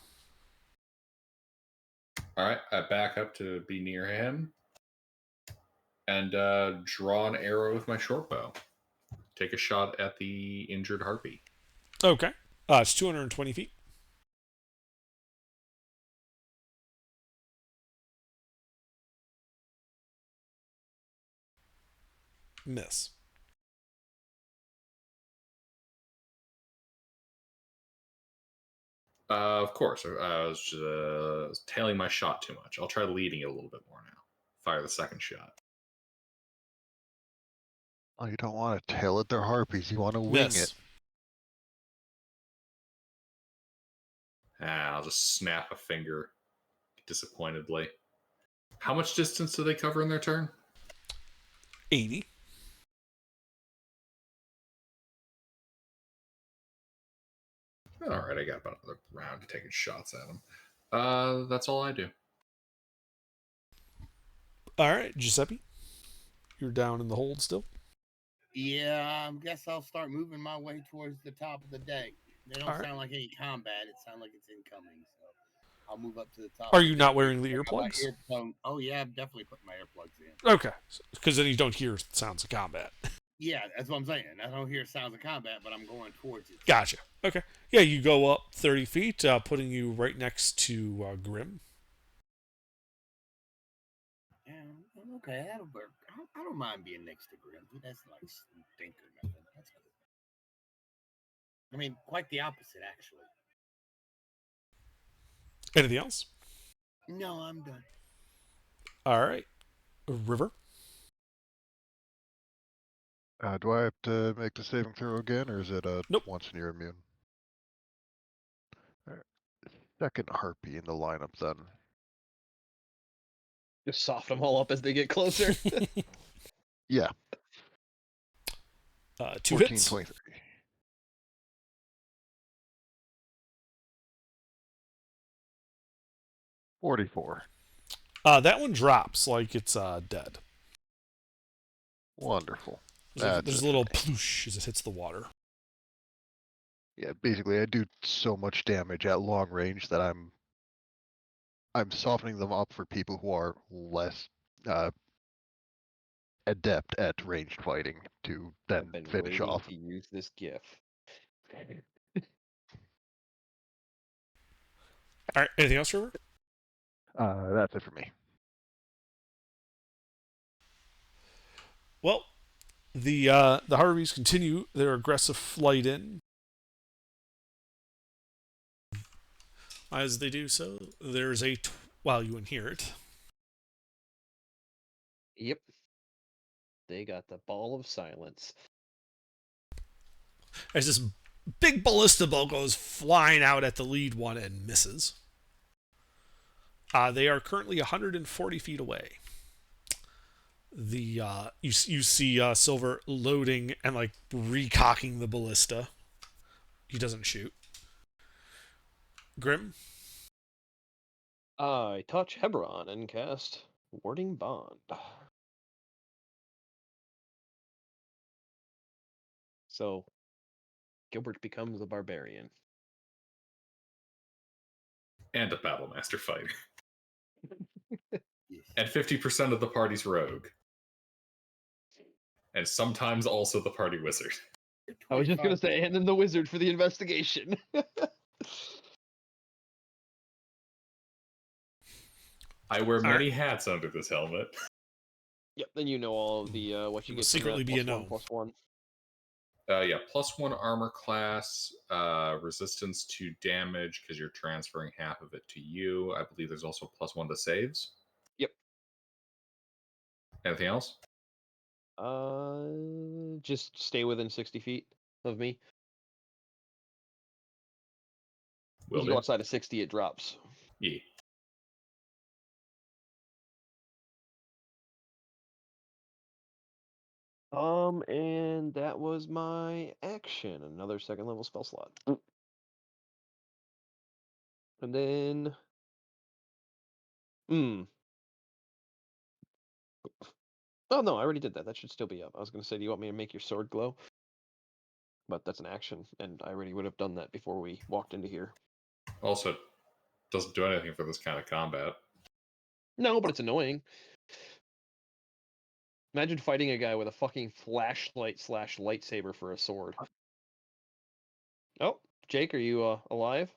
All right, I back up to be near him and draw an arrow with my short bow. Take a shot at the injured harpy. Okay. It's 220 feet. Miss. Of course, I was just tailing my shot too much. I'll try leading it a little bit more now. Fire the second shot. Oh, you don't want to tail it, they're Harpies. You want to wing Miss. it. I'll just snap a finger disappointedly. How much distance do they cover in their turn? 80. All right, I got about another round to taking shots at them. That's all I do. All right, Giuseppe. You're down in the hold still. Yeah, I guess I'll start moving my way towards the top of the deck. They don't All right. sound like any combat. It sounds like it's incoming. So I'll move up to the top. Are you not wearing the I got my earplugs? Oh yeah, I'm definitely putting my earplugs in. Okay, because then you don't hear sounds of combat. Yeah, that's what I'm saying. I don't hear sounds of combat, but I'm going towards it. Gotcha. Okay. Yeah, you go up 30 feet, putting you right next to Grim. Yeah, okay, that'll work. I don't mind being next to Grim. That's like stink or nothing. That's good. I mean, quite the opposite, actually. Anything else? No, I'm done. All right. River. Do I have to make the saving throw again, or is it a Nope. once and you're immune? All right. Second harpy in the lineup then. Just soften them all up as they get closer. Yeah. 2 14, hits. 23. 44. That one drops like it's dead. Wonderful. There's a little ploosh as it hits the water. Yeah, basically I do so much damage at long range that I'm softening them up for people who are less adept at ranged fighting to then I've been finish waiting off. to use this GIF. All right. Anything else, River? That's it for me. Well, the Harpies continue their aggressive flight in. As they do so, there's a well, you inherit it. Yep. They got the ball of silence. As this big ballista bolt goes flying out at the lead one and misses. They are currently 140 feet away. The you see Silver loading and like recocking the ballista. He doesn't shoot. Grim. I touch Hebron and cast Warding Bond. So Gilbert becomes a barbarian. And a Battlemaster fighter. Yes. And 50% of the party's rogue. And sometimes also the party wizard. I was just gonna say, and then the wizard for the investigation. I wear many hats under this helmet. Yep. Then you know all of the what you You will get. secretly be a gnome. +1/+1. Yeah, +1 armor class, resistance to damage because you're transferring half of it to you. I believe there's also +1 to saves. Yep. Anything else? Just stay within 60 feet of me. Will If you go do. outside of 60, it drops. Yeah. And that was my action. Another second level spell slot. And then, oh no, I already did that. That should still be up. I was gonna say, do you want me to make your sword glow? But that's an action, and I already would have done that before we walked into here. Also, doesn't do anything for this kind of combat. No, but it's annoying. Imagine fighting a guy with a fucking flashlight / lightsaber for a sword. Oh, Jake, are you alive?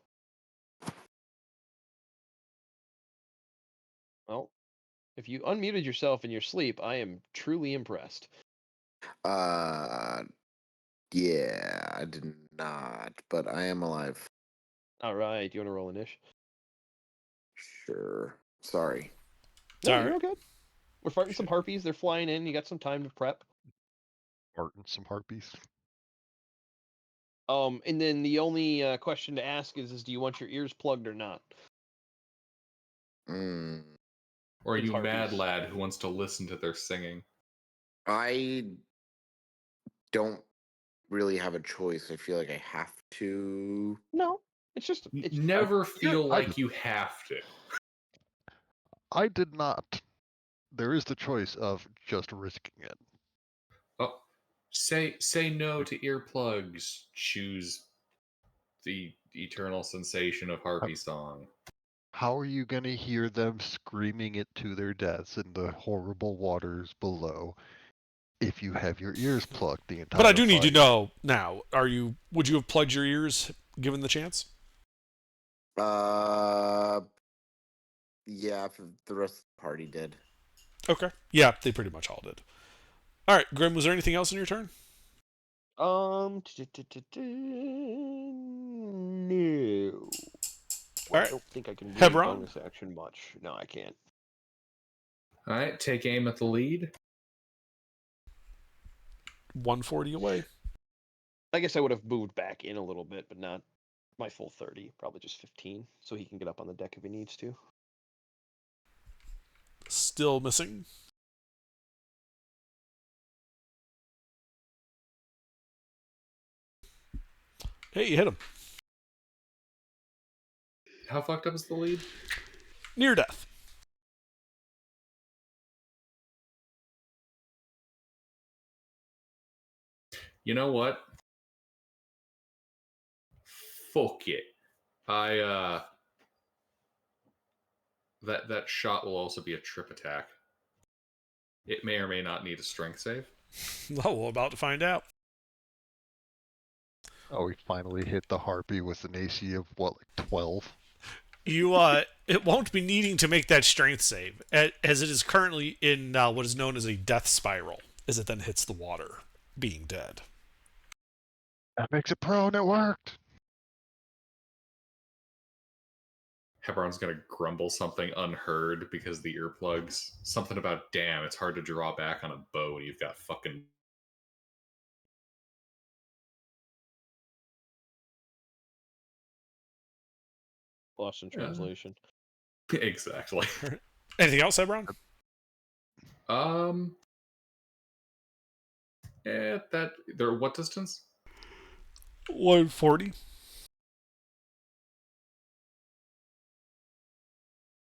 Well, if you unmuted yourself in your sleep, I am truly impressed. Yeah, I did not, but I am alive. All right, you want to roll a niche? Sure. Sorry. No, All you're right. all good. We're fighting some harpies. They're flying in. You got some time to prep. Martin, some harpies. And then the only question to ask is do you want your ears plugged or not? Mm, Or are It's you mad harpies. lad who wants to listen to their singing? I don't really have a choice. I feel like I have to. No, it's just it's Never feel I- like you have to. I did not. There is the choice of just risking it. Oh, say no to earplugs. Choose the eternal sensation of harpy song. how are you going to hear them screaming it to their deaths in the horrible waters below if you have your ears plugged the entire But I do need to fight? know now. Would you have plugged your ears given the chance? Yeah, for the rest of the party did. Okay. Yeah, they pretty much all did. All right, Grim. Was there anything else in your turn? No. I Alright. don't think I can do a Hebron? bonus action much. No, I can't. All right, take aim at the lead. 140 away. I guess I would have moved back in a little bit, but not my full 30. Probably just 15, so he can get up on the deck if he needs to. Still missing. Hey, you hit him. How fucked up is the lead? Near death. You know what? Fuck it. That shot will also be a trip attack. It may or may not need a strength save. Oh, we're about to find out. Oh, we finally hit the harpy with an AC of what, like 12? It won't be needing to make that strength save, as it is currently in what is known as a death spiral, as it then hits the water, being dead. That makes it prone. It worked. Hebron's gonna grumble something unheard because the earplugs. Something about, damn, it's hard to draw back on a bow when you've got fucking. Lost in translation. Exactly. Anything else, Hebron? They're what distance? 140.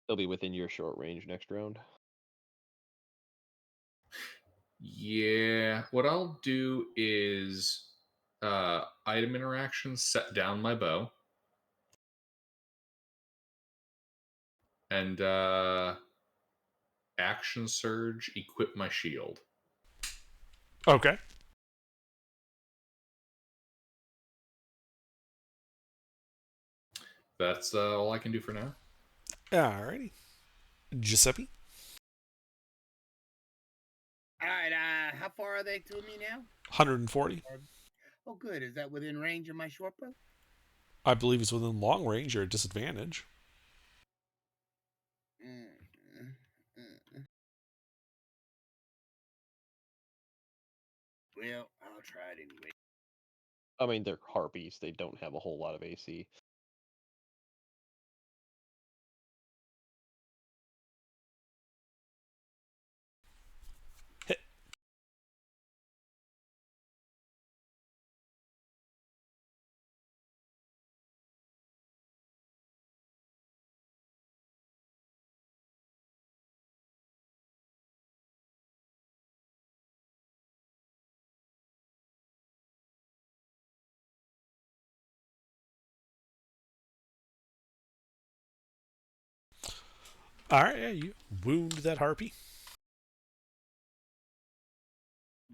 They'll be within your short range next round. Yeah. What I'll do is item interaction, set down my bow. And action surge, equip my shield. Okay. That's all I can do for now. Alrighty. Giuseppe? All right, how far are they to me now? 140. Oh, good. Is that within range of my short bow? I believe it's within long range or a disadvantage. Well, I'll try it anyway. I mean, they're harpies. They don't have a whole lot of AC. Hit. Alright, yeah, you wound that harpy.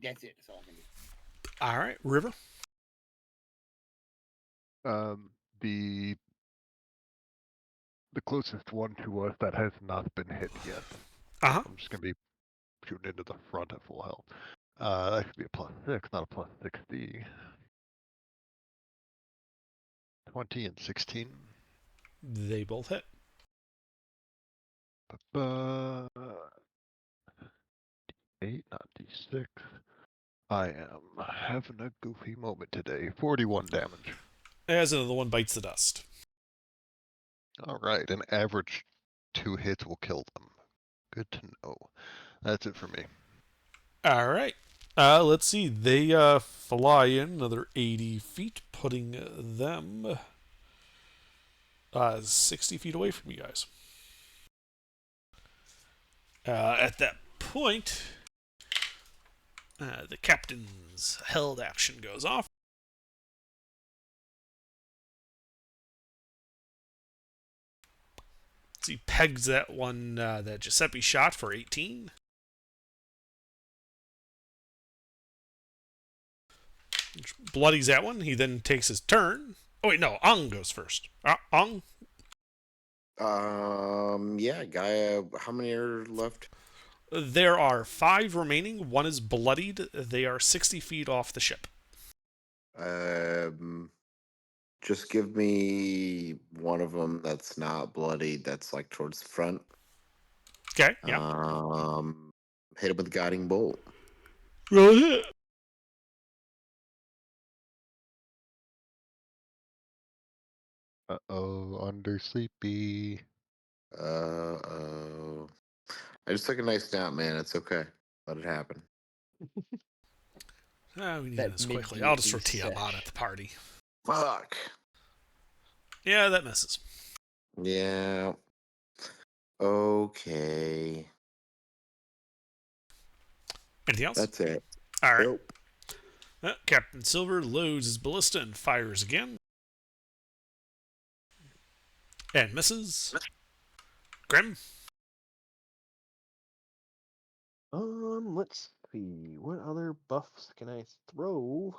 That's it. That's all I can do. Alright, River? The closest one to us that has not been hit yet. Uh-huh. I'm just gonna be shooting into the front at full health. That should be a +6, not a +60. 20 and 16. They both hit. D8, not D6. I am having a goofy moment today. 41 damage. As another one bites the dust. Alright, an average 2 hits will kill them. Good to know. That's it for me. Alright. Let's see. They fly in another 80 feet, putting them 60 feet away from you guys. At that point, the captain's held action goes off. So he pegs that one that Giuseppe shot for 18. Which bloodies that one. He then takes his turn. Oh, wait, no. Ung goes first. Ung? Yeah, Gaia. How many are left? There are 5 remaining. One is bloodied. They are 60 feet off the ship. Just give me one of them that's not bloody. That's like towards the front. Okay, yeah. Hit him with the guiding bolt. Roll it. Under sleepy. I just took a nice nap, man. It's okay. Let it happen. We need That this quickly. mid-duty I'll just throw Tiamat sesh. at the party. Fuck. Yeah, that misses. Yeah. Okay. Anything else? That's it. All right. Nope. Captain Silver loads his ballista and fires again. And misses. Grim. Let's see. What other buffs can I throw?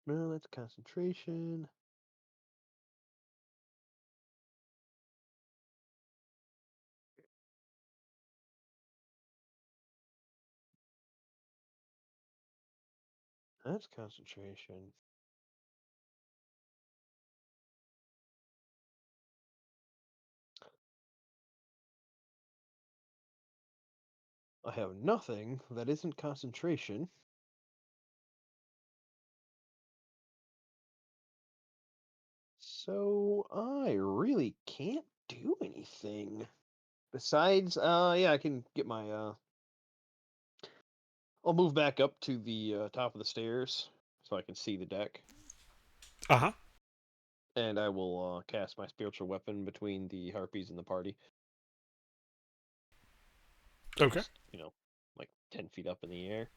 No, that's concentration. That's concentration. I have nothing that isn't concentration. So I really can't do anything. Besides, yeah, I can get my, I'll move back up to the top of the stairs so I can see the deck. Uh-huh. And I will cast my spiritual weapon between the harpies and the party. Okay. Just, like 10 feet up in the air.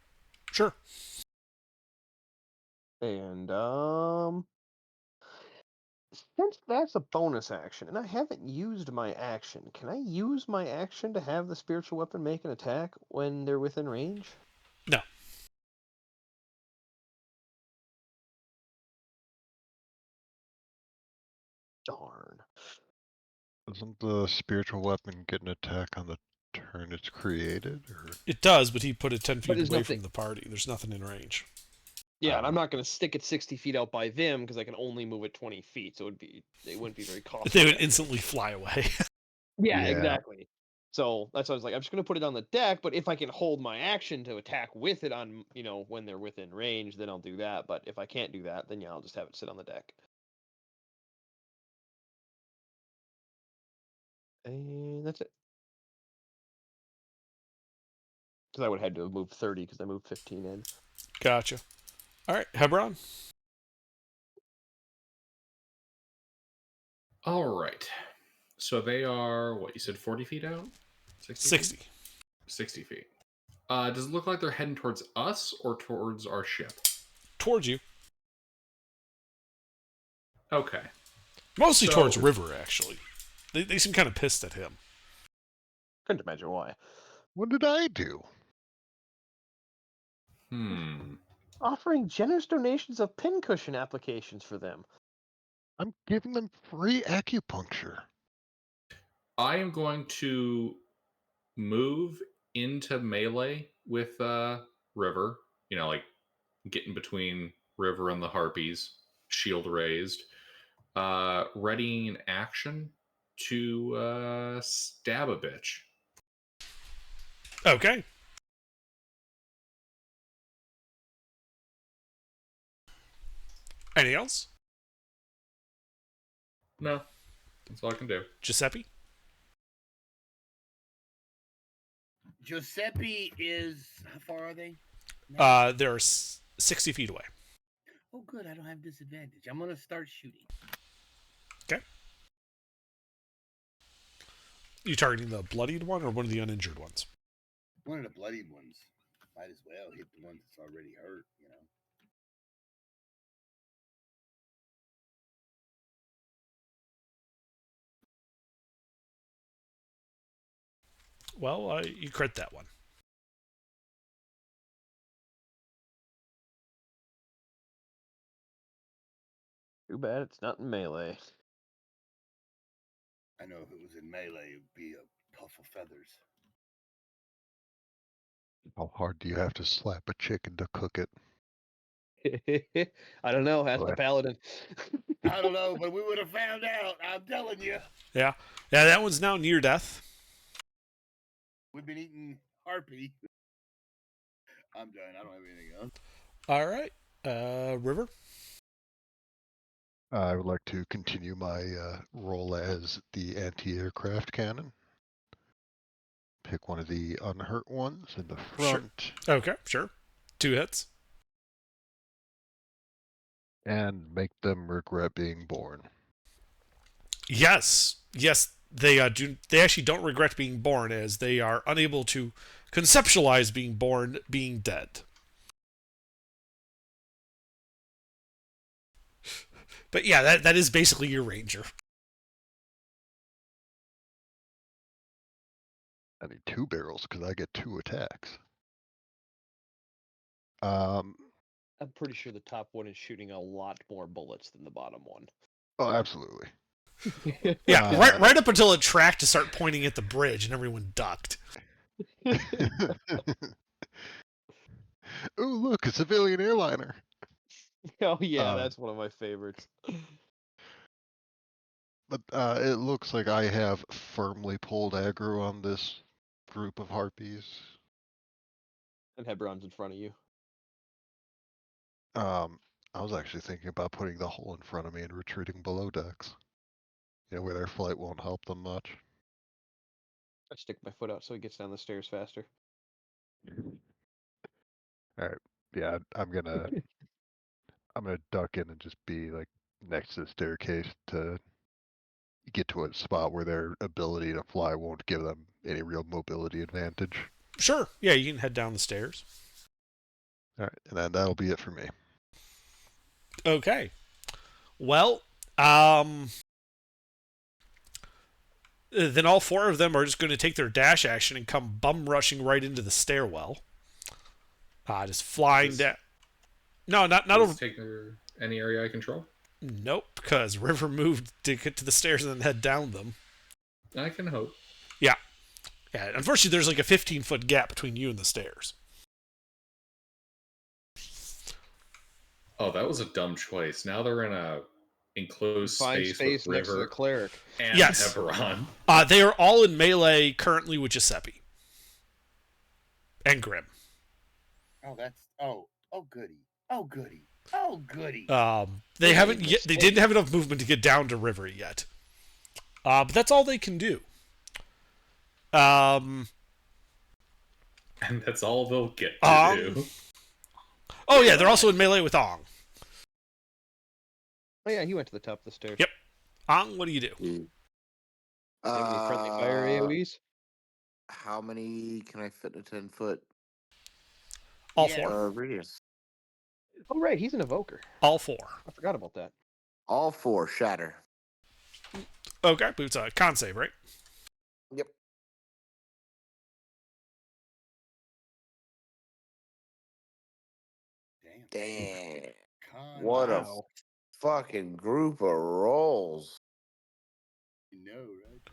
Sure. And since that's a bonus action, and I haven't used my action, can I use my action to have the spiritual weapon make an attack when they're within range? No. Darn. Doesn't the spiritual weapon get an attack on the turn it's created? Or It does, but he put it 10 feet there's away nothing- from the party. There's nothing in range. Yeah, and I'm not going to stick it 60 feet out by them because I can only move it 20 feet, so it wouldn't be very costly. They would instantly fly away. Yeah, Yeah. exactly. So that's why I was like, I'm just going to put it on the deck, but if I can hold my action to attack with it on, when they're within range, then I'll do that. But if I can't do that, then yeah, I'll just have it sit on the deck. And that's it. Because I would have had to have moved 30 because I moved 15 in. Gotcha. All right, Hebron. All right. So they are, what, you said 40 feet out? 60. Feet? 60 feet. Does it look like they're heading towards us or towards our ship? Towards you. Okay. Mostly So- towards River, actually. They seem kind of pissed at him. Couldn't imagine why. what did I do? Offering generous donations of pincushion applications for them. I'm giving them free acupuncture. I am going to move into melee with River. Like getting between River and the Harpies, shield raised. Readying an action to stab a bitch. Okay. Anything else? No. That's all I can do. Giuseppe? Giuseppe is how far are they? They're 60 feet away. Oh, good. I don't have disadvantage. I'm gonna start shooting. Okay. You targeting the bloodied one or one of the uninjured ones? One of the bloodied ones. Might as well hit the one that's already hurt. Well, you crit that one. Too bad it's not in melee. I know if it was in melee, it'd be a puff of feathers. How hard do you have to slap a chicken to cook it? I don't know. Ask the Right. paladin. I don't know, but we would have found out. I'm telling you. Yeah, that one's now near death. We've been eating harpy. I'm done. I don't have anything else. All right, River. I would like to continue my role as the anti-aircraft cannon. Pick one of the unhurt ones in the front. Okay, sure. 2 hits. And make them regret being born. Yes, they do. They actually don't regret being born, as they are unable to conceptualize being born, being dead. But yeah, that is basically your ranger. I need 2 barrels because I get 2 attacks. Um. I'm pretty sure the top one is shooting a lot more bullets than the bottom one. Oh, absolutely. Yeah, right up until it tracked to start pointing at the bridge, and everyone ducked. Oh, look, a civilian airliner. Oh yeah, that's one of my favorites. But it looks like I have firmly pulled aggro on this group of harpies. And Hebron's in front of you. I was actually thinking about putting the hull in front of me and retreating below decks. Where their flight won't help them much. I stick my foot out so he gets down the stairs faster. Alright. Yeah, I'm gonna duck in and just be like next to the staircase to get to a spot where their ability to fly won't give them any real mobility advantage. Sure. Yeah, you can head down the stairs. Alright, and then that'll be it for me. Okay. Well, then all 4 of them are just going to take their dash action and come bum rushing right into the stairwell. Just flying down. No, not over. Take any area I control. Nope, because River moved to get to the stairs and then head down them. I can hope. Yeah. Unfortunately, there's like a 15-foot gap between you and the stairs. Oh, that was a dumb choice. Now they're in a enclosed Find space space with next to the River cleric. and Yes. Hebron. They are all in melee currently with Giuseppe and Grim. Oh, that's goody. Oh goody. Oh goody. They haven't yet. They didn't have enough movement to get down to River yet. But that's all they can do. And that's all they'll get to do. Oh yeah, they're also in melee with Ong. Oh yeah, he went to the top of the stairs. Yep. Ong, what do you do? Any friendly fire AoEs? How many can I fit in a 10-foot All 4. radius? Oh right, he's an evoker. All 4. I forgot about that. All 4 shatter. Okay, but it's a con save, right? Yep. Damn. What a fucking group of rolls. You know,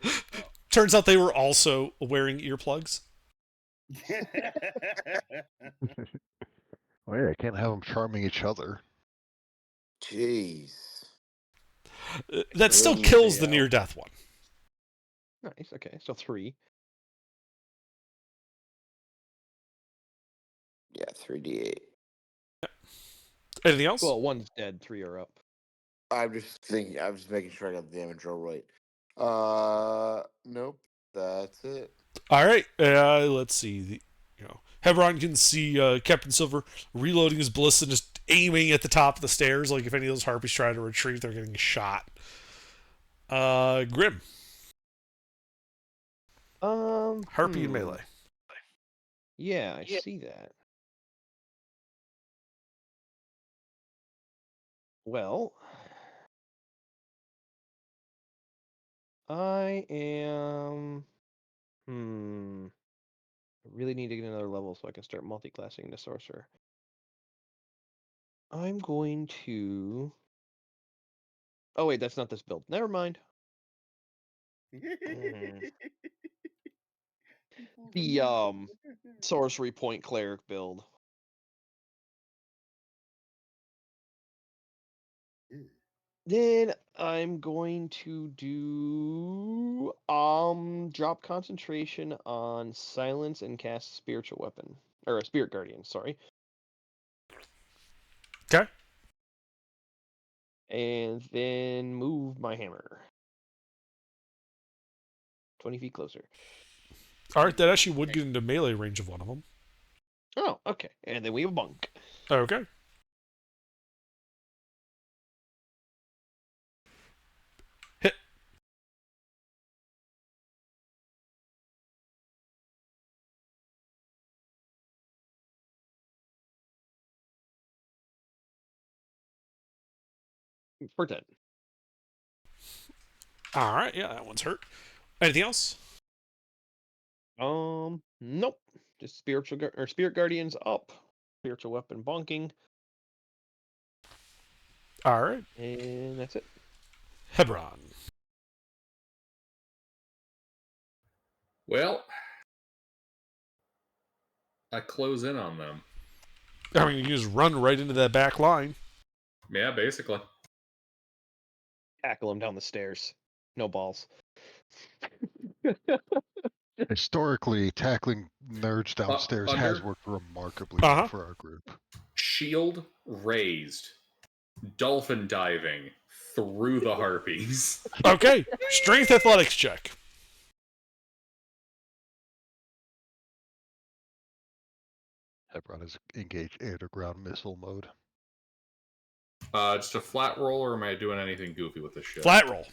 right? Turns out they were also wearing earplugs. Oh yeah, I can't have them charming each other. Jeez. That still Really? kills the Yeah. near-death one. Nice. Okay, so 3. Yeah, 3d8. Anything else? Well, 1's dead. 3 are up. I'm just making sure I got the damage roll right. Nope. That's it. All right. Let's see. Hebron can see Captain Silver reloading his ballista and just aiming at the top of the stairs. Like if any of those harpies try to retreat, they're getting shot. Grim. Harpy and melee. Yeah, I see that. Well, I am I really need to get another level so I can start multi-classing the sorcerer. I'm going to. Oh wait, that's not this build. Never mind. The sorcery point cleric build. Then I'm going to do drop concentration on silence and cast spiritual weapon or a spirit guardian, sorry. Okay. And then move my hammer 20 feet closer. All right, that actually would get into melee range of one of them. Oh, okay. And then we have a bunk. Okay. Hit. For 10. All right, yeah, that one's hurt. Anything else? Nope. Just spirit guardians up. Spiritual weapon bonking. All right. And that's it. Hebron. Well, I close in on them. I mean, you just run right into that back line. Yeah, basically. Tackle him down the stairs. No balls. Historically, tackling nerds downstairs has under- worked remarkably well for our group. Shield raised. Dolphin diving through the harpies. Okay. Strength athletics check. Hebron is engaged air-to-ground missile mode. Just a flat roll, or am I doing anything goofy with this shit? Flat roll.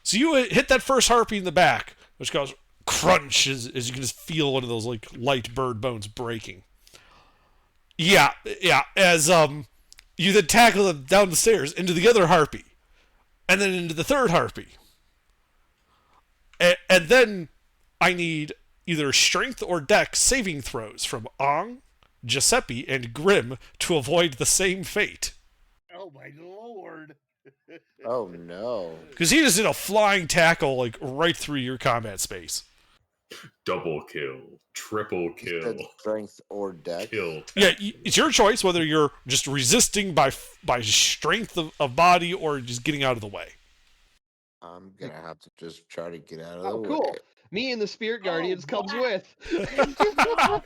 So you hit that first harpy in the back, which goes crunch as you can just feel one of those like light bird bones breaking. Yeah. As you then tackle them down the stairs into the other harpy, and then into the third harpy, and then I need either strength or dex saving throws from Ong, Giuseppe, and Grim to avoid the same fate. Oh my lord. Oh no. Because he just did a flying tackle like right through your combat space. Double kill. Triple You kill. said strength or dex. Kill. Yeah, it's your choice whether you're just resisting by strength of body or just getting out of the way. I'm gonna have to just try to get out of the Oh, way. cool. Me and the spirit guardians comes wow. with.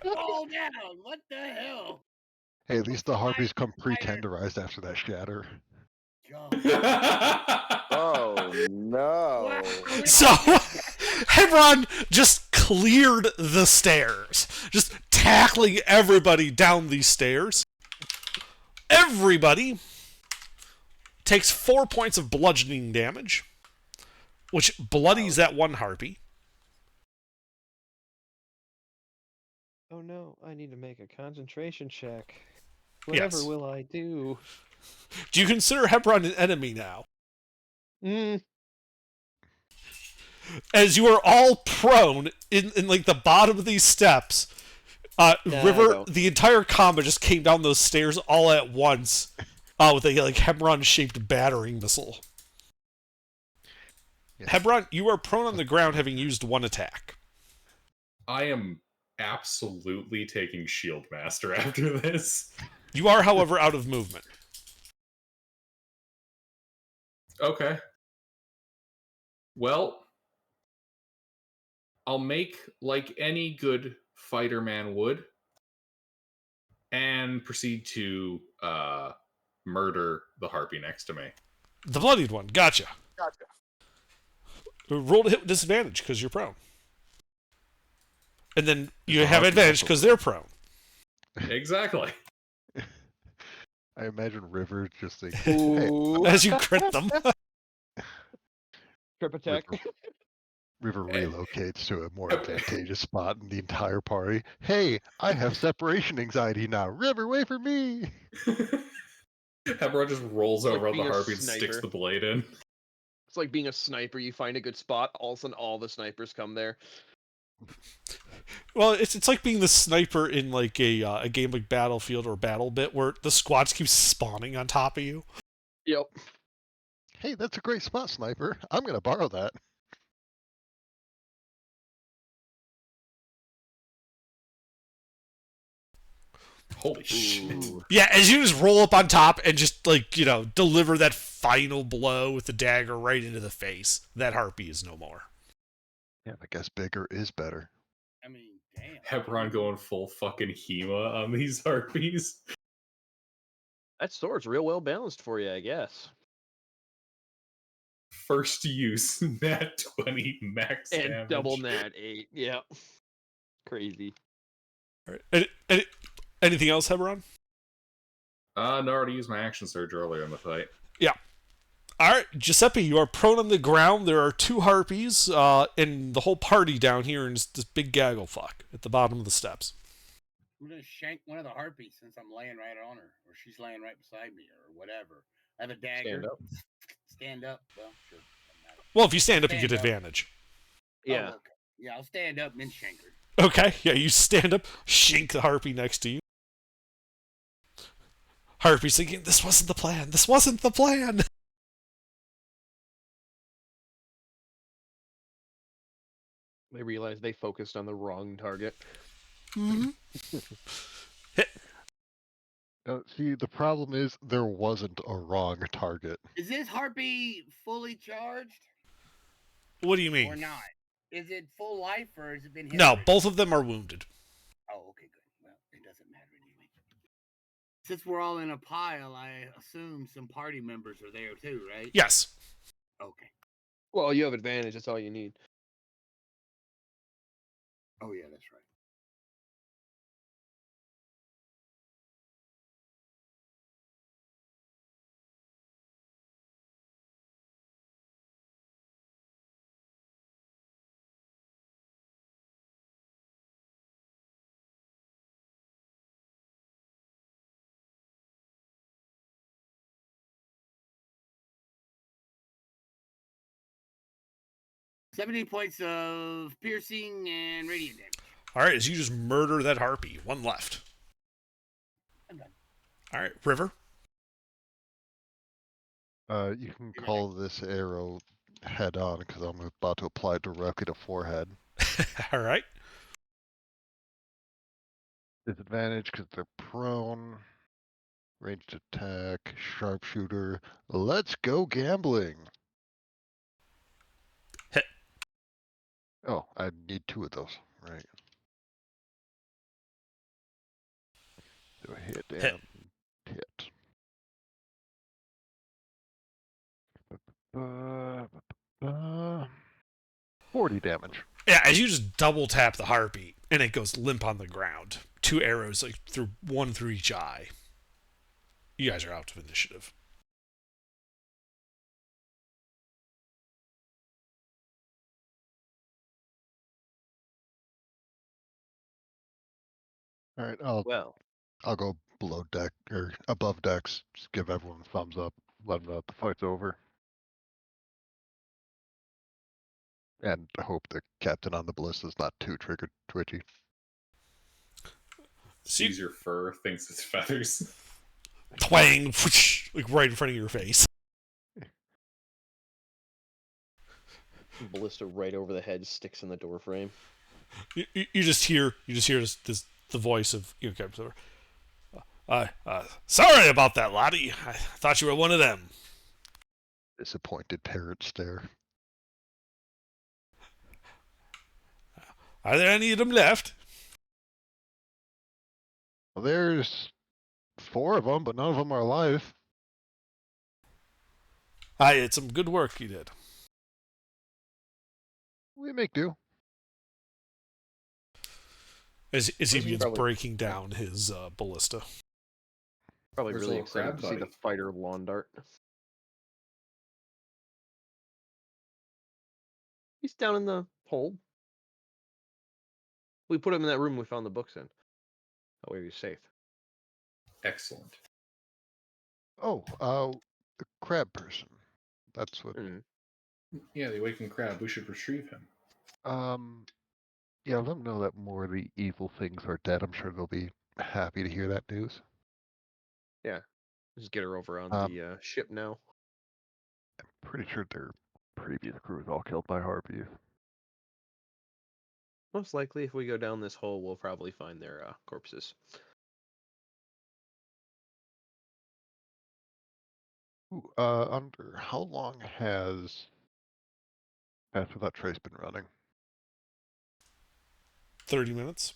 Fall down. What the hell? Hey, at least the harpies come pre-tenderized after that shatter. God. Oh no. Wow. So, Hebron just cleared the stairs, just tackling everybody down these stairs. Everybody takes 4 points of bludgeoning damage, which bloodies that one harpy. Oh no, I need to make a concentration check. Whatever Yes. will I do? Do you consider Hebron an enemy now? As you are all prone in like the bottom of these steps, Nah, I River, don't. the entire combat just came down those stairs all at once with a like Hebron-shaped battering missile. Yes. Hebron, you are prone on the ground having used one attack. I am absolutely taking Shield Master after this. You are, however, out of movement. Okay. Well, I'll make like any good fighter man would and proceed to murder the harpy next to me. The bloodied one, gotcha. Gotcha. Roll to hit with disadvantage because you're prone. And then you The have harpy advantage also- because they're prone. Exactly. I imagine River just thinking, hey, Ooh. As you crit them. Trip attack. River relocates to a more advantageous spot in the entire party. Hey, I have separation anxiety now. River, wait for me. Hebron just rolls Like over on the being a harpy and sticks sniper. the blade in. It's like being a sniper. You find a good spot, all of a sudden all the snipers come there. Well, it's like being the sniper in like a game like Battlefield or BattleBit, where the squads keep spawning on top of you. Yep. Hey, that's a great spot, sniper. I'm gonna borrow that. Holy shit. Ooh. Yeah, as you just roll up on top and just like deliver that final blow with the dagger right into the face, that harpy is no more. Yeah, I guess bigger is better. I mean, damn. Hebron going full fucking Hema on these harpies. That sword's real well balanced for you, I guess. First use, nat 20 max And damage. double nat 8. Yep. Crazy. All right. Anything else, Hebron? No, I already used my action surge earlier in the fight. Yeah. All right, Giuseppe, you are prone on the ground. There are 2 harpies and the whole party down here in this big gaggle fuck at the bottom of the steps. I'm gonna shank one of the harpies since I'm laying right on her, or she's laying right beside me, or whatever. I have a dagger. Stand up. Stand up. Well, sure. Doesn't matter. Well, if you stand up, you Stand get up. advantage. Yeah. Oh, okay. Yeah, I'll stand up and then shank her. Okay, yeah, you stand up, shink the harpy next to you. Harpy's thinking, this wasn't the plan. This wasn't the plan. They realized they focused on the wrong target. Mm-hmm. See, the problem is there wasn't a wrong target. Is this harpy fully charged What do you or mean? not? Is it full life or has it been hit? No, already? both of them are wounded. Oh, okay, good. Well, it doesn't matter anyway. Since we're all in a pile, I assume some party members are there too, right? Yes. Okay. Well, you have advantage. That's all you need. Oh yeah, that's right. $70 points of piercing and radiant damage. All right, as you just murder that harpy. 1 left. I'm done. All right, River. You can call this arrow head on because I'm about to apply it directly to forehead. All right. Disadvantage because they're prone. Ranged attack, sharpshooter. Let's go gambling. Hit. Oh, I need 2 of those. Right. Do a hit Hit. and hit. 40 damage. Yeah, as you just double tap the harpy, and it goes limp on the ground. 2 arrows, like one through each eye. You guys are out of initiative. All right, Well, I'll go below deck or above decks. Just give everyone a thumbs up. Let them know the fight's over. And I hope the captain on the ballista's not too triggered twitchy. So you, Sees your fur, thinks it's feathers. twang, whoosh, like right in front of your face. ballista right over the head sticks in the door frame. You just hear this the voice of Captain Silver. Sorry about that, laddie. I thought you were one of them. Disappointed parrot stare. Are there any of them left? Well, there's 4 of them, but none of them are alive. I had some good work you did. We make do. As he begins Probably- breaking down his ballista. Probably Where's really little excited crab to see the buddy? fighter lawn dart. He's down in the hole. We put him in that room we found the books in. That way he's safe. Excellent. Oh, the crab person. That's what. Hmm. Yeah, the awakened crab. We should retrieve him. Yeah, let them know that more of the evil things are dead. I'm sure they'll be happy to hear that news. Yeah. Just get her over on Um, the ship now. Pretty sure their previous crew was all killed by harpies. Most likely, if we go down this hole, we'll probably find their corpses. Ooh, under how long has Path Without Trace been running? 30 minutes.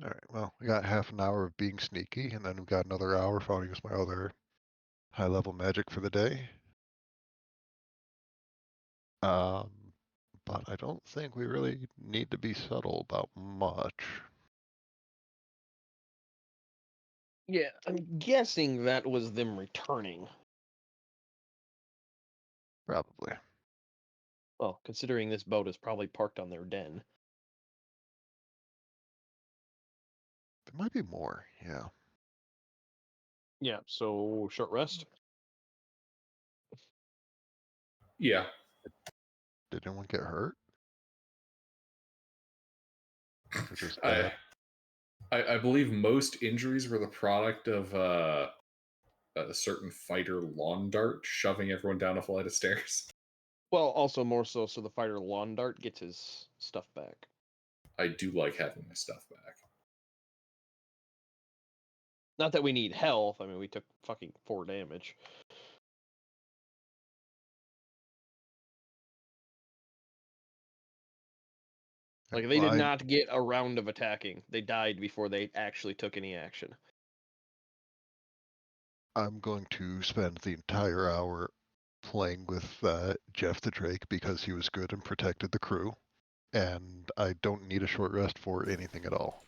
All right. Well, we got half an hour of being sneaky, and then we got another hour if I want to use my other high-level magic for the day. Um, but I don't think we really need to be subtle about much. Yeah, I'm guessing that was them returning. Probably. Well, considering this boat is probably parked on their den. There might be more. Yeah. Yeah, so short rest. Yeah. Did anyone get hurt? Or just I, dead? I believe most injuries were the product of a certain fighter lawn dart shoving everyone down a flight of stairs. Well, also more so the fighter lawn dart gets his stuff back. I do like having my stuff back. Not that we need health. I mean, we took fucking 4 damage. Like, they did not get a round of attacking. They died before they actually took any action. I'm going to spend the entire hour playing with Jeff the Drake because he was good and protected the crew, and I don't need a short rest for anything at all.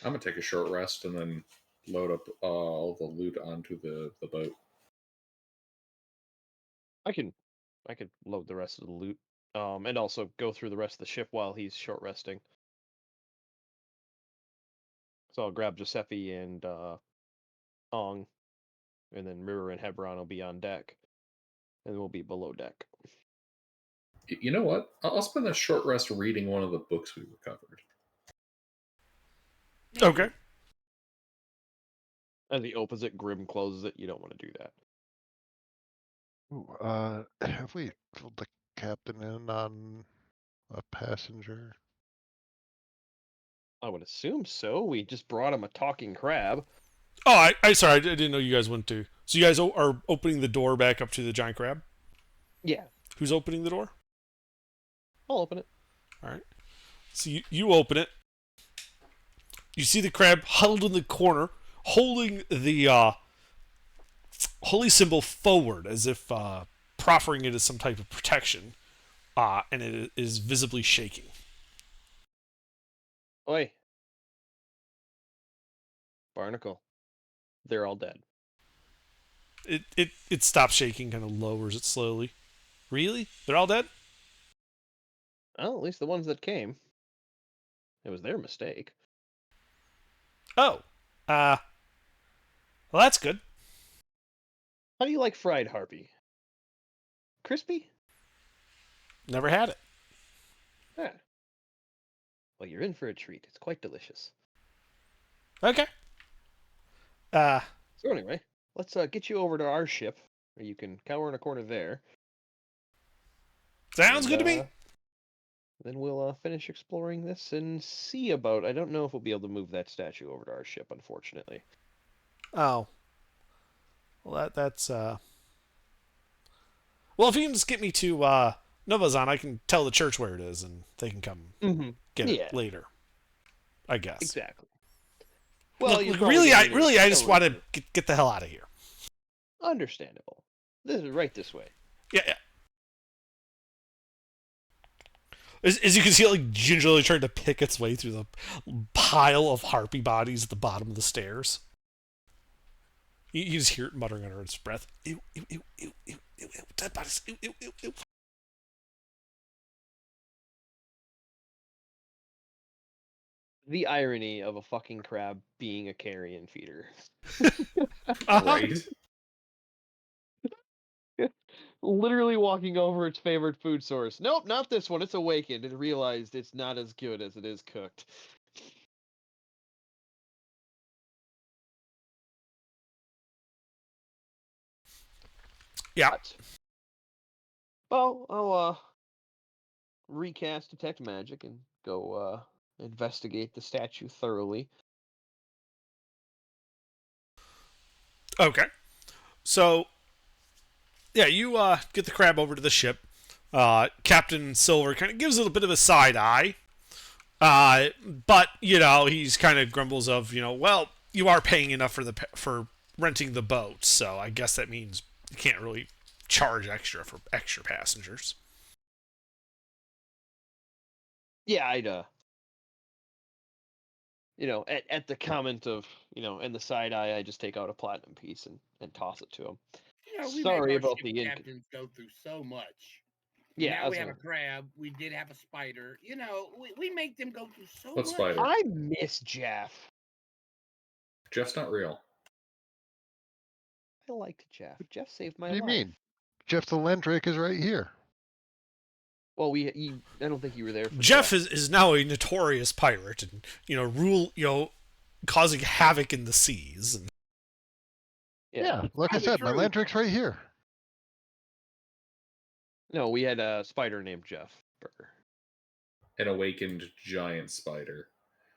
I'm gonna take a short rest and then load up all the loot onto the boat. I can load the rest of the loot. And also go through the rest of the ship while he's short resting. So I'll grab Giuseppe and Ong, and then Mirror and Hebron will be on deck, and we'll be below deck. You know what? I'll spend a short rest reading one of the books we recovered. Okay. As he opens it, Grim closes it. You don't want to do that. Ooh, have we filled the captain in on a passenger? I would assume so. We just brought him a talking crab. Oh, I sorry, I didn't know you guys went to. So you guys are opening the door back up to the giant crab? Yeah. Who's opening the door? I'll open it. All right. So you open it. You see the crab huddled in the corner, holding the holy symbol forward as if proffering it as some type of protection, and it is visibly shaking. Oi. Barnacle. They're all dead. It stops shaking, kind of lowers it slowly. Really? They're all dead? Well, at least the ones that came. It was their mistake. Oh. Well, that's good. How do you like fried harpy? Crispy? Never had it. Yeah. Well, you're in for a treat. It's quite delicious. Okay. So anyway, let's get you over to our ship, where you can cower in a corner there. Sounds good to me. Then we'll finish exploring this and see about. I don't know if we'll be able to move that statue over to our ship, unfortunately. Oh. Well, that's Well, if you can just get me to Novazon, I can tell the church where it is, and they can come get it later. I guess. Exactly. Well, look, I just want to get the hell out of here. Understandable. This is right this way. Yeah. As you can see, it like gingerly trying to pick its way through the pile of harpy bodies at the bottom of the stairs. You just hear it muttering under its breath. Ew, ew, ew, ew, ew, ew, ew, dead bodies. Ew, ew, ew, ew. The irony of a fucking crab being a carrion feeder. Right? Literally walking over its favorite food source. Nope, not this one. It's awakened and realized it's not as good as it is cooked. Yeah. But, well, I'll recast Detect Magic and go investigate the statue thoroughly. Okay. So, yeah, you get the crab over to the ship. Captain Silver kind of gives it a bit of a side eye. But, he's kind of grumbles of, well, you are paying enough for renting the boat, so I guess that means you can't really charge extra for extra passengers. Yeah, I'd at the comment of, and the side eye, I just take out a platinum piece and toss it to him. We Sorry make our about ship the captains go through so much. Yeah, now we have a crab. We did have a spider. We make them go through so What much. spider? I miss Jeff. Jeff's not real. I liked Jeff. Jeff saved my What do you life. mean? Jeff the Lendrake is right here. Well, I don't think you were there. For Jeff that. is now a notorious pirate, and causing havoc in the seas. And... Yeah, like I Probably said, my true. Lendrake's right here. No, we had a spider named Jeff Burger. An awakened giant spider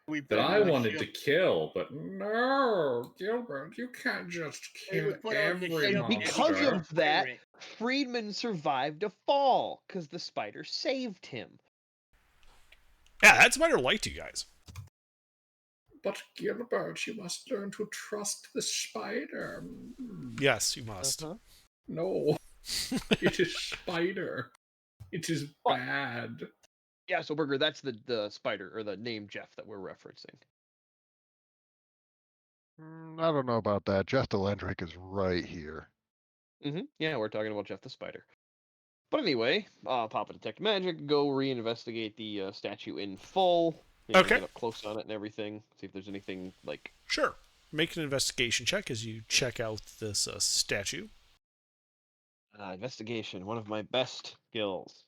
We that put him I on the wanted ship. to kill, but no, Gilbert, you can't just He kill was put on the every ship And as a because monster. of that, pirate. Friedman survived a fall because the spider saved him. Yeah, that spider liked you guys. But Gilbert, you must learn to trust the spider. Yes, you must. Uh-huh. No, it is spider. It is bad. Yeah, so Burger, that's the spider or the name Jeff that we're referencing. I don't know about that. Jeff the Lendrake is right here. Yeah, we're talking about Jeff the spider. But anyway, pop a Detect Magic, go reinvestigate the statue in full. Okay. Get up close on it and everything. See if there's anything like. Sure. Make an investigation check as you check out this statue. Investigation, one of my best skills.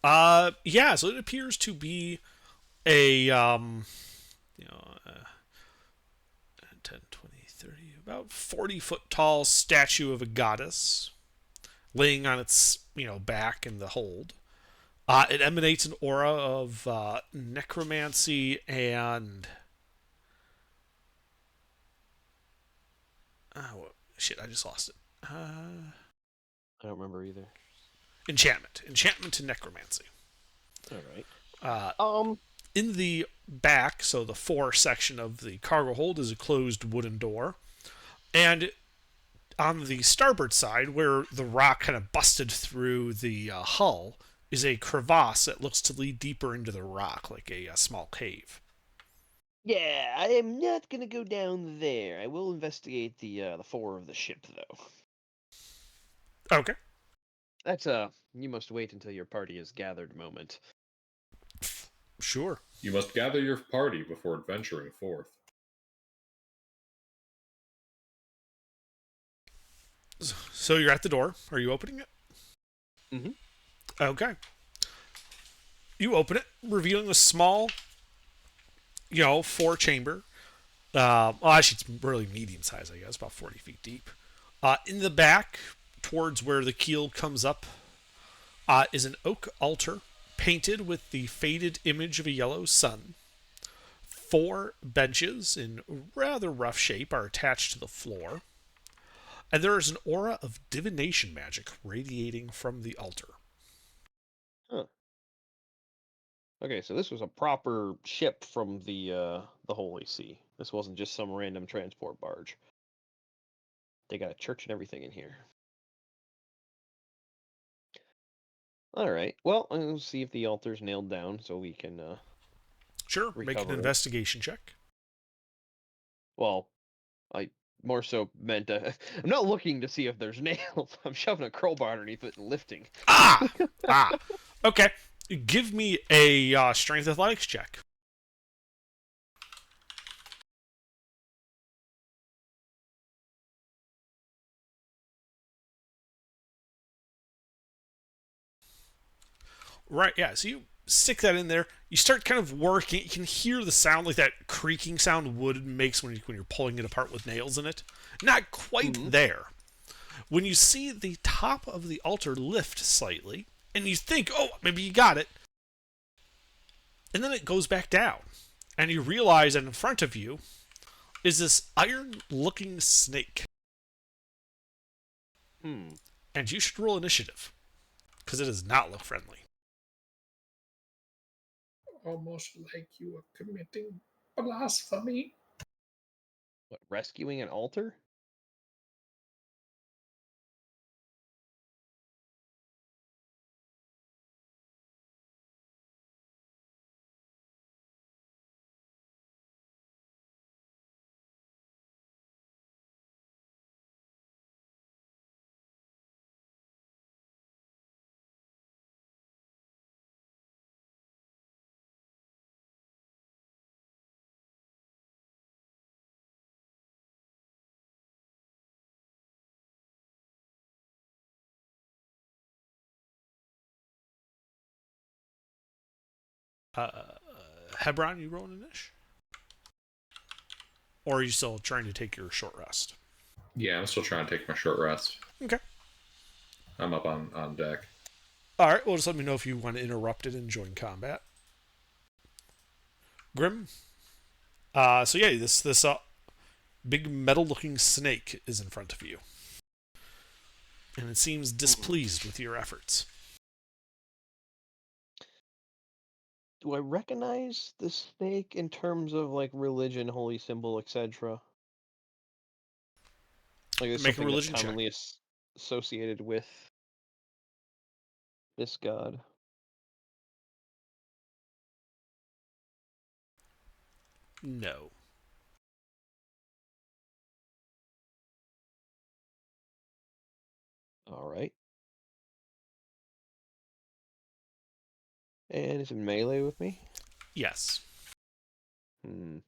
Yeah, so it appears to be a 10, 20, 30, about 40-foot tall statue of a goddess laying on its, back in the hold. It emanates an aura of necromancy and oh shit, I just lost it. I don't remember either. Enchantment and necromancy. All right. In the back, so the fore section of the cargo hold is a closed wooden door, and on the starboard side, where the rock kind of busted through the hull, is a crevasse that looks to lead deeper into the rock, like a small cave. Yeah, I am not gonna go down there. I will investigate the fore of the ship, though. Okay. That's you must wait until your party is gathered moment. Sure. You must gather your party before venturing forth. So you're at the door. Are you opening it? Mhm. Okay. You open it, revealing a small, 4-chamber. Well, actually, it's really medium size, I guess, about 40 feet deep. In the back, towards where the keel comes up, is an oak altar painted with the faded image of a yellow sun. 4 benches in rather rough shape are attached to the floor. And there is an aura of divination magic radiating from the altar. Huh. Okay, so this was a proper ship from the Holy See. This wasn't just some random transport barge. They got a church and everything in here. All right. Well, I'll see if the altar's nailed down so we can. Sure, make an recover it. investigation check. Well, I more so meant I'm not looking to see if there's nails. I'm shoving a crowbar underneath it and lifting. Ah! Okay. Give me a strength athletics check. Right, yeah. So you stick that in there. You start kind of working. You can hear the sound, like that creaking sound wood makes when you're pulling it apart with nails in it. Not quite there. When you see the top of the altar lift slightly, and you think, oh, maybe you got it, and then it goes back down, and you realize that in front of you is this iron-looking snake. And you should roll initiative, because it does not look friendly. Almost like you are committing blasphemy. What, rescuing an altar? Hebron, you rolling an ish? Or are you still trying to take your short rest? Yeah, I'm still trying to take my short rest. Okay. I'm up on deck. All right. Well, just let me know if you want to interrupt it and join combat. Grim. So yeah, this big metal-looking snake is in front of you, and it seems displeased with your efforts. Do I recognize the snake in terms of like religion, holy symbol, etc.? Like it's Make a something religion that's check. commonly associated with this god. No. All right. And is it melee with me? Yes. Hmm.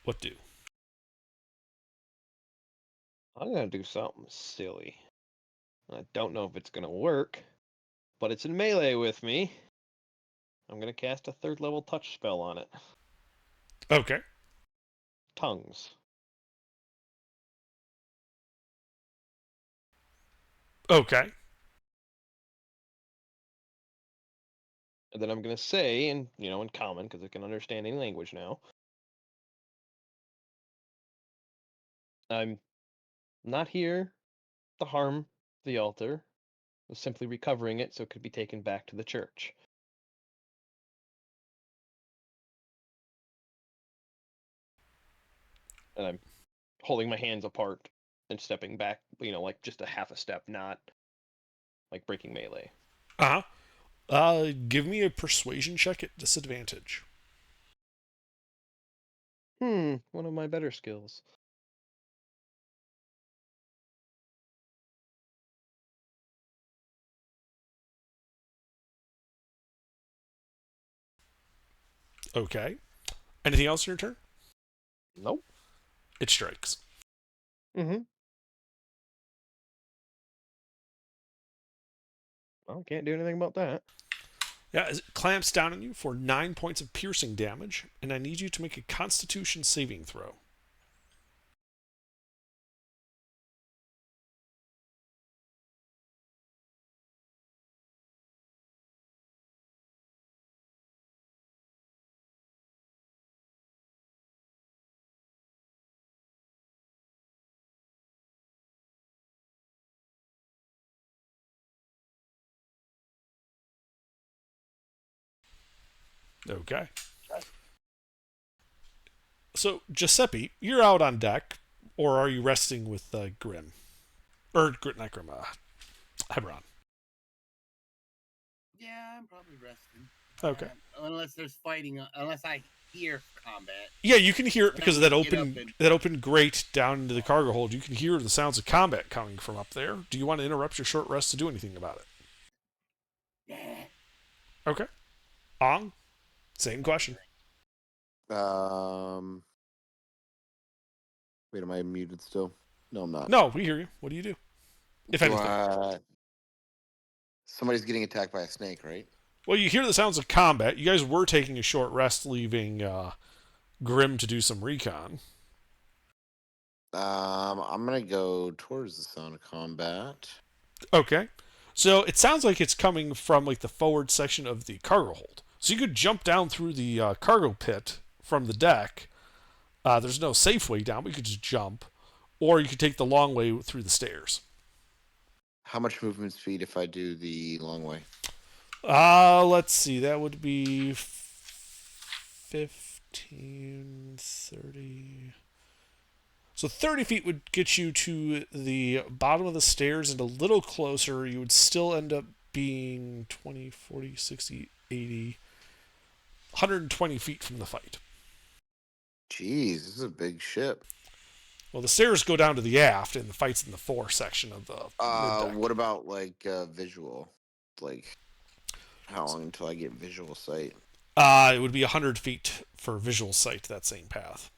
What do? I'm gonna do something silly. I don't know if it's gonna work, but it's in melee with me. I'm gonna cast a 3rd level touch spell on it. Okay. Tongues. Okay. And then I'm gonna say, in common, because it can understand any language now. I'm not here to harm the altar. I'm simply recovering it so it could be taken back to the church. And I'm holding my hands apart and stepping back, like just a half a step, not like breaking melee. Give me a persuasion check at disadvantage. One of my better skills. Okay. Anything else in your turn? Nope. It strikes. Well, can't do anything about that. Yeah, it clamps down on you for 9 points of piercing damage, and I need you to make a Constitution saving throw. Okay. So, Giuseppe, you're out on deck, or are you resting with Grim? Or, not Grim, Hebron. Yeah, I'm probably resting. Okay. Unless there's fighting, unless I hear combat. Yeah, you can hear it because of that Get up open grate down into the cargo hold. You can hear the sounds of combat coming from up there. Do you want to interrupt your short rest to do anything about it? Yeah. Okay. Ong, same question. Wait, am I muted still? No, I'm not. No, we hear you. What do you do? If anything. Somebody's getting attacked by a snake, right? Well, you hear the sounds of combat. You guys were taking a short rest, leaving Grim to do some recon. I'm gonna go towards the sound of combat. Okay. So it sounds like it's coming from like the forward section of the cargo hold. So you could jump down through the cargo pit from the deck. There's no safe way down, but you could just jump. Or you could take the long way through the stairs. How much movement speed if I do the long way? Let's see. That would be 15, 30. So 30 feet would get you to the bottom of the stairs, and a little closer, you would still end up being 20, 40, 60, 80, 120 feet from the fight. Jeez, this is a big ship. Well, the stairs go down to the aft, and the fight's in the fore section of the mid-deck. What about like visual? Like, how long until I get visual sight? It would be 100 feet for visual sight, that same path.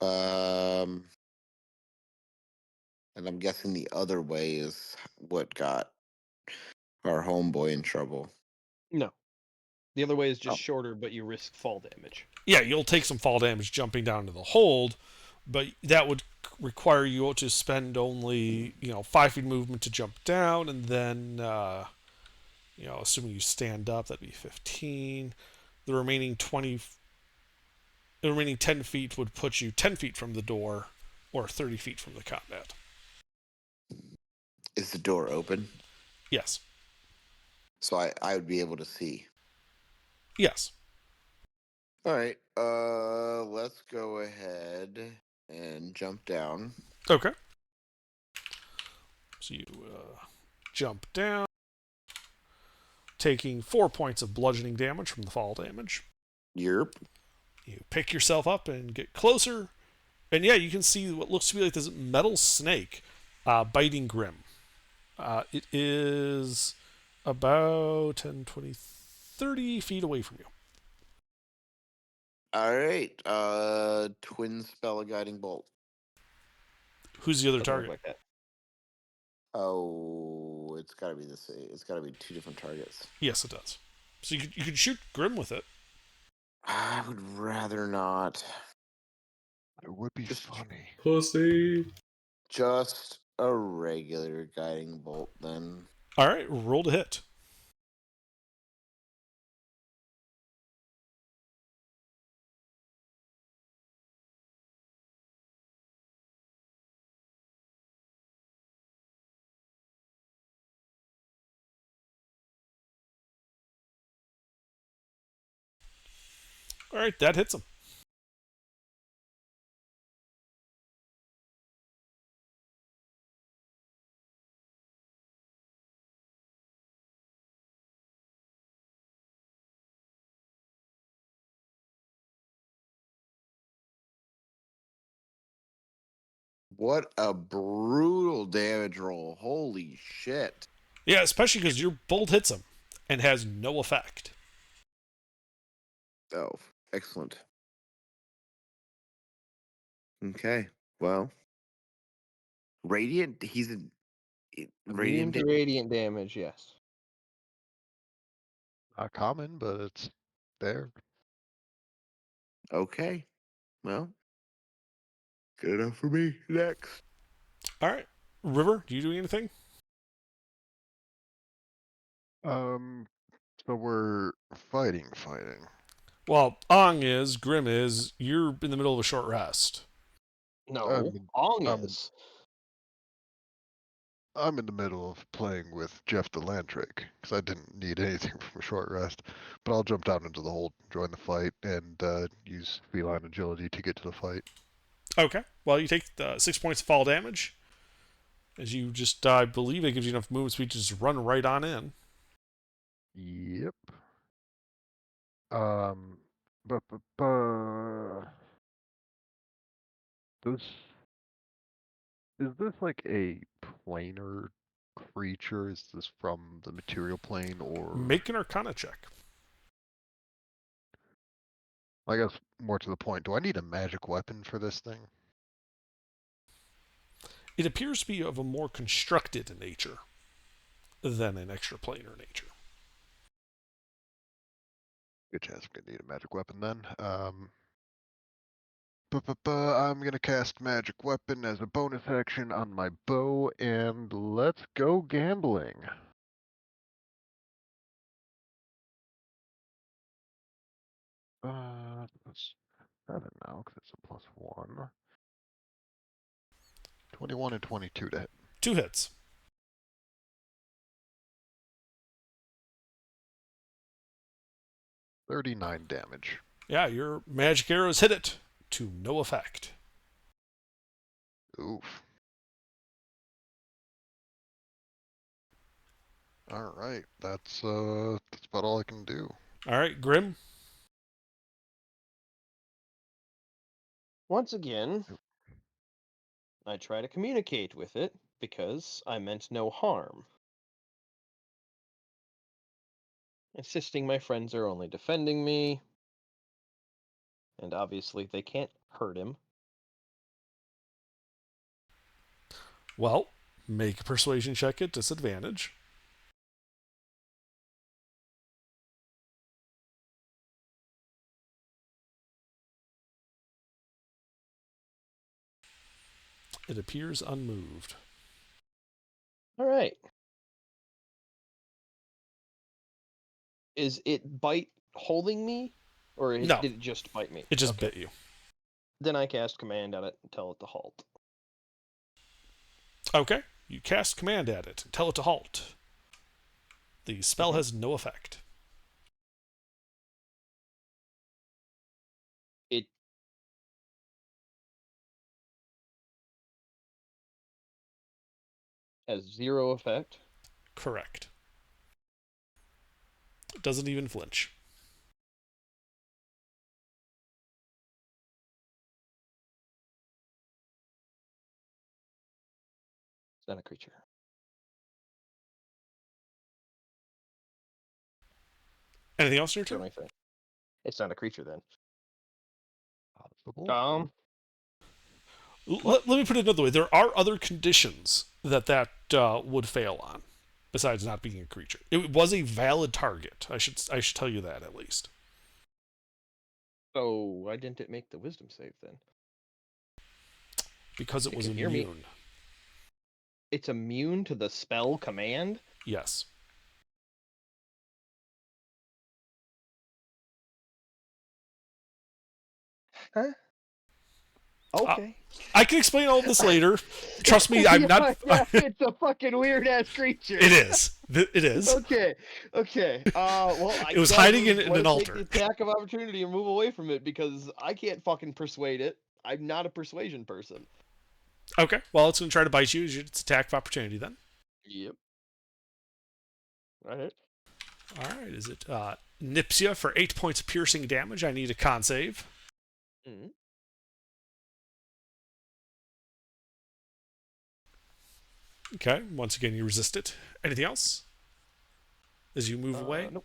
And I'm guessing the other way is what got our homeboy in trouble. No. The other way is Oh. just shorter, but you risk fall damage. Yeah, you'll take some fall damage jumping down to the hold, but that would require you to spend only 5 feet movement to jump down, and then assuming you stand up, that'd be 15. The remaining 10 feet would put you 10 feet from the door, or 30 feet from the combat. Is the door open? Yes. So I would be able to see. Yes. All right. Let's go ahead and jump down. Okay. So you jump down, taking 4 points of bludgeoning damage from the fall damage. Yerp. You pick yourself up and get closer, and yeah, you can see what looks to be like this metal snake biting Grim. It is about 10, 20, 30 feet away from you. All right. Twin spell a guiding bolt. Who's the other Something target? like that. Oh, it's got to be the same. It's got to be two different targets. Yes, it does. So you could shoot Grim with it. I would rather not. It would be Just- funny. Pussy. Just a regular guiding bolt, then. All right, roll to hit. All right, that hits him. What a brutal damage roll. Holy shit. Yeah, especially because your bolt hits him and has no effect. Oh, excellent. Okay. Well, Radiant, he's a Medium Radiant. to radiant damage, yes. Not common, but it's there. Okay. Well, good enough for me. Next. All right, River, do you do anything? So we're fighting. Well, Ong is, Grim is. You're in the middle of a short rest. No, Ong I'm- is. I'm in the middle of playing with Jeff the Landrake because I didn't need anything from a short rest. But I'll jump down into the hold, join the fight, and use feline agility to get to the fight. Okay. Well, you take 6 points of fall damage. As you just, I believe it gives you enough movement speed to just run right on in. Yep. Um, Does is this like a planar creature? Is this from the material plane, or Make an Arcana check. I guess more to the point, do I need a magic weapon for this thing? It appears to be of a more constructed nature than an extraplanar nature. Good chance I'm gonna need a magic weapon then. I'm gonna cast magic weapon as a bonus action on my bow, and let's go gambling. That's 7 now because it's a +1. 21 and 22 to hit. 2 hits. 39 damage. Yeah, your magic arrows hit it to no effect. Oof. All right, that's about all I can do. All right, Grim. Once again, I try to communicate with it because I meant no harm. Insisting my friends are only defending me, and obviously they can't hurt him. Well, make a persuasion check at disadvantage. It appears unmoved. All right. Is it bite holding me, or No. did it just bite me? It just Okay. bit you. Then I cast command on it and tell it to halt. Okay. You cast command at it and tell it to halt. The spell has no effect. It has 0 effect. Correct. It doesn't even flinch. It's not a creature. Anything else in your That's the turn? only thing. It's not a creature then. Possible. Let me put it another way. There are other conditions that would fail on, besides not being a creature. It was a valid target. I should tell you that at least. So why didn't it make the wisdom save then? Because it You was can hear me. immune. It's immune to the spell command? Yes. Huh? Okay. I can explain all of this later. Trust me, I'm not. Yeah, it's a fucking weird ass creature. It is. It is. Okay. Well, It was hiding in an altar. Take the attack of opportunity and move away from it because I can't fucking persuade it. I'm not a persuasion person. Okay. Well, it's going to try to bite you. It's attack of opportunity then. Yep. All right. All right. Is it nips you for 8 points of piercing damage? I need a con save. Mm-hmm. Okay. Once again, you resist it. Anything else? As you move away? Nope.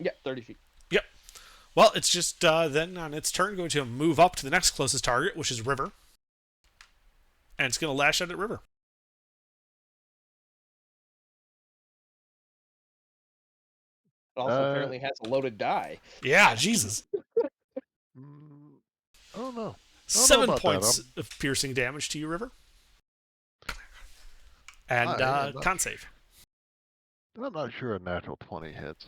Yeah, 30 feet. Yep. Well, it's just then on its turn going to move up to the next closest target, which is River. And it's going to lash out at River. It also apparently has a loaded die. Yeah, Jesus. I don't know. 7 about that. points of piercing damage to you, River. And con save. I'm not sure a natural 20 hits.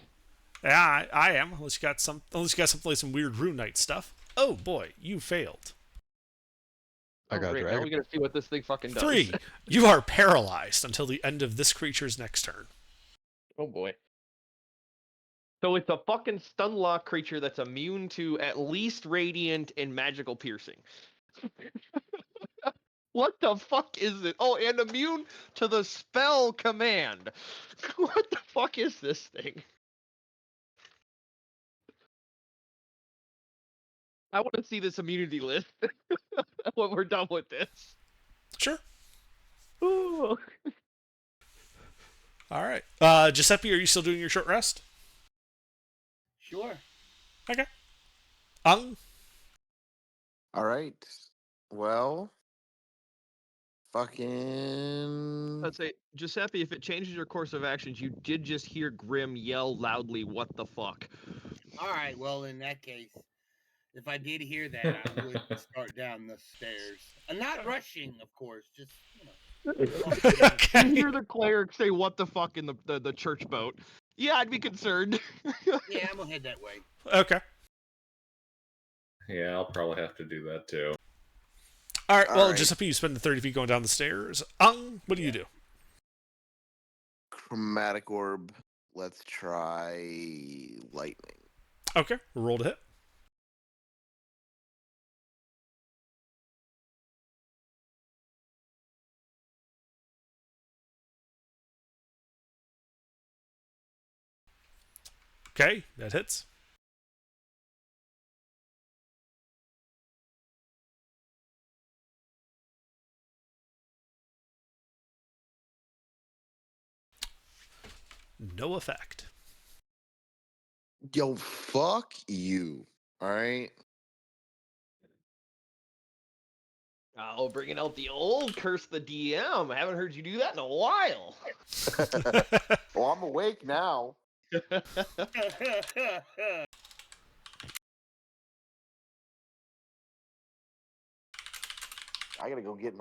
Yeah, I am. Unless you got some like some weird Rune Knight stuff. Oh boy, you failed. I got great. Now dragon. we gotta see what this thing fucking does. 3. You are paralyzed until the end of this creature's next turn. Oh boy. So it's a fucking stun lock creature that's immune to at least radiant and magical piercing. What the fuck is it? Oh, and immune to the spell command. What the fuck is this thing? I want to see this immunity list when we're done with this. Sure. Ooh. All right. Giuseppe, are you still doing your short rest? Sure. Okay. All right. Well, fucking. Let's say, Giuseppe, if it changes your course of actions, you did just hear Grim yell loudly, "What the fuck?" All right. Well, in that case, if I did hear that, I would start down the stairs. I'm not rushing, of course. Just You Okay. hear the cleric say, "What the fuck?" in the church boat. Yeah, I'd be concerned. yeah, I'm gonna head that way. Okay. Yeah, I'll probably have to do that too. All right. Well, All right. Giuseppe, you spend the 30 feet going down the stairs. What do you do? Chromatic orb. Let's try lightning. Okay. Roll to hit. Okay, that hits. No effect. Yo, fuck you. All right. Oh, bringing out the old curse the DM. I haven't heard you do that in a while. Well, I'm awake now. I gotta go get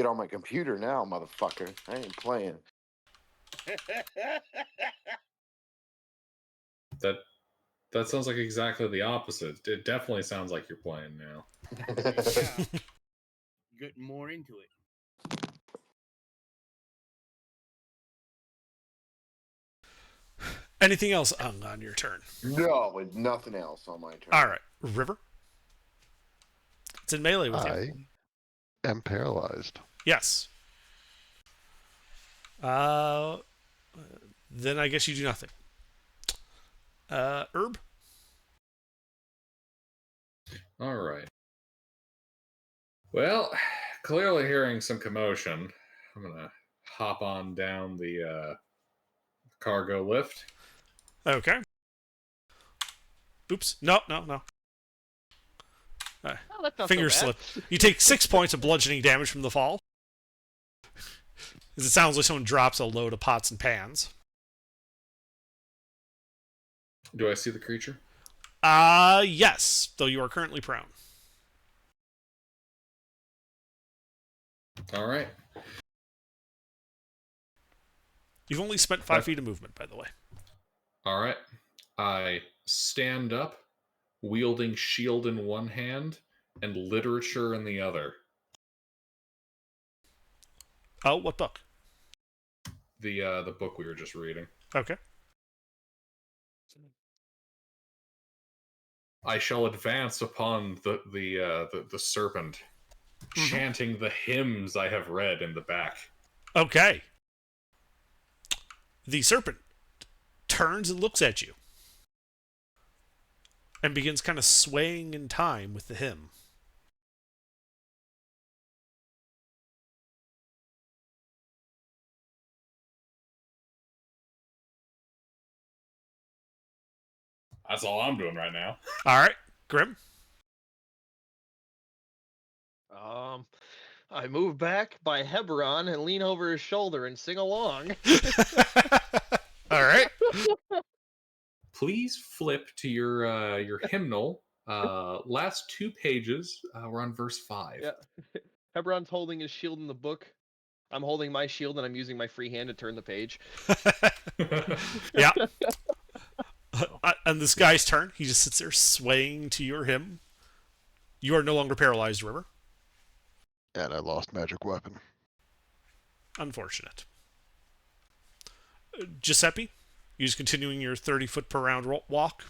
on my computer now, motherfucker. I ain't playing. That sounds like exactly the opposite. It definitely sounds like you're playing now. yeah. Getting more into it. Anything else on your turn? No, with nothing else on my turn. All right. River. It's in melee with you. I am paralyzed. Yes. Then I guess you do nothing. Herb? All right. Well, clearly hearing some commotion, I'm gonna hop on down the cargo lift. Okay. Oops. No. Oh, that's not Finger so bad. slip. You take 6 points of bludgeoning damage from the fall. As it sounds like someone drops a load of pots and pans. Do I see the creature? Yes. Though you are currently prone. All right. You've only spent 5 feet of movement, by the way. All right. I stand up, wielding shield in one hand and literature in the other. Oh, what book? The book we were just reading. Okay. I shall advance upon the serpent, chanting the hymns I have read in the back. Okay. The serpent turns and looks at you and begins kind of swaying in time with the hymn. That's all I'm doing right now. All right, Grim. I move back by Hebron and lean over his shoulder and sing along. All right. Please flip to your hymnal. Last 2 pages. We're on verse 5. Yeah. Hebron's holding his shield in the book. I'm holding my shield and I'm using my free hand to turn the page. Yeah. And this guy's turn. He just sits there swaying to your hymn. You are no longer paralyzed, River. And I lost magic weapon. Unfortunate. Giuseppe, you just continuing your 30 foot per round walk?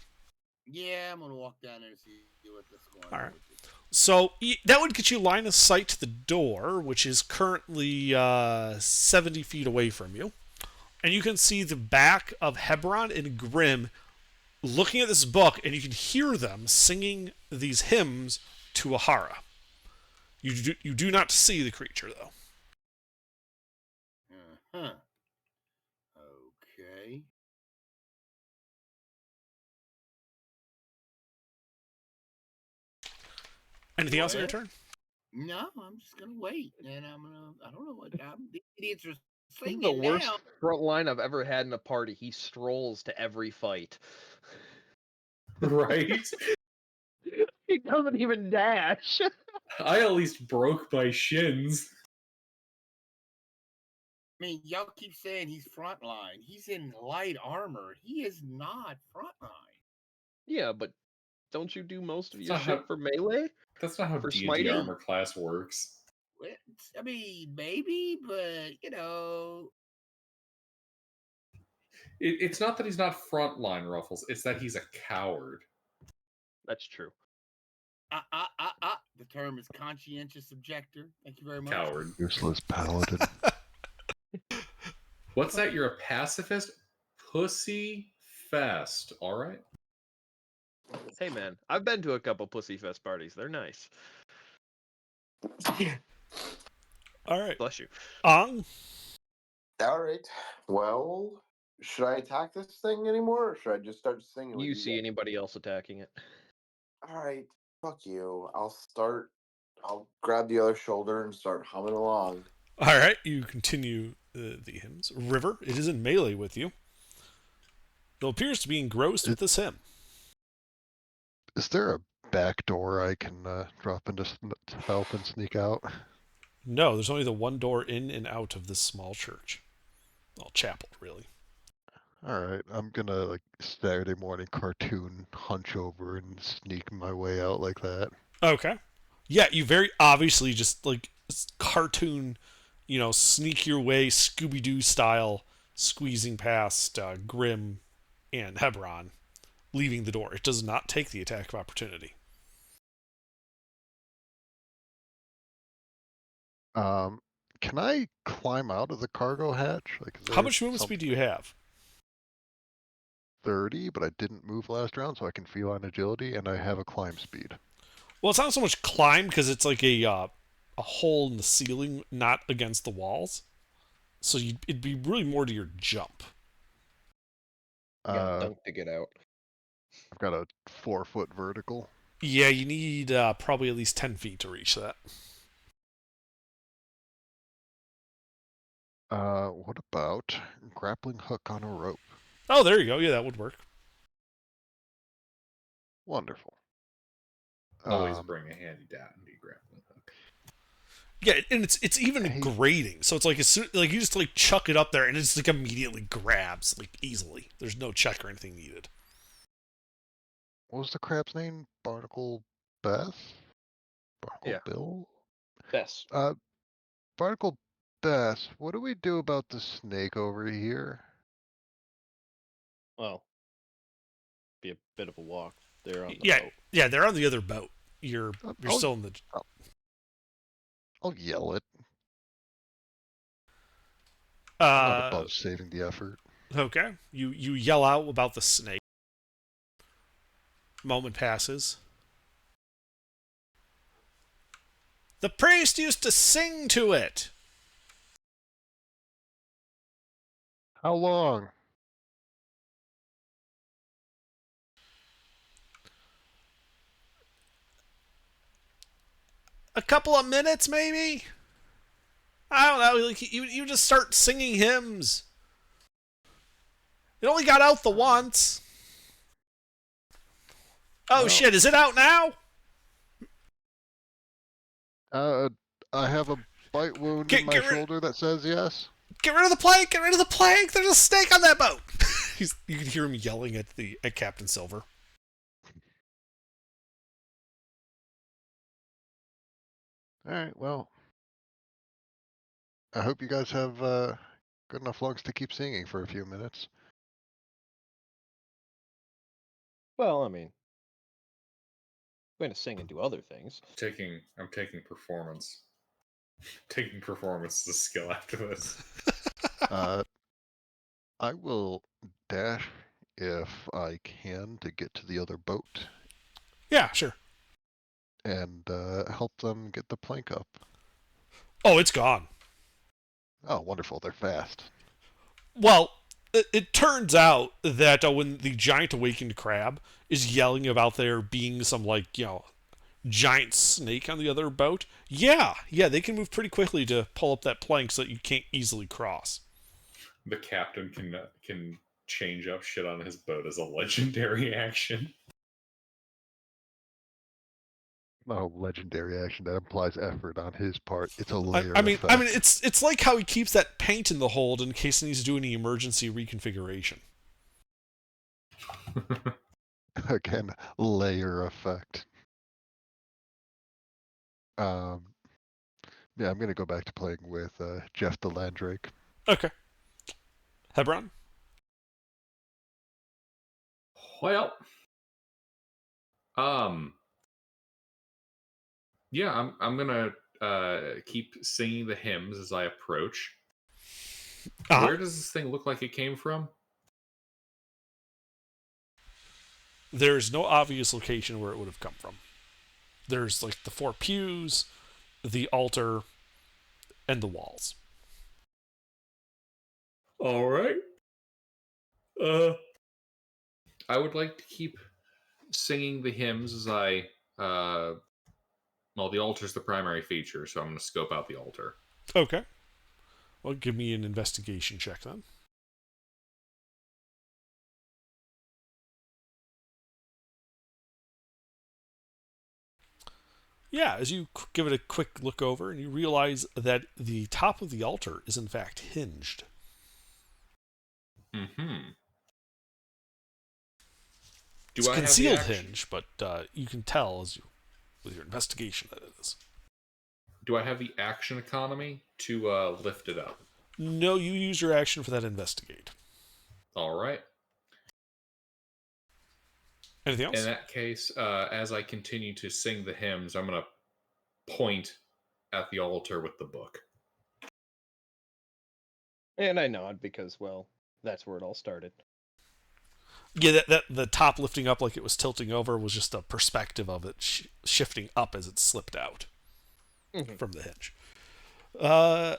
Yeah, I'm gonna walk down there and see what's going All on right. with it. So that would get you line of sight to the door, which is currently 70 feet away from you. And you can see the back of Hebron and Grim looking at this book, and you can hear them singing these hymns to Ahara. You do not see the creature, though. Uh-huh. Okay. Anything else on your What? turn? No, I'm just gonna wait, and I don't know what the idiots are This is singing the worst now. front line I've ever had in a party. He strolls to every fight. Right? He doesn't even dash. I at least broke my shins. I mean, y'all keep saying he's frontline. He's in light armor. He is not frontline. Yeah, but don't you do most of That's your not shit how- for melee? That's not how For D&D smiting? armor class works. I mean, maybe, but you know, It's not that he's not frontline, Ruffles. It's that he's a coward. That's true. the term is conscientious objector. Thank you very much. Coward. Useless paladin. What's that? You're a pacifist? Pussy fest. All right. Hey man, I've been to a couple pussy fest parties. They're nice. All right. Bless you. All right. Well, should I attack this thing anymore, or should I just start singing? You with see guys? anybody else attacking it? All right. Fuck you. I'll grab the other shoulder and start humming along. All right. You continue the hymns. River, it is in melee with you. It appears to be engrossed with this hymn. Is there a back door I can drop into to help and sneak out? No, there's only the one door in and out of this small church. Well, chapel, really. All right, I'm gonna like Saturday morning cartoon hunch over and sneak my way out like that. Okay. Yeah, you very obviously just like cartoon, sneak your way Scooby Doo style, squeezing past Grim and Hebron, leaving the door. It does not take the attack of opportunity. Can I climb out of the cargo hatch? Like, is How there much movement some speed do you have? 30, but I didn't move last round, so I can feline agility, and I have a climb speed. Well, it's not so much climb because it's like a hole in the ceiling, not against the walls. So it'd be really more to your jump. You got dunk to get out. I've got a 4-foot vertical. Yeah, you need probably at least 10 feet to reach that. What about grappling hook on a rope? Oh, there you go. Yeah, that would work. Wonderful. Always bring a handy dandy grappling hook. Yeah, and it's even Hey. grading, so it's like like you just like chuck it up there, and it's like immediately grabs like easily. There's no check or anything needed. What was the crab's name? Barnacle Beth? Barnacle Yeah. Bill? Best. Barnacle Beth, what do we do about the snake over here? Well, be a bit of a walk there on the Yeah, boat. yeah, they're on the other boat. You're I'll- still in the. I'll yell it. Not Uh, above saving the effort. okay. You yell out about the snake. Moment passes. The priest used to sing to it. How long? A couple of minutes, maybe. I don't know. Like you just start singing hymns. It only got out the once. Oh Well- shit! Is it out now? I have a bite wound Get- in my get rid- shoulder that says yes. Get rid of the plank! Get rid of the plank! There's a snake on that boat. You can hear him yelling at Captain Silver. Alright, well. I hope you guys have good enough lungs to keep singing for a few minutes. Well, I mean, I'm going to sing and do other things. I'm taking performance. Taking performance as a skill after this. I will dash if I can to get to the other boat Yeah, sure. and help them get the plank up. Oh, it's gone. Oh, wonderful. They're fast. Well, it turns out that when the giant awakened crab is yelling about there being some, like, giant snake on the other boat, yeah, they can move pretty quickly to pull up that plank so that you can't easily cross. The captain can change up shit on his boat as a legendary action. Oh, legendary action. That implies effort on his part. It's a I layer mean, effect. it's like how he keeps that paint in the hold in case he needs to do any emergency reconfiguration. Again, layer effect. Yeah, I'm gonna go back to playing with Jeff the Landrake. Okay. Hebron? Well, yeah, I'm gonna keep singing the hymns as I approach. Uh-huh. Where does this thing look like it came from? There's no obvious location where it would have come from. There's, like, the 4 pews, the altar, and the walls. All right. I would like to keep singing the hymns as I well, the altar's the primary feature, so I'm going to scope out the altar. Okay. Well, give me an investigation check then. Yeah, as you give it a quick look over, and you realize that the top of the altar is in fact hinged. Mm-hmm. It's a concealed hinge, but you can tell with your investigation that it is. Do I have the action economy to lift it up? No, you use your action for that investigate. All right. Anything else? In that case, as I continue to sing the hymns, I'm going to point at the altar with the book. And I nod because, well, that's where it all started. Yeah, that the top lifting up like it was tilting over was just a perspective of it shifting up as it slipped out from the hinge. All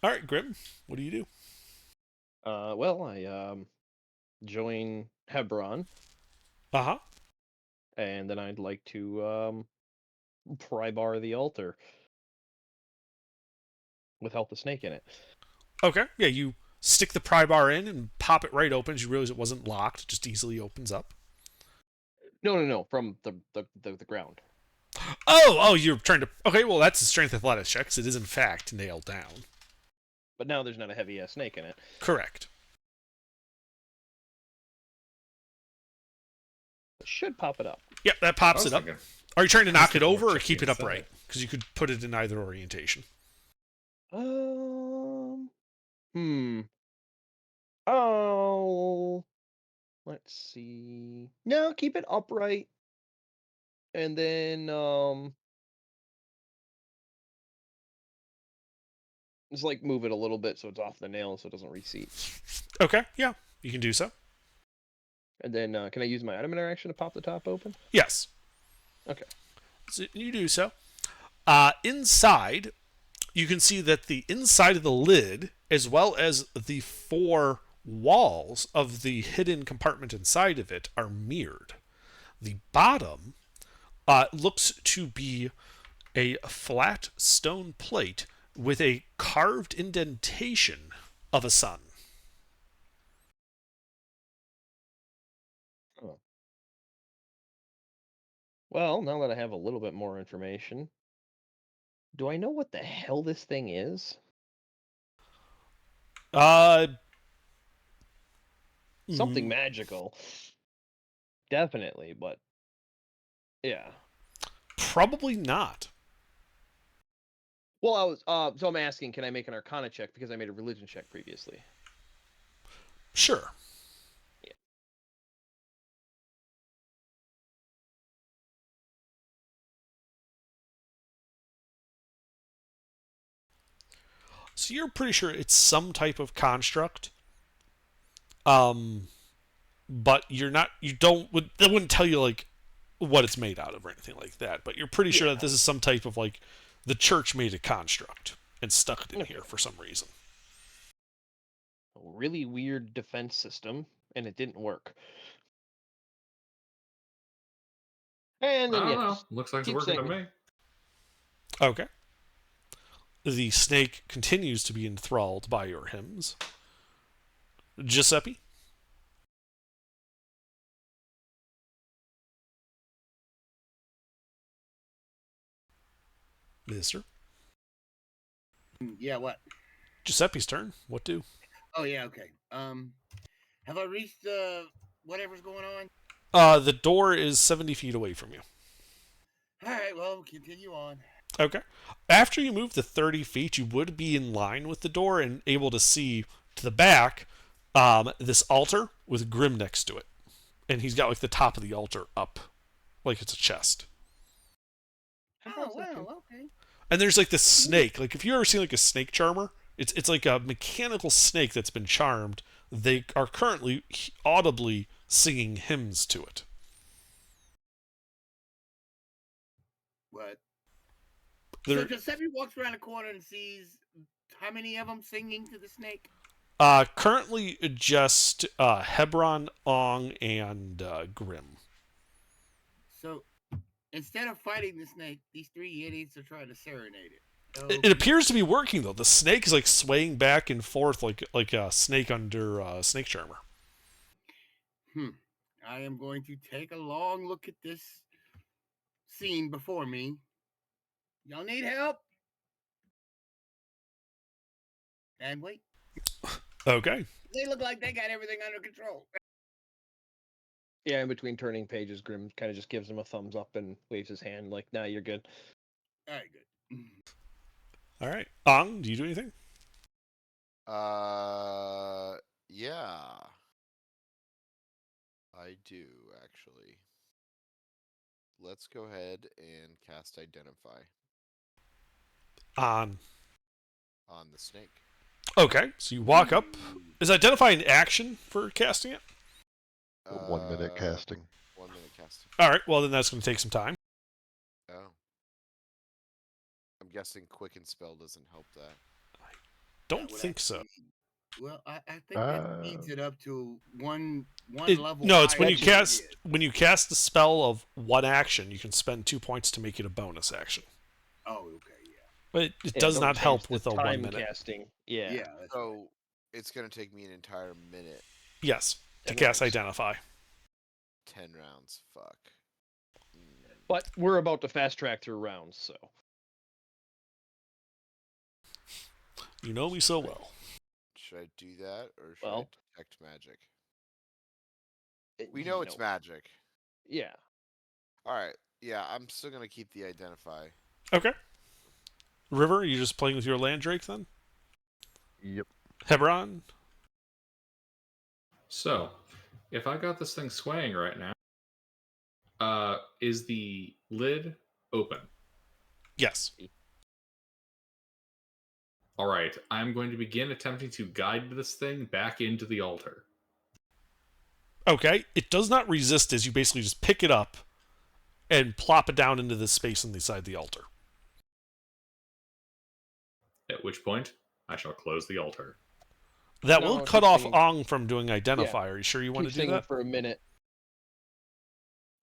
right, Grim, what do you do? Well, I join Hebron. Uh-huh. And then I'd like to pry bar the altar with Help the Snake in it. Okay. Yeah, you stick the pry bar in and pop it right open as you realize it wasn't locked. It just easily opens up. No, from the ground. Oh, you're trying to... Okay, well, that's a strength athletics check, 'cause it is, in fact, nailed down. But now there's not a heavy-ass snake in it. Correct. It should pop it up. Yep, that pops it up. Thinking, Are you trying to knock it thinking over more or keep it chicken upright? inside. Because you could put it in either orientation. Oh, let's see. No, keep it upright. And then, just like move it a little bit so it's off the nail so it doesn't reseat. Okay, yeah, you can do so. And then, can I use my item interaction to pop the top open? Yes. Okay. So you do so. Inside, you can see that the inside of the lid, as well as the 4 walls of the hidden compartment inside of it, are mirrored. The bottom looks to be a flat stone plate with a carved indentation of a sun. Oh. Well, now that I have a little bit more information, do I know what the hell this thing is? Something magical. Definitely, but yeah. Probably not. Well, I was so I'm asking, can I make an Arcana check because I made a religion check previously? Sure. Yeah. So you're pretty sure it's some type of construct. But you're not. You don't. They wouldn't tell you like what it's made out of or anything like that. But you're pretty sure that this is some type of like the church made a construct and stuck it in here for some reason. A really weird defense system, and it didn't work. And I then don't know. just Looks like it's keep working to singing. me. Okay. The snake continues to be enthralled by your hymns. Giuseppe? Mister? Yeah, what? Giuseppe's turn. What do? Oh yeah, okay. Have I reached whatever's going on? The door is 70 feet away from you. All right, well, continue on. Okay. After you move the 30 feet, you would be in line with the door and able to see to the back this altar with Grim next to it. And he's got like the top of the altar up, like it's a chest. Oh, wow, okay. And there's like this snake. Like if you ever seen like a snake charmer, it's like a mechanical snake that's been charmed. They are currently audibly singing hymns to it. What? They're, So Giuseppe walks around the corner and sees how many of them singing to the snake? currently just Hebron, Ong, and Grim. So instead of fighting the snake, these three idiots are trying to serenade it. It appears to be working though. The snake is like swaying back and forth like a snake under snake charmer. I am going to take a long look at this scene before me. Y'all need help? And wait, Okay. they look like they got everything under control. Yeah, in between turning pages, Grim kind of just gives him a thumbs up and waves his hand like, "Nah, you're good." All right, good. All right. Ong, do you do anything? Yeah. I do, actually. Let's go ahead and cast Identify On. on the snake. Okay. So you walk up. Is Identify an action for casting it? 1 minute casting. 1 minute casting. All right. Well, then that's going to take some time. Oh. I'm guessing Quicken Spell doesn't help that. Don't think so. Well, I think that speeds it up to one level. No, it's when higher you than it cast is. when you cast the spell of one action, you can spend 2 points to make it a bonus action. Oh, okay, yeah. But it Yeah, does don't not change help the with a 1 time minute. casting. Yeah. Yeah, that's right. So it's going to take me an entire minute. Yes, to 10 cast rounds. Identify. 10 rounds. Fuck. But we're about to fast track through rounds, so. You know me so well. Should I do that or should Well- I detect magic? We know it's magic. Yeah. All right. Yeah, I'm still going to keep the Identify. Okay. River, you just playing with your land drake then? Yep. Hebron? So, if I got this thing swaying right now, is the lid open? Yes. All right, I'm going to begin attempting to guide this thing back into the altar. Okay. It does not resist as you basically just pick it up and plop it down into the space inside the altar. At which point, I shall close the altar. That No, will keep cut off singing. Ong from doing Identify. Are you sure you want Keep to do singing that? for a minute.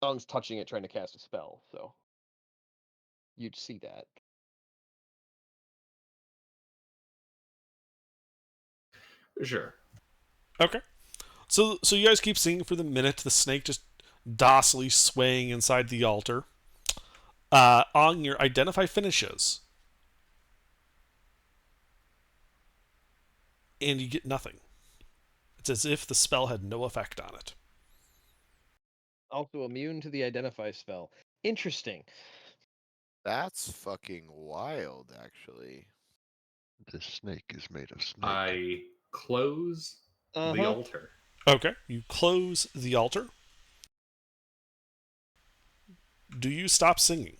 Ong's touching it, trying to cast a spell, so you'd see that. Sure. Okay. So you guys keep singing for the minute. The snake just docilely swaying inside the altar. On your Identify finishes. And you get nothing. It's as if the spell had no effect on it. Also immune to the Identify spell. Interesting. That's fucking wild, actually. This snake is made of snake. I close the Uh-huh. altar. Okay. You close the altar. Do you stop singing?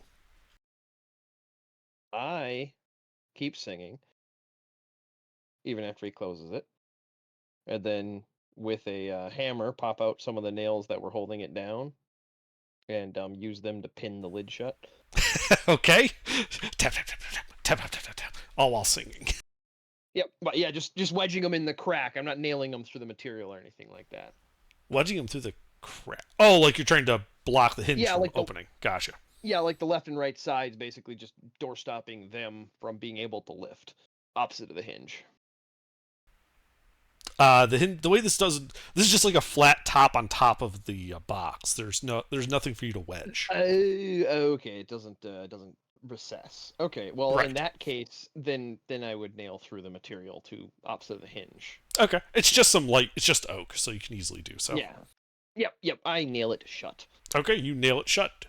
I keep singing. even after he closes it. And then with a hammer, pop out some of the nails that were holding it down, and use them to pin the lid shut. Okay. Tap, tap, tap, tap, tap, tap, tap, tap, tap, all while singing. Yep, but yeah, just wedging them in the crack. I'm not nailing them through the material or anything like that. Wedging them through the crack. Oh, like you're trying to block the hinge Yeah, from like the- opening. Gotcha. Yeah, like the left and right sides, basically just door stopping them from being able to lift, opposite of the hinge. The way this doesn't. This is just like a flat top on top of the box. There's nothing for you to wedge. Okay, it doesn't recess. Okay, well Right. in that case, then I would nail through the material to opposite of the hinge. Okay, it's just some light. It's just oak, so you can easily do so. Yeah. Yep. I nail it shut. Okay, you nail it shut.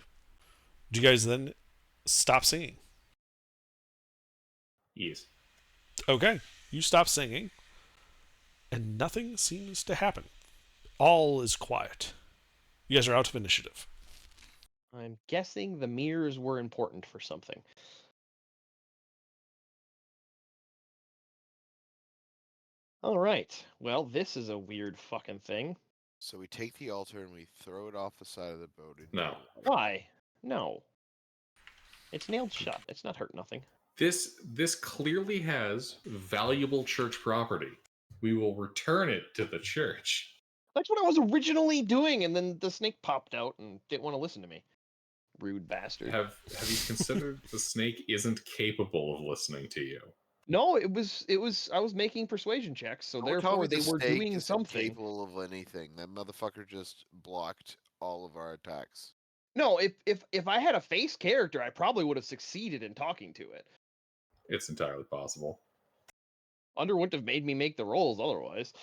Do you guys then stop singing? Yes. Okay, you stop singing, and nothing seems to happen. All is quiet. You guys are out of initiative. I'm guessing the mirrors were important for something. All right. Well, this is a weird fucking thing. So we take the altar and we throw it off the side of the boat. and- No. Why? No. It's nailed shut. It's not hurt nothing. This clearly has valuable church property. We will return it to the church. That's what I was originally doing, and then the snake popped out and didn't want to listen to me. Rude bastard. Have you considered the snake isn't capable of listening to you? No, it was I was making persuasion checks, so Don't tell me therefore they the were snake doing isn't something. capable of anything. That motherfucker just blocked all of our attacks. No, if I had a face character, I probably would have succeeded in talking to it. It's entirely possible. Under wouldn't have made me make the rolls otherwise.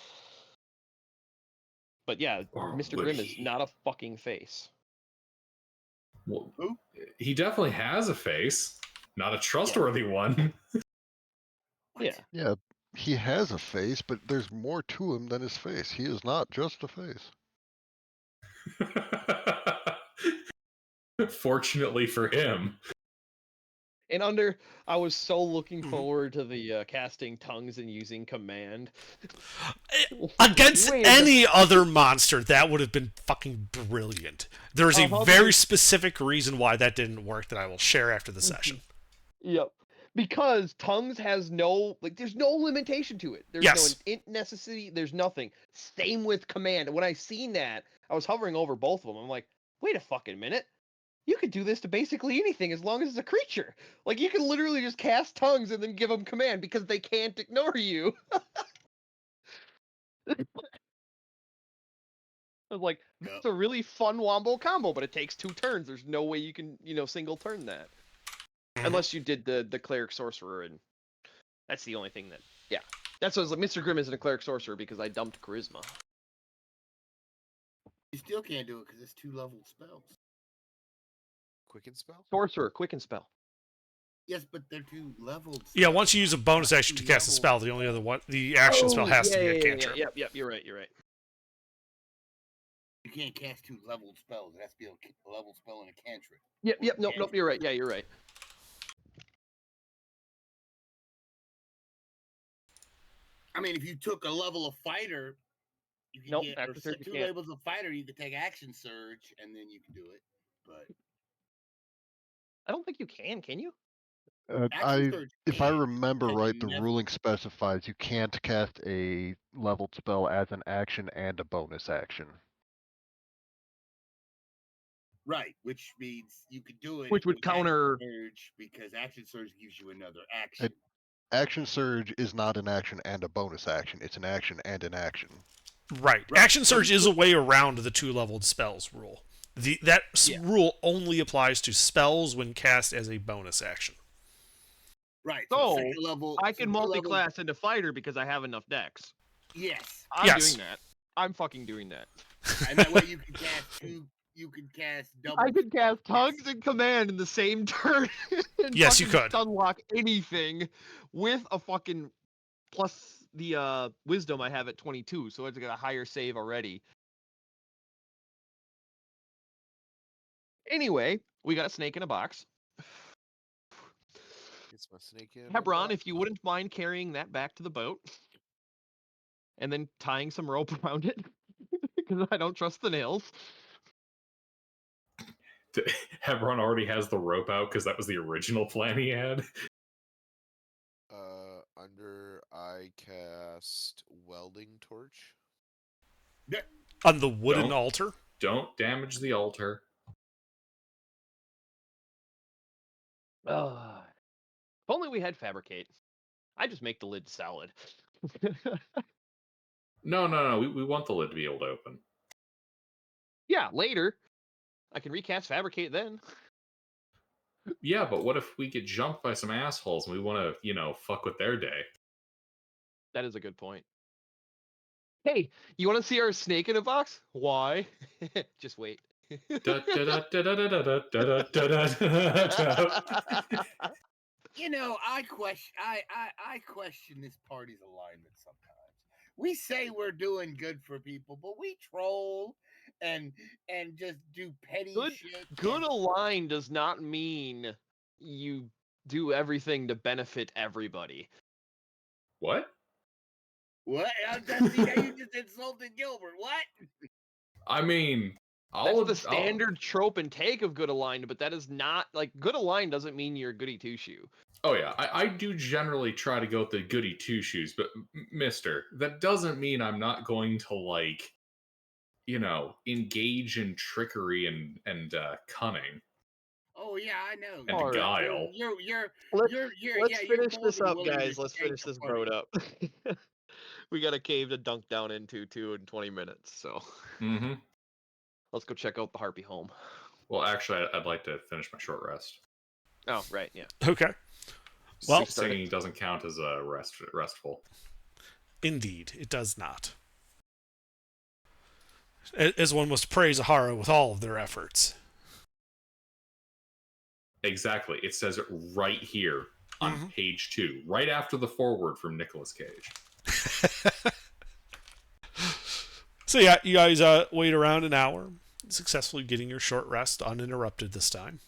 But yeah, Or Mr. would Grimm is he? not a fucking face. Well, Who? he definitely has a face, not a trustworthy one. Yeah. Yeah, he has a face, but there's more to him than his face. He is not just a face. Fortunately for him. And Under, I was so looking Mhm. forward to the casting tongues and using command. Against Wait a- any other monster, that would have been fucking brilliant. There is a Uh-huh, very because- specific reason why that didn't work that I will share after the Mm-hmm. session. Yep. Because tongues has no there's no limitation to it. There's Yes. no int necessity, there's nothing. Same with command. When I seen that, I was hovering over both of them. I'm like, wait a fucking minute. You could do this to basically anything as long as it's a creature. Like you can literally just cast tongues and then give them command because they can't ignore you. I was like, that's a really fun wombo combo, but it takes 2 turns. There's no way you can, single turn that. Unless you did the cleric sorcerer, and that's the only thing that that's what I was like. Mr. Grimm isn't a cleric sorcerer because I dumped charisma. You still can't do it because it's 2-level spells. Quicken spell? Sorcerer, quicken spell. Yes, but they're 2-leveled. Yeah, once you use a bonus action to cast a spell, the only other one, the action spell has to be a cantrip. Yep, you're right. You can't cast 2-leveled spells. It has to be a level spell and a cantrip. Yep, nope, you're right. Yeah, you're right. I mean, if you took a level of fighter, you can Nope, get after or third you 2 can't. levels of fighter. You could take action surge, and then you can do it. But I don't think you can you? action surge. If I can, remember because you right, the never- ruling specifies you can't cast a leveled spell as an action and a bonus action. Right, which means you could do it. Which would with action counter- surge because action surge gives you another action. Action surge is not an action and a bonus action. It's an action and an action. Right. Action surge is a way around the 2-leveled spells rule. That rule only applies to spells when cast as a bonus action. Right. So, second level, I can second level- multi-class into fighter because I have enough decks. Yes, I'm Yes. doing that. I'm fucking doing that. and that way you can cast 2. You can cast double. I could cast Yes. tongues and command in the same turn. And Yes, you fucking could. Unlock anything with a fucking plus the wisdom I have at 22, so it's got a higher save already. Anyway, we got a snake in a box. That's my snake in. Hebron, if you wouldn't mind carrying that back to the boat, and then tying some rope around it, because I don't trust the nails. Hebron already has the rope out because that was the original plan he had. Under I cast welding torch. On the wooden Don't. altar? Don't damage the altar. If only we had fabricate. I just make the lid solid. No. We want the lid to be able to open. Yeah, later. I can recast fabricate then. Yeah, but what if we get jumped by some assholes and we want to, fuck with their day? That is a good point. Hey, you want to see our snake in a box? Why? Just wait. You know, I question this party's alignment sometimes. We say we're doing good for people, but we troll and just do petty shit. Good and- align does not mean you do everything to benefit everybody. What? What? That's how you just insulted Gilbert. What? I mean, That's the standard trope and take of good aligned, but that is not like good aligned doesn't mean you're a goody two shoe. Oh yeah, I do generally try to go with the goody two shoes, but Mister, that doesn't mean I'm not going to engage in trickery and cunning. Oh yeah, I know. And guile. Let's finish this up, guys. Let's finish this boat up. We got a cave to dunk down into too in 20 minutes, so let's go check out the Harpy home. Well, actually, I'd like to finish my short rest. Oh, right, yeah. Okay. Well, singing doesn't count as a restful. Indeed, it does not. As one must praise Ahara with all of their efforts. Exactly. It says it right here on page 2, right after the foreword from Nicolas Cage. So yeah, you guys wait around an hour, successfully getting your short rest uninterrupted this time.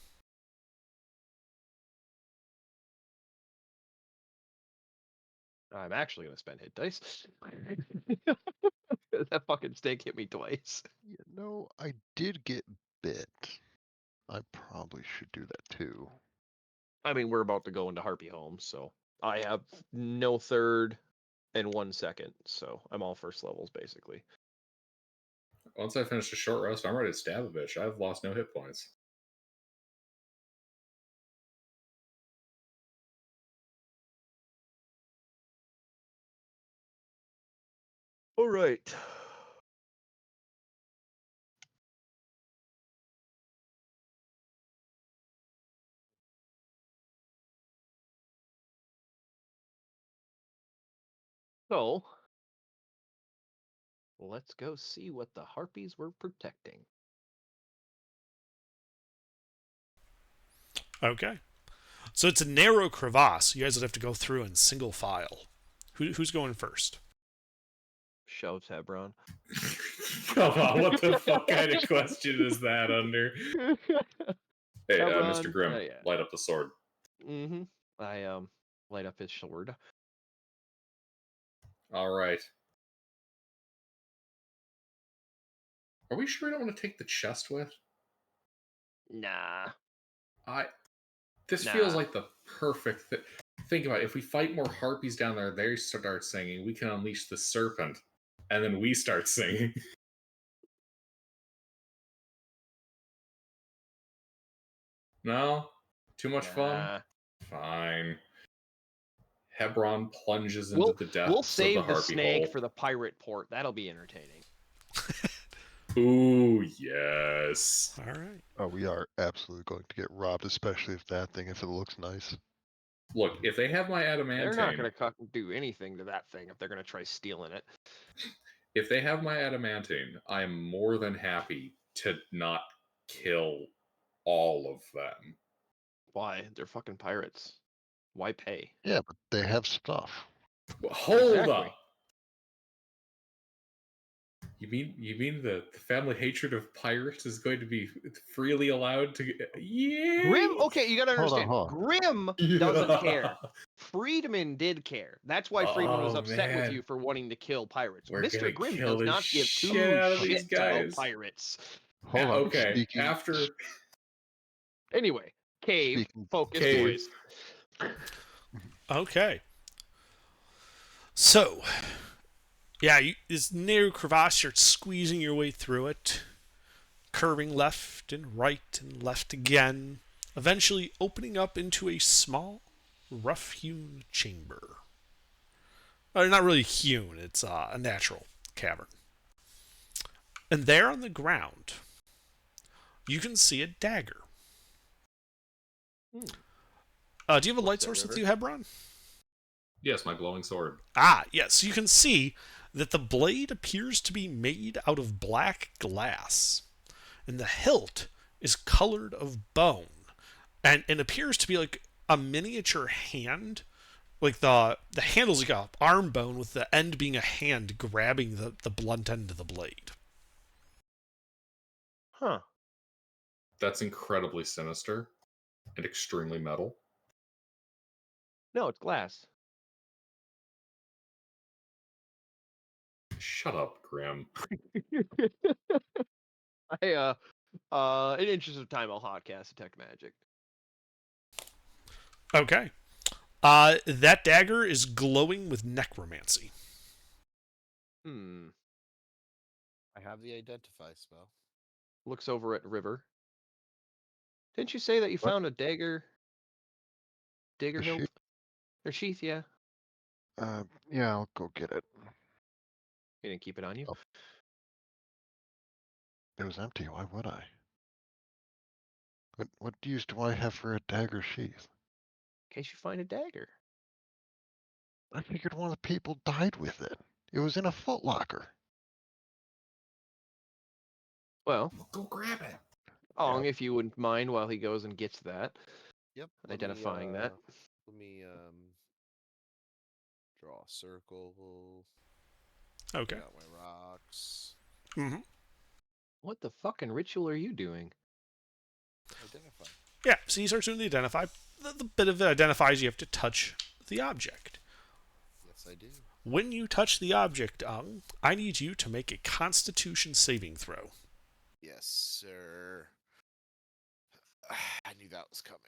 I'm actually going to spend hit dice. That fucking snake hit me twice. I did get bit. I probably should do that too. I mean, we're about to go into Harpy home, so I have no third and 1 second, so I'm all first levels basically. Once I finish a short rest, I'm ready to stab a bitch. I've lost no hit points. All right. So, let's go see what the Harpies were protecting. Okay. So it's a narrow crevasse. You guys would have to go through in single file. Who's going first? Shouts Hebron. Come on, what the fuck kind of question is that under? Hey, Mr. Grimm, light up the sword. I light up his sword. All right. Are we sure we don't want to take the chest with? Nah. This feels like the perfect thing. Think about it. If we fight more harpies down there, they start singing. We can unleash the serpent, and then we start singing. No? Too much fun? Fine. Hebron plunges into the depths We'll save of the the harpy snake hole. for the pirate port. That'll be entertaining. Ooh, yes. All right. Oh, we are absolutely going to get robbed, especially if if it looks nice. Look, if they have my adamantine... They're not going to do anything to that thing if they're going to try stealing it. If they have my adamantine, I am more than happy to not kill all of them. Why? They're fucking pirates. Why pay? Yeah, but they have stuff. Hold Exactly. up! You mean the family hatred of pirates is going to be freely allowed to? Yeah. Grim. Okay, you gotta Hold on, understand. hold on. Grim doesn't care. Friedman did care. That's why Friedman was Oh, upset with man. you for wanting to kill pirates. We're gonna Mr. Grimm kill does the not give shit two out of these shits about guys. pirates. Hold on. Okay. Speaking, After Anyway, cave, Speaking- focus, Cave. boys. Okay. So, yeah, this narrow crevasse, you're squeezing your way through it, curving left and right and left again, eventually opening up into a small, rough-hewn chamber. Not really hewn, it's a natural cavern. And there on the ground, you can see a dagger. Do you have a light that, source with River? you, Hebron? yes, my glowing sword. Yes, you can see that the blade appears to be made out of black glass, and the hilt is colored of bone, and appears to be like a miniature hand. Like the handle's like a arm bone with the end being a hand grabbing the blunt end of the blade. Huh. That's incredibly sinister and extremely metal. No, it's glass. Shut up, Grim. In interest of time, I'll hotcast Detect Magic. Okay. That dagger is glowing with necromancy. Hmm. I have the identify spell. Looks over at River. Didn't you say that you What? found a dagger? Dagger A hilt? sheath? Or sheath, yeah. Yeah, I'll go get it. You didn't keep it on you? Oh. It was empty. Why would I? What use do I have for a dagger sheath? In case you find a dagger. I figured one of the people died with it. It was in a footlocker. Well, Go grab it. Ong, if you wouldn't mind while he goes and gets that. Yep. Identifying that. Let me draw a circle. Okay. Got my rocks. Mm-hmm. What the fucking ritual are you doing? Identify. Yeah, so you start doing the identify. The bit of it identifies you have to touch the object. Yes, I do. When you touch the object, I need you to make a Constitution saving throw. Yes, sir. I knew that was coming.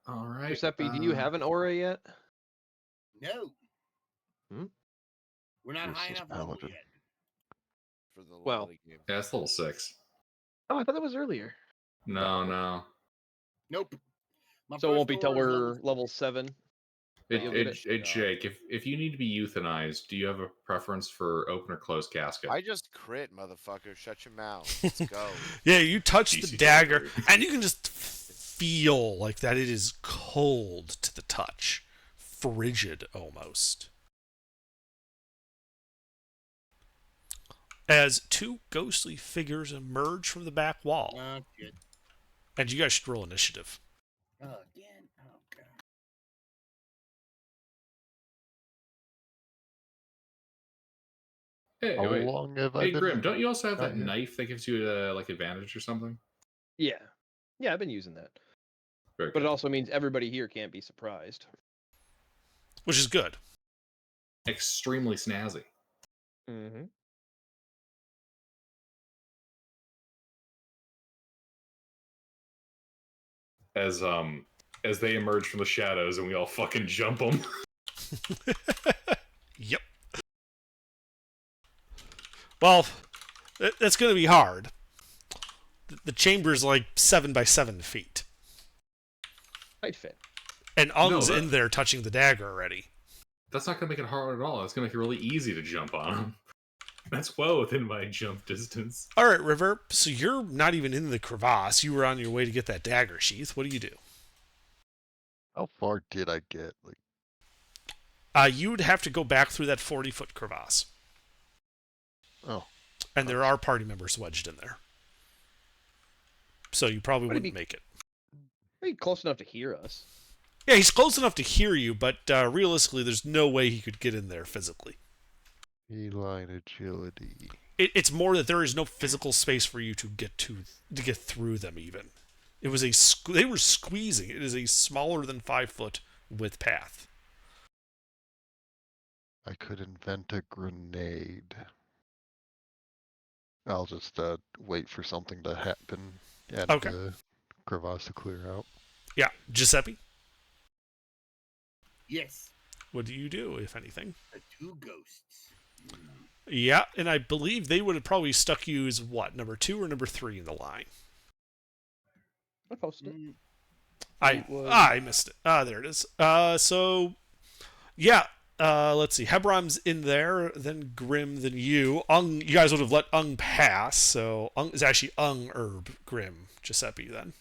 All right. Giuseppe, do you have an aura yet? No. Hmm? We're not high Useless enough level paladin. yet. For the Well- Lolly game. Yeah, it's level 6. Oh, I thought that was earlier. No. Nope. My So it won't first be till aura is we're level 7. You'll get it? Jake, if you need to be euthanized, do you have a preference for open or closed casket? I just crit, motherfucker. Shut your mouth. Let's go. Yeah, you touch the DC dagger, 23. and you can just feel like that it is cold to the touch. Frigid, almost. As two ghostly figures emerge from the back wall. Oh, shit. And you guys should roll initiative. Oh, again. Oh, God. Hey, How wait. long have I Hey, been? Grim, don't you also have out that here? knife that gives you like advantage or something? Yeah. Yeah, I've been using that. Very But it good. also means everybody here can't be surprised. Which is good. Extremely snazzy. Mm-hmm. As they emerge from the shadows and we all fucking jump them. Yep. Well, that's going to be hard. The chamber is like 7 by 7 feet. Might fit. And Ung's No, that- in there touching the dagger already. That's not gonna make it hard at all. That's gonna make it really easy to jump on them. That's well within my jump distance. All right, River. So you're not even in the crevasse. You were on your way to get that dagger sheath. What do you do? How far did I get? Like, You would have to go back through that 40-foot crevasse. oh, And there are party members wedged in there. So you probably Would it wouldn't be- make it. Are you close enough to hear us? Yeah, he's close enough to hear you, but realistically, there's no way he could get in there physically. feline agility. It's more that there is no physical space for you to get through them. Even it was they were squeezing. It is a smaller than 5 foot width path. I could invent a grenade. I'll just wait for something to happen and Okay. crevasse to clear out. Yeah, Giuseppe. Yes. What do you do, if anything? The two ghosts. Yeah, and I believe they would have probably stuck you as what, number 2 or number 3 in the line. I posted it. Mm, I missed it. There it is. So yeah. Let's see. Hebron's in there, then Grim, then you. You guys would have let Ung pass, so Ung is actually Ung, Herb, Grim, Giuseppe then,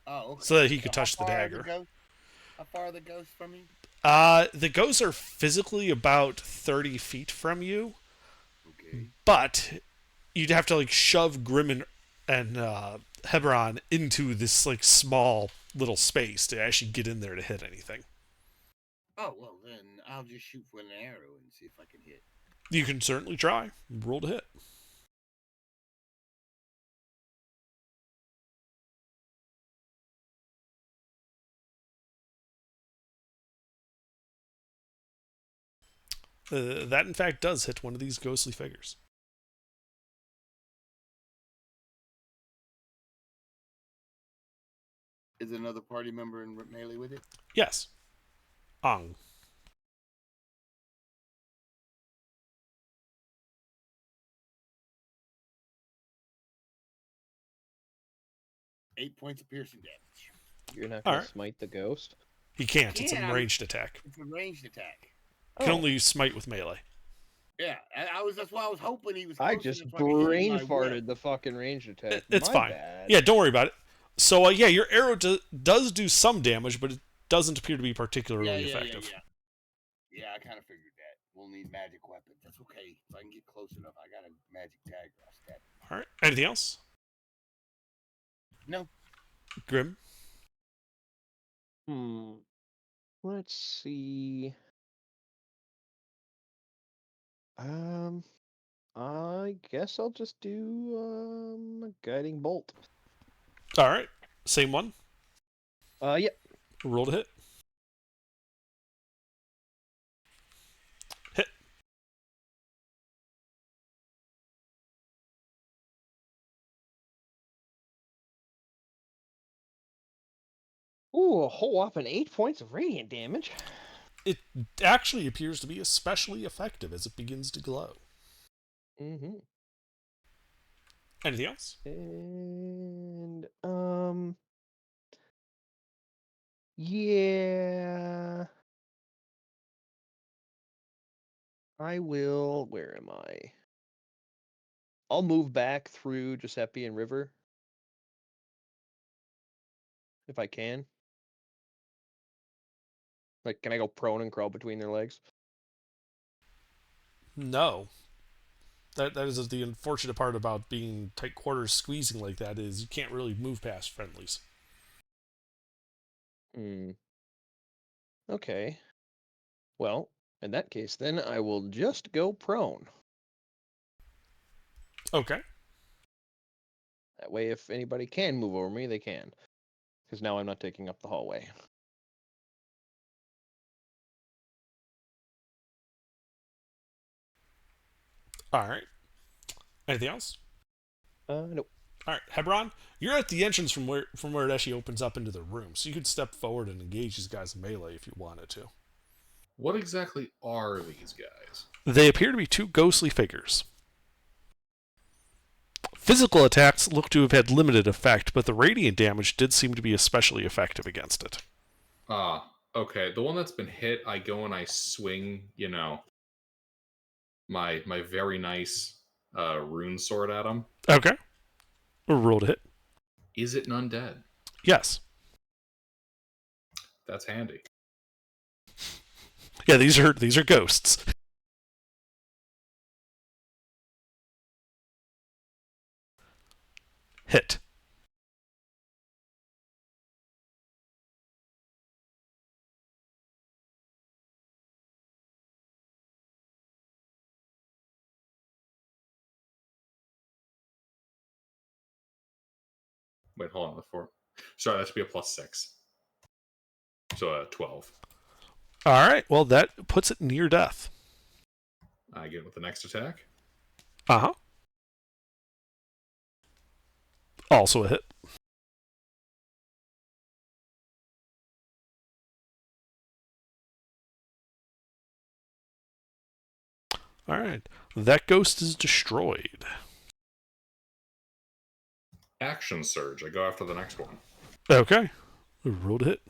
Oh, okay. so that he could So touch the how far are dagger. How far are the ghosts from me? The ghosts are physically about 30 feet from you, Okay. but you'd have to like shove Grim and Hebron into this like small little space to actually get in there to hit anything. Oh, well, then I'll just shoot with an arrow and see if I can hit. You can certainly try. Roll to hit. That, in fact, does hit one of these ghostly figures. Is another party member in melee with it? Yes. Ong. Eight points of piercing damage. You're not All gonna right. smite the ghost. He can't. It's Yeah, a ranged attack. It's a ranged attack. Can Oh. only smite with melee. Yeah, that's why I was hoping he was. I close just enough so I could hit him with brain my whip. farted the fucking ranged attack. It's My fine. bad. Yeah, don't worry about it. So, yeah, your arrow does do some damage, but it doesn't appear to be particularly effective. Yeah, I kind of figured that. We'll need magic weapons. That's okay. If I can get close enough, I got a magic dagger. I'll stab it. All right. Anything else? No. Grim? Let's see. I guess I'll just do a guiding bolt. All right. Same one. Yeah. Roll to hit. Hit. Ooh, a whole whopping 8 points of radiant damage. It actually appears to be especially effective as it begins to glow. Mm-hmm. Anything else? And yeah. I will. Where am I? I'll move back through Giuseppe and River. If I can. Like, can I go prone and crawl between their legs? No. That is the unfortunate part about being tight quarters squeezing like that is you can't really move past friendlies. Okay. Well, in that case, then I will just go prone. Okay. That way, if anybody can move over me, they can. Because now I'm not taking up the hallway. All right. Anything else? Nope. All right, Hebron, you're at the entrance from where it actually opens up into the room, so you could step forward and engage these guys in melee if you wanted to. What exactly are these guys? They appear to be two ghostly figures. Physical attacks look to have had limited effect, but the radiant damage did seem to be especially effective against it. Okay. The one that's been hit, I go and I swing, my very nice rune sword at him. Okay. Roll to hit. Is it an undead? Yes. That's handy. Yeah, these are ghosts. Hit. Wait, hold on. The 4. Sorry, that should be a +6. So 12. All right. Well, that puts it near death. I get with the next attack. Uh huh. Also a hit. All right. That ghost is destroyed. Action surge. I go after the next one. Okay. Roll to hit.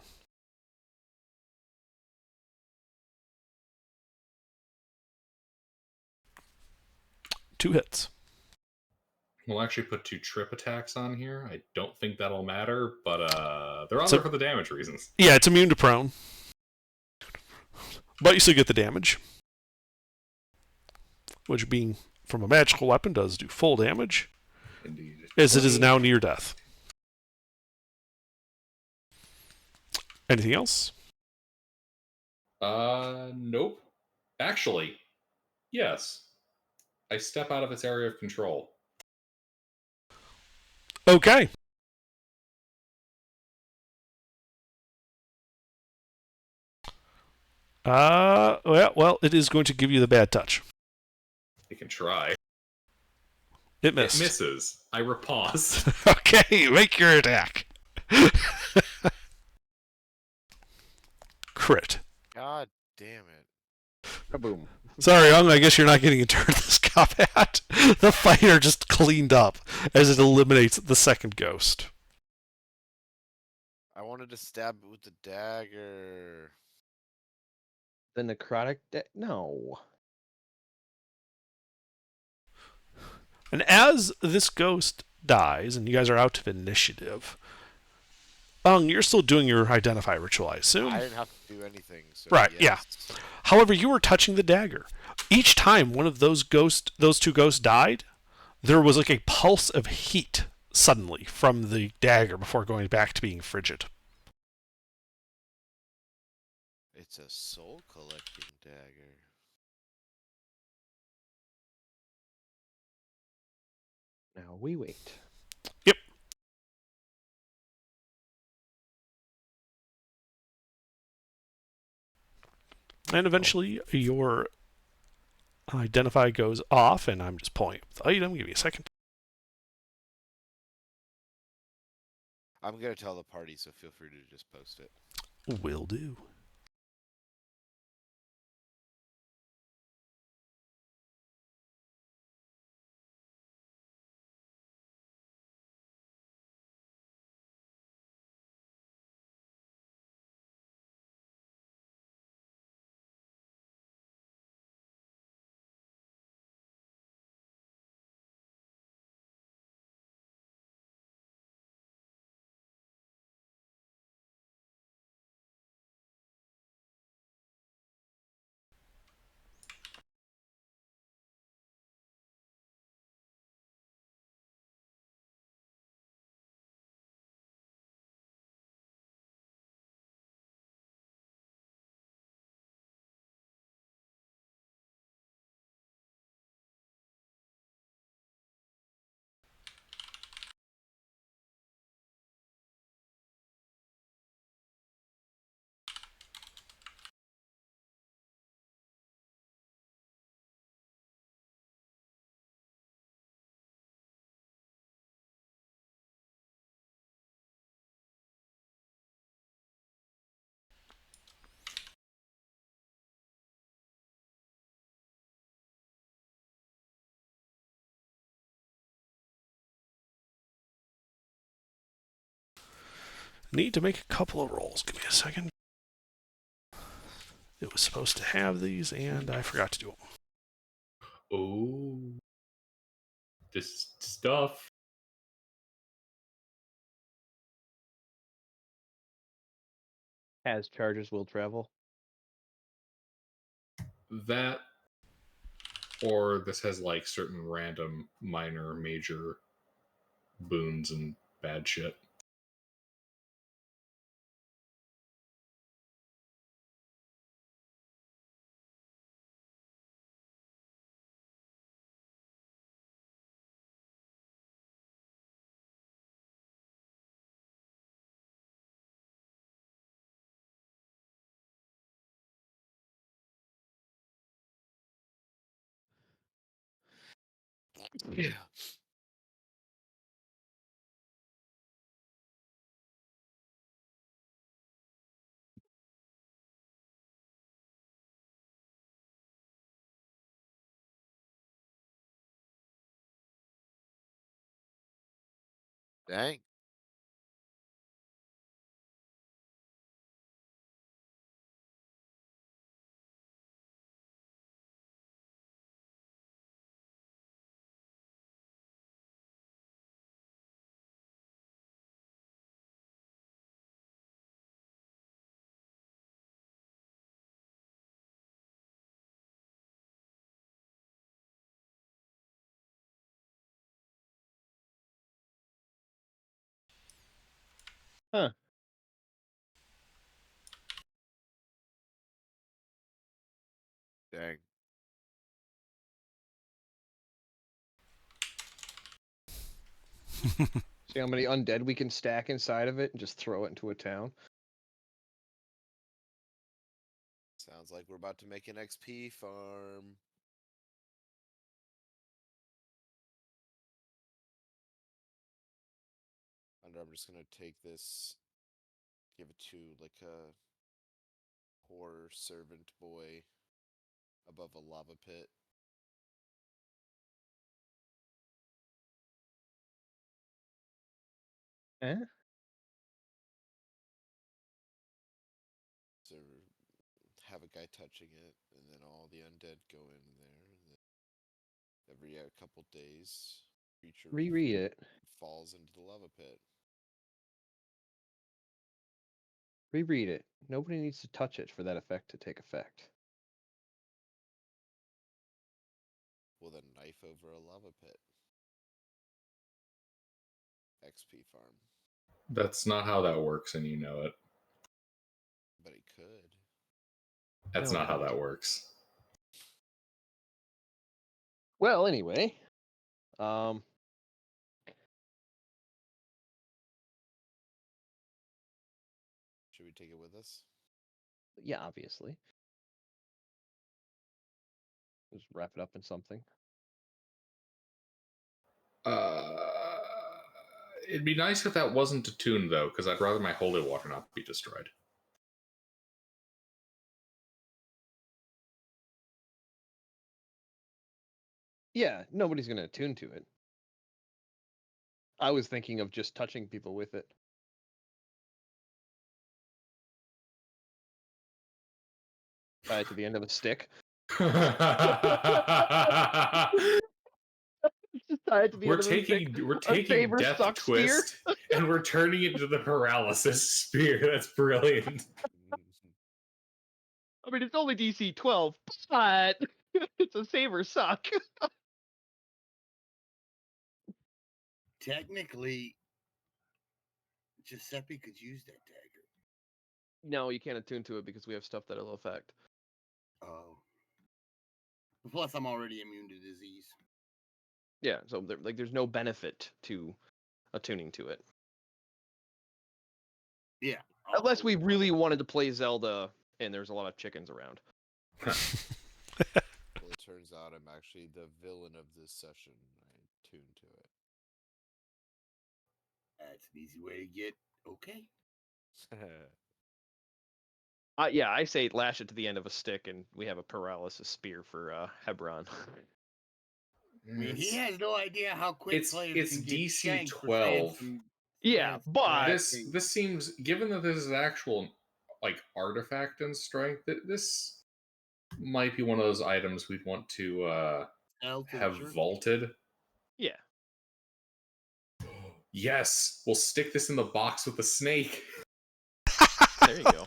Two hits. We'll actually put 2 trip attacks on here. I don't think that'll matter, but they're on So- there for the damage reasons. Yeah, it's immune to prone. But you still get the damage. Which, being from a magical weapon, does do full damage, Indeed. as it is now near death. Anything else? Nope. Actually, yes. I step out of its area of control. Okay. Well, it is going to give you the bad touch. It can try. It missed. It misses. I repause. Okay, make your attack. Crit. God damn it. Kaboom. Sorry, Young, I guess you're not getting a turn this combat. The fighter just cleaned up as it eliminates the second ghost. I wanted to stab it with the dagger. The necrotic. No. And as this ghost dies, and you guys are out of initiative, you're still doing your identify ritual, I assume. I didn't have to do anything. So Right, yeah. yes. However, you were touching the dagger. Each time one of those two ghosts died, there was like a pulse of heat suddenly from the dagger before going back to being frigid. It's a soul collecting dagger. Now we wait. Yep. And eventually your identify goes off, and I'm just pulling up the item. Give me a second. I'm gonna tell the party, so feel free to just post it. Will do. Need to make a couple of rolls. Give me a second. It was supposed to have these, and I forgot to do them. Oh. This stuff. As charges will travel. That, or this has like certain random minor major boons and bad shit. Yeah. Dang. Huh. Dang. See how many undead we can stack inside of it and just throw it into a town. Sounds like we're about to make an XP farm. And I'm just gonna take this, give it to like a poor servant boy above a lava pit. Eh? So have a guy touching it, and then all the undead go in there. And then every couple days, creature Reread it. falls into the lava pit. Reread it. Nobody needs to touch it for that effect to take effect. With a knife over a lava pit. XP farm. That's not how that works, and you know it. But it could. That's No, not how it that works. Well, anyway. Should we take it with us? Yeah, obviously. Just wrap it up in something. It'd be nice if that wasn't attuned, though, because I'd rather my holy water not be destroyed. Yeah, nobody's going to attune to it. I was thinking of just touching people with it. Tie it to the end of a stick. We're Just tie it to the end of a stick. taking saber Death suck spear. Twist and we're turning it into the paralysis spear. That's brilliant. I mean, it's only DC 12, but it's a saber suck. Technically, Giuseppe could use that dagger. No, you can't attune to it because we have stuff that'll affect. Oh. Plus, I'm already immune to disease. Yeah, so there's no benefit to attuning to it. Yeah. Unless we really wanted to play Zelda and there's a lot of chickens around. Well, it turns out I'm actually the villain of this session. I tuned to it. That's an easy way to get okay. Yeah, I say lash it to the end of a stick and we have a paralysis spear for Hebron. I mean, he has no idea how quick It's players can get DC shanked for 12. Yeah, but This seems, given that this is actual like artifact and strength, that this might be one of those items we'd want to have vaulted. Yeah. Yes, we'll stick this in the box with the snake. There you go.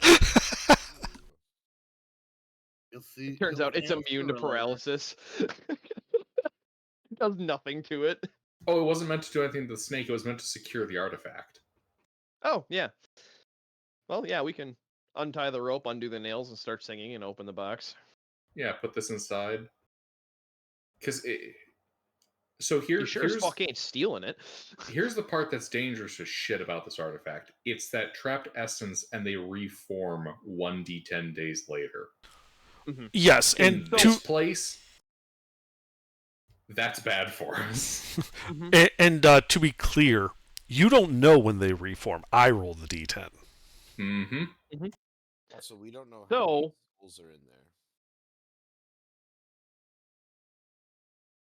You'll see. Turns out it's immune to paralysis. It does nothing to it. Oh, it wasn't meant to do anything to the snake. It was meant to secure the artifact. Oh, yeah. Well, yeah, we can untie the rope, undo the nails, and start singing and open the box. Yeah, put this inside. Because so here, You sure as fuck ain't stealing it. Here's the part that's dangerous as shit about this artifact. It's that trapped essence, and they reform 1d10 days later. Yes, In and this place, That's bad for us. And to be clear, you don't know when they reform. I roll the d10. Mm-hmm. Also, we don't know how So- many souls are in there.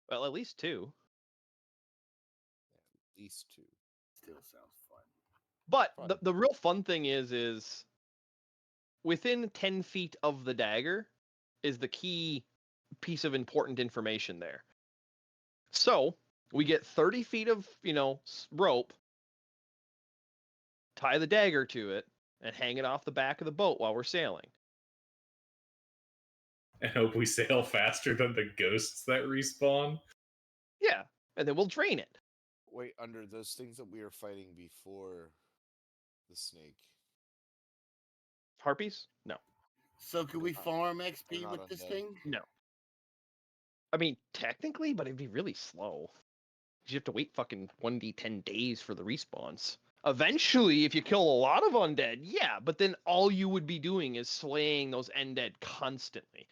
Well, at least 2. At least 2. Still sounds fun. But Fun. the real fun thing is within 10 feet of the dagger is the key piece of important information there. So we get 30 feet of, rope, tie the dagger to it, and hang it off the back of the boat while we're sailing. And hope we sail faster than the ghosts that respawn. Yeah, and then we'll drain it. Wait, under those things that we were fighting before the snake. Harpies? No. So could we not- farm they're XP not with this undead. thing? No. I mean, technically, but it'd be really slow. You have to wait fucking 1d10 days for the respawns. Eventually, if you kill a lot of undead, yeah, but then all you would be doing is slaying those undead constantly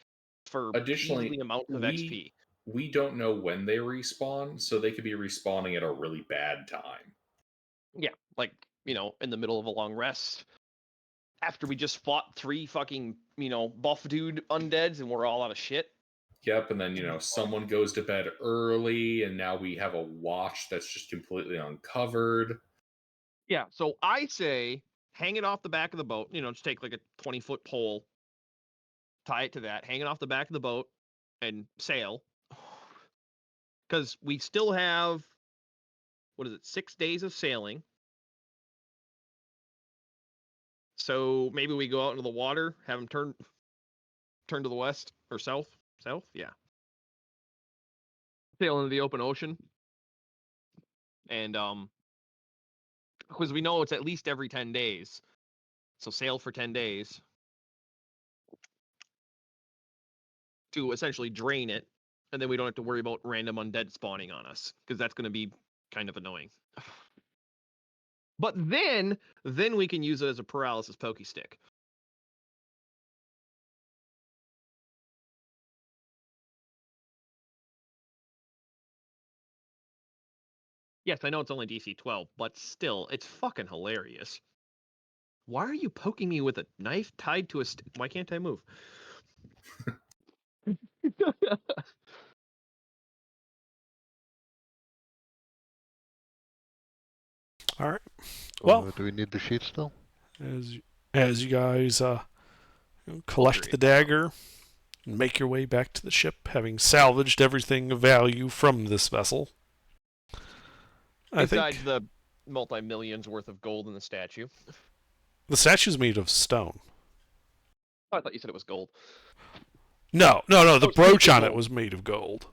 for Additionally, easily amounts of XP. we don't know when they respawn, so they could be respawning at a really bad time. Yeah, like, in the middle of a long rest. After we just fought 3 fucking, buff dude undeads and we're all out of shit. Yep, and then someone goes to bed early, and now we have a watch that's just completely uncovered. Yeah, so I say hang it off the back of the boat, just take like a 20-foot pole, tie it to that, hang it off the back of the boat, and sail. Because we still have, 6 days of sailing. So maybe we go out into the water, have them turn to the west or south. South, yeah. Sail into the open ocean. And because we know it's at least every 10 days. So sail for 10 days to essentially drain it, and then we don't have to worry about random undead spawning on us, because that's going to be kind of annoying. But then we can use it as a paralysis pokey stick. Yes, I know it's only DC 12, but still, it's fucking hilarious. Why are you poking me with a knife tied to a stick? Why can't I move? All right. Well, do we need the sheet still? as you guys collect the dagger and make your way back to the ship, having salvaged everything of value from this vessel. Besides the multi-millions worth of gold in the statue. The statue's made of stone. Oh, I thought you said it was gold. No. The Oh, brooch speaking on it gold. was made of gold.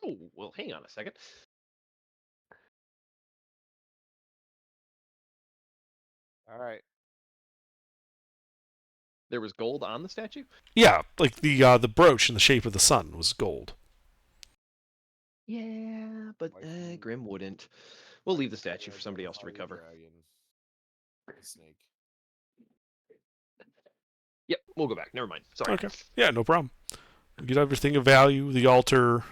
Oh, well, hang on a second. All right. There was gold on the statue? Yeah, like the brooch in the shape of the sun was gold. Yeah, but Like- Grim wouldn't. We'll leave the statue Yeah, for somebody the else to fire recover. dragon, the snake. Yep, we'll go back. Never mind. Sorry. Okay. Yeah, no problem. Get everything of value, the altar,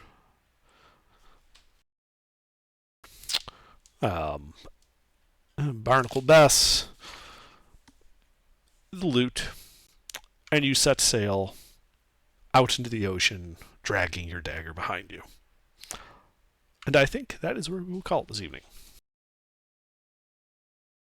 Barnacle Bess, the loot, and you set sail out into the ocean, dragging your dagger behind you. And I think that is where we will call it this evening.